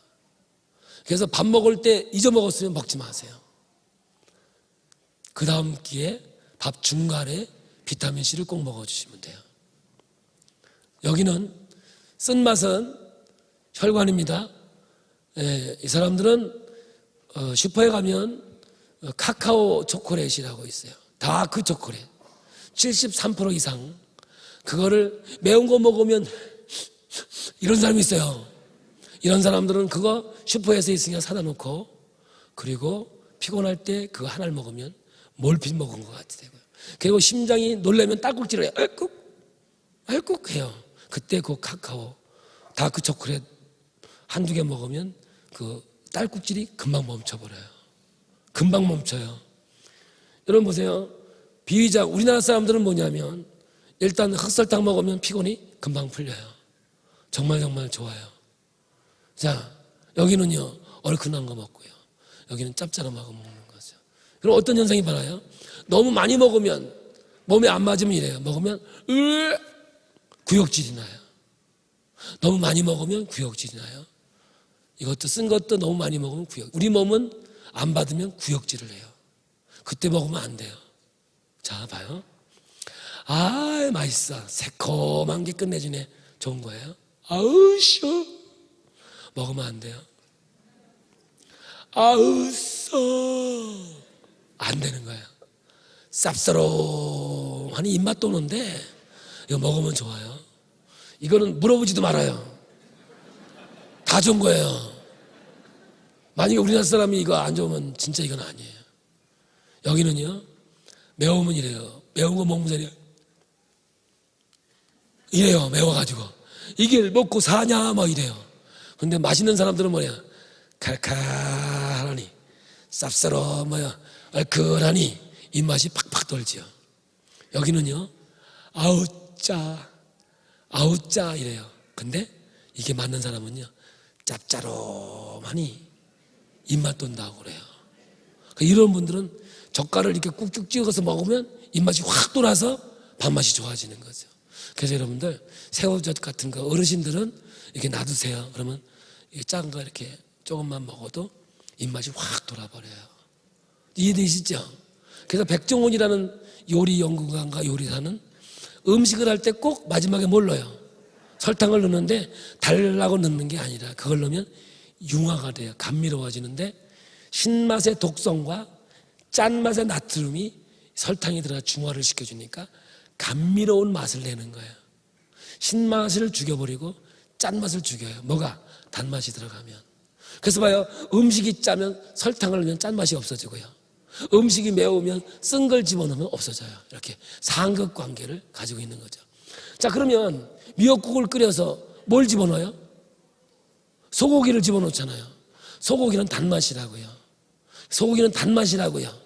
그래서 밥 먹을 때 잊어먹었으면 먹지 마세요. 그 다음 끼에 밥 중간에 비타민C를 꼭 먹어주시면 돼요. 여기는 쓴맛은 혈관입니다. 이 사람들은 슈퍼에 가면 카카오 초콜릿이라고 있어요. 다크 초콜릿 73% 이상. 그거를 매운 거 먹으면 이런 사람이 있어요. 이런 사람들은 그거 슈퍼에서 있으니까 사다 놓고, 그리고 피곤할 때 그거 하나를 먹으면 몰핀 먹은 것 같이 되고요. 그리고 심장이 놀라면 딸꾹질을 해요. 알꾹 해요. 그때 그 카카오 다크 초콜릿 한두 개 먹으면 그 딸꾹질이 금방 멈춰버려요. 금방 멈춰요. 여러분 보세요. 비위장, 우리나라 사람들은 뭐냐면 일단 흑설탕 먹으면 피곤이 금방 풀려요. 정말 좋아요. 자, 여기는요, 얼큰한 거 먹고요. 여기는 짭짤한 거 먹는 거죠. 그럼 어떤 현상이 발아요? 너무 많이 먹으면, 몸에 안 맞으면 이래요. 먹으면 구역질이 나요. 너무 많이 먹으면 구역질이 나요. 이것도 쓴 것도 너무 많이 먹으면 우리 몸은 안 받으면 구역질을 해요. 그때 먹으면 안 돼요. 자, 봐요. 맛있어. 새콤한 게 끝내주네. 좋은 거예요. 아우, 쉬워. 먹으면 안 돼요. 아우, 써. 안 되는 거예요. 쌉싸름하니 입맛 도는데 이거 먹으면 좋아요. 이거는 물어보지도 말아요. 다 좋은 거예요. 만약에 우리나라 사람이 이거 안 좋으면 진짜 이건 아니에요. 여기는요, 매우면 이래요. 매운 거 먹으면 이래요. 매워가지고 이게 먹고 사냐 뭐 이래요. 근데 맛있는 사람들은 뭐냐, 칼칼하니 쌉싸름 뭐야 얼큰하니 입맛이 팍팍 돌지요. 여기는요, 아우짜 이래요. 근데 이게 맞는 사람은요, 짭짤하니 입맛 돈다고 그래요. 이런 분들은 젓갈을 이렇게 꾹꾹 찍어서 먹으면 입맛이 확 돌아서 밥맛이 좋아지는 거죠. 그래서 여러분들 새우젓 같은 거 어르신들은 이렇게 놔두세요. 그러면 작은 거 이렇게 조금만 먹어도 입맛이 확 돌아버려요. 이해되시죠? 그래서 백종원이라는 요리 연구가인가 요리사는 음식을 할 때 꼭 마지막에 뭘 넣어요? 설탕을 넣는데 달라고 넣는 게 아니라 그걸 넣으면 융화가 돼요. 감미로워지는데 신맛의 독성과 짠맛의 나트륨이 설탕이 들어가 중화를 시켜주니까 감미로운 맛을 내는 거예요. 신맛을 죽여버리고 짠맛을 죽여요. 뭐가? 단맛이 들어가면. 그래서 봐요. 음식이 짜면 설탕을 넣으면 짠맛이 없어지고요. 음식이 매우면 쓴 걸 집어넣으면 없어져요. 이렇게 상극 관계를 가지고 있는 거죠. 자, 그러면 미역국을 끓여서 뭘 집어넣어요? 소고기를 집어넣잖아요. 소고기는 단맛이라고요. 소고기는 단맛이라고요.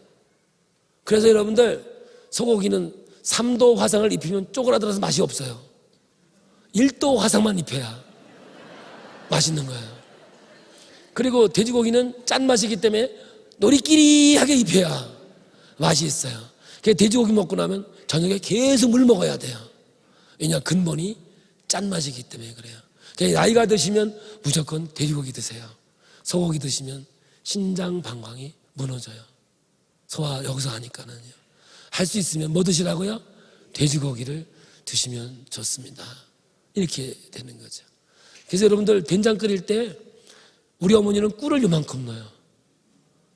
그래서 여러분들 소고기는 3도 화상을 입히면 쪼그라들어서 맛이 없어요. 1도 화상만 입혀야 맛있는 거예요. 그리고 돼지고기는 짠맛이기 때문에 노리끼리하게 입혀야 맛이 있어요. 그래서 돼지고기 먹고 나면 저녁에 계속 물 먹어야 돼요. 왜냐? 근본이 짠맛이기 때문에 그래요. 그러니까 나이가 드시면 무조건 돼지고기 드세요. 소고기 드시면 신장 방광이 무너져요. 소화 여기서 하니까는요. 할 수 있으면 뭐 드시라고요? 돼지고기를 드시면 좋습니다. 이렇게 되는 거죠. 그래서 여러분들 된장 끓일 때 우리 어머니는 꿀을 요만큼 넣어요.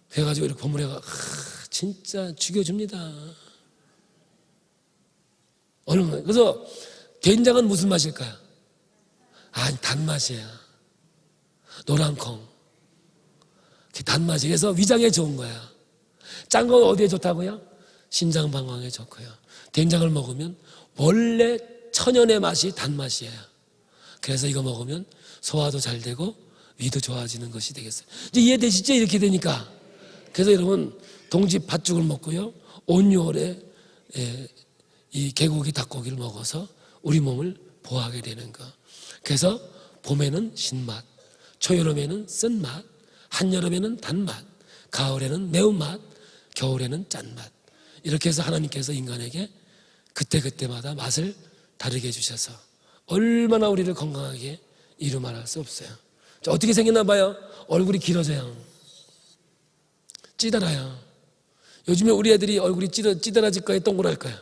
그래가지고 이렇게 버무려가 진짜 죽여줍니다. 얼마나. 그래서 된장은 무슨 맛일까요? 아니, 단맛이에요. 노란콩. 단맛이. 그래서 위장에 좋은 거야. 짠 건 어디에 좋다고요? 신장 방광에 좋고요. 된장을 먹으면 원래 천연의 맛이 단맛이에요. 그래서 이거 먹으면 소화도 잘 되고 위도 좋아지는 것이 되겠어요. 이제 이해되시죠? 이렇게 되니까. 그래서 여러분 동지 팥죽을 먹고요. 온유월에 이 개고기 닭고기를 먹어서 우리 몸을 보호하게 되는 거. 그래서 봄에는 신맛, 초여름에는 쓴맛, 한여름에는 단맛, 가을에는 매운맛, 겨울에는 짠맛. 이렇게 해서 하나님께서 인간에게 그때그때마다 맛을 다르게 해주셔서 얼마나 우리를 건강하게 이루 말할 수 없어요. 자, 어떻게 생겼나 봐요? 얼굴이 길어져요. 찌들어요. 요즘에 우리 애들이 얼굴이 찌들어질 거예요? 동그랄 거예요?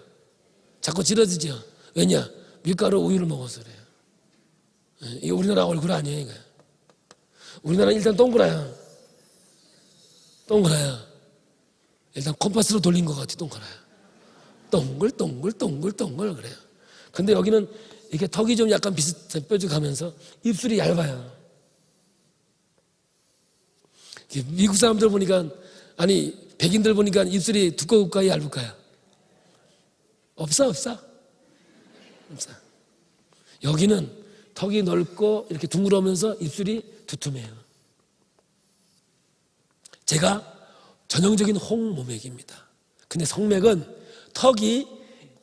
자꾸 찌들어지죠. 왜냐? 밀가루 우유를 먹어서 그래요. 이게 우리나라 얼굴 아니에요. 이거. 우리나라는 일단 동그라요. 동그라요. 일단 컴파스로 돌린 것 같아. 동그라요. 동글 그래요. 근데 여기는 이렇게 턱이 좀 약간 비슷해 뾰족하면서 입술이 얇아요. 미국 사람들 보니까, 아니 백인들 보니까 입술이 두꺼울까요, 얇을까요? 없어. 여기는 턱이 넓고 이렇게 둥그러면서 입술이 두툼해요. 제가 전형적인 홍모맥입니다. 근데 성맥은 턱이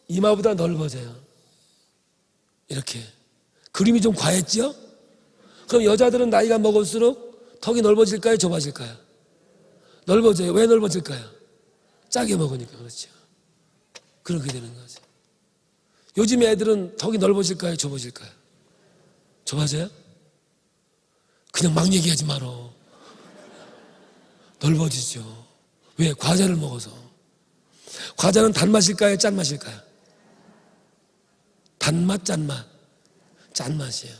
이마보다 넓어져요. 이렇게. 그림이 좀 과했죠? 그럼 여자들은 나이가 먹을수록 턱이 넓어질까요, 좁아질까요? 넓어져요. 왜 넓어질까요? 짜게 먹으니까. 그렇죠. 그렇게 되는 거죠. 요즘 애들은 턱이 넓어질까요, 좁아질까요? 좁아져요? 그냥 막 얘기하지 말어. 넓어지죠. 왜? 과자를 먹어서. 과자는 단맛일까요, 짠맛일까요? 단맛, 짠맛. 짠맛이에요.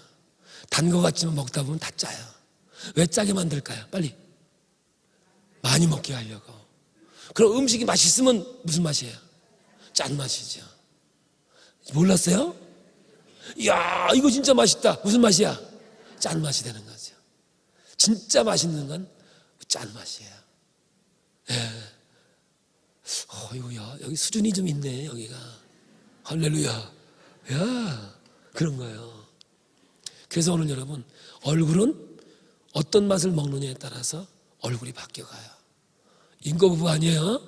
단 거 같지만 먹다 보면 다 짜요. 왜 짜게 만들까요? 빨리. 많이 먹게 하려고. 그럼 음식이 맛있으면 무슨 맛이에요? 짠맛이죠. 몰랐어요? 이야, 이거 진짜 맛있다. 무슨 맛이야? 짠맛이 되는 거죠. 진짜 맛있는 건 짠맛이에요. 예. 이거야, 여기 수준이 좀 있네, 여기가. 할렐루야. 야, 그런 거예요. 그래서 오늘 여러분, 얼굴은 어떤 맛을 먹느냐에 따라서 얼굴이 바뀌어가요. 인과부부 아니에요?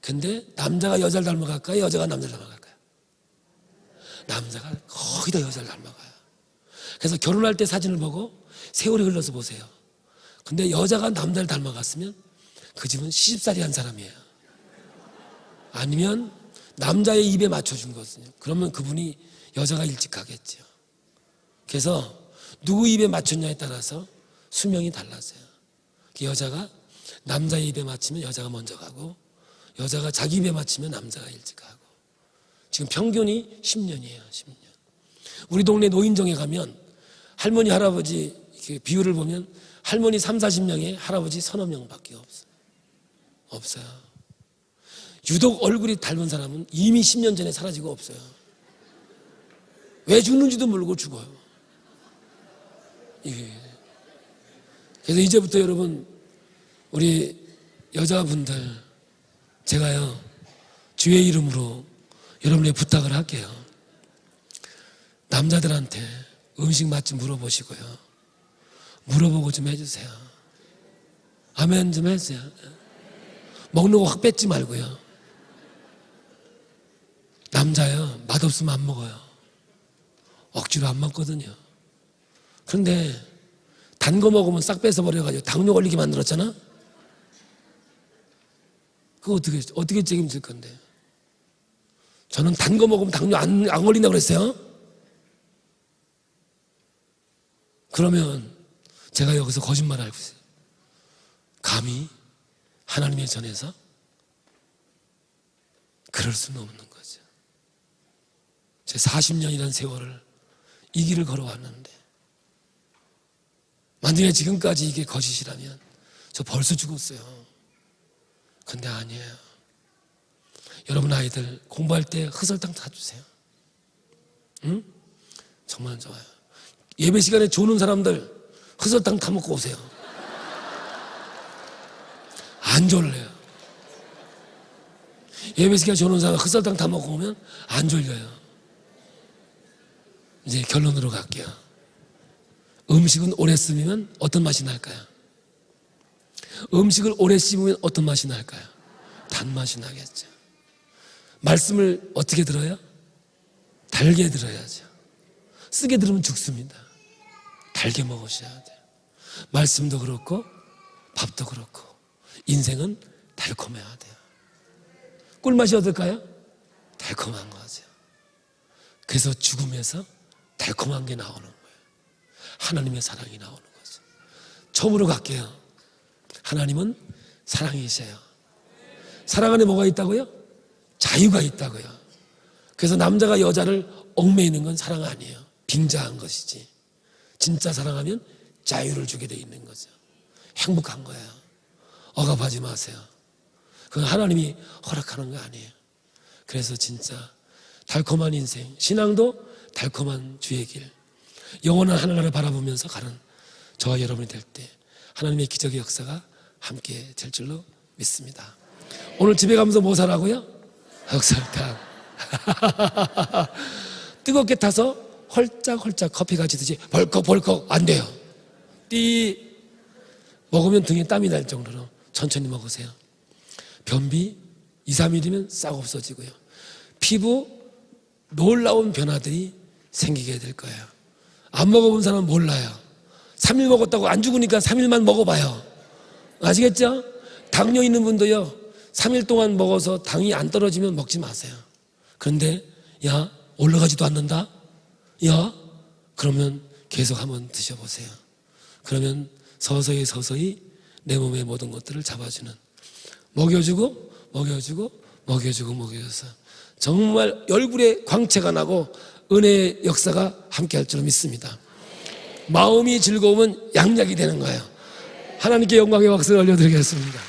근데 남자가 여자를 닮아갈까요? 여자가 남자를 닮아갈까요? 남자가 거의 다 여자를 닮아가요. 그래서 결혼할 때 사진을 보고 세월이 흘러서 보세요. 근데 여자가 남자를 닮아갔으면 그 집은 시집살이 한 사람이에요. 아니면 남자의 입에 맞춰준 거거든요. 그러면 그분이 여자가 일찍 가겠죠. 그래서 누구 입에 맞췄냐에 따라서 수명이 달라져요. 여자가 남자의 입에 맞추면 여자가 먼저 가고, 여자가 자기 입에 맞추면 남자가 일찍 가고. 지금 평균이 10년이에요. 10년. 우리 동네 노인정에 가면 할머니 할아버지 이렇게 비율을 보면 할머니 3, 40명에 할아버지 서너 명밖에 없어요. 유독 얼굴이 닮은 사람은 이미 10년 전에 사라지고 없어요. 왜 죽는지도 모르고 죽어요. 예. 그래서 이제부터 여러분, 우리 여자분들, 제가요 주의 이름으로 여러분의 부탁을 할게요. 남자들한테 음식 맛 좀 물어보시고요, 물어보고 좀 해주세요. 아멘 좀 해주세요. 먹는 거 확 뺏지 말고요. 남자요 맛없으면 안 먹어요. 억지로 안 먹거든요. 그런데 단 거 먹으면 싹 뺏어버려가지고 당뇨 걸리게 만들었잖아. 그거 어떻게 책임질 건데? 저는 단 거 먹으면 당뇨 안 걸린다고 그랬어요. 그러면 제가 여기서 거짓말 알고 있어요. 감히 하나님의 전에서 그럴 수는 없는 거죠. 제 40년이라는 세월을 이 길을 걸어왔는데, 만약에 지금까지 이게 거짓이라면 저 벌써 죽었어요. 근데 아니에요. 여러분 아이들 공부할 때 흑설탕 타주세요. 응? 정말 좋아요. 예배 시간에 조는 사람들 흑설탕 타먹고 오세요. 안 졸려요. 예배 시간에 조는 사람 흑설탕 타먹고 오면 안 졸려요. 이제 결론으로 갈게요. 음식은 오래 씹으면 어떤 맛이 날까요? 음식을 오래 씹으면 어떤 맛이 날까요? 단맛이 나겠죠. 말씀을 어떻게 들어요? 달게 들어야죠. 쓰게 들으면 죽습니다. 달게 먹으셔야 돼요. 말씀도 그렇고 밥도 그렇고 인생은 달콤해야 돼요. 꿀맛이 어떨까요? 달콤한 거죠. 그래서 죽음에서 달콤한 게 나오는 거예요. 하나님의 사랑이 나오는 거죠. 처음으로 갈게요. 하나님은 사랑이세요. 사랑 안에 뭐가 있다고요? 자유가 있다고요. 그래서 남자가 여자를 얽매이는 건 사랑 아니에요. 빙자한 것이지. 진짜 사랑하면 자유를 주게 돼 있는 거죠. 행복한 거예요. 억압하지 마세요. 그건 하나님이 허락하는 거 아니에요. 그래서 진짜 달콤한 인생, 신앙도 달콤한 주의 길, 영원한 하늘나라를 바라보면서 가는 저와 여러분이 될 때 하나님의 기적의 역사가 함께 될 줄로 믿습니다. 오늘 집에 가면서 뭐 사라고요? 흑설탕. 뜨겁게 타서 헐짝헐짝 커피 같이 드지 벌컥벌컥 안 돼요. 띠 먹으면 등에 땀이 날 정도로 천천히 먹으세요. 변비 2, 3일이면 싹 없어지고요. 피부 놀라운 변화들이 생기게 될 거예요. 안 먹어본 사람은 몰라요. 3일 먹었다고 안 죽으니까 3일만 먹어봐요. 아시겠죠? 당뇨 있는 분도요, 3일 동안 먹어서 당이 안 떨어지면 먹지 마세요. 그런데 야 올라가지도 않는다? 야 그러면 계속 한번 드셔보세요. 그러면 서서히 내 몸의 모든 것들을 잡아주는, 먹여주고 먹여줘서 정말 얼굴에 광채가 나고 은혜의 역사가 함께 할 줄 믿습니다. 마음이 즐거우면 양약이 되는 거예요. 하나님께 영광의 박수를 올려드리겠습니다.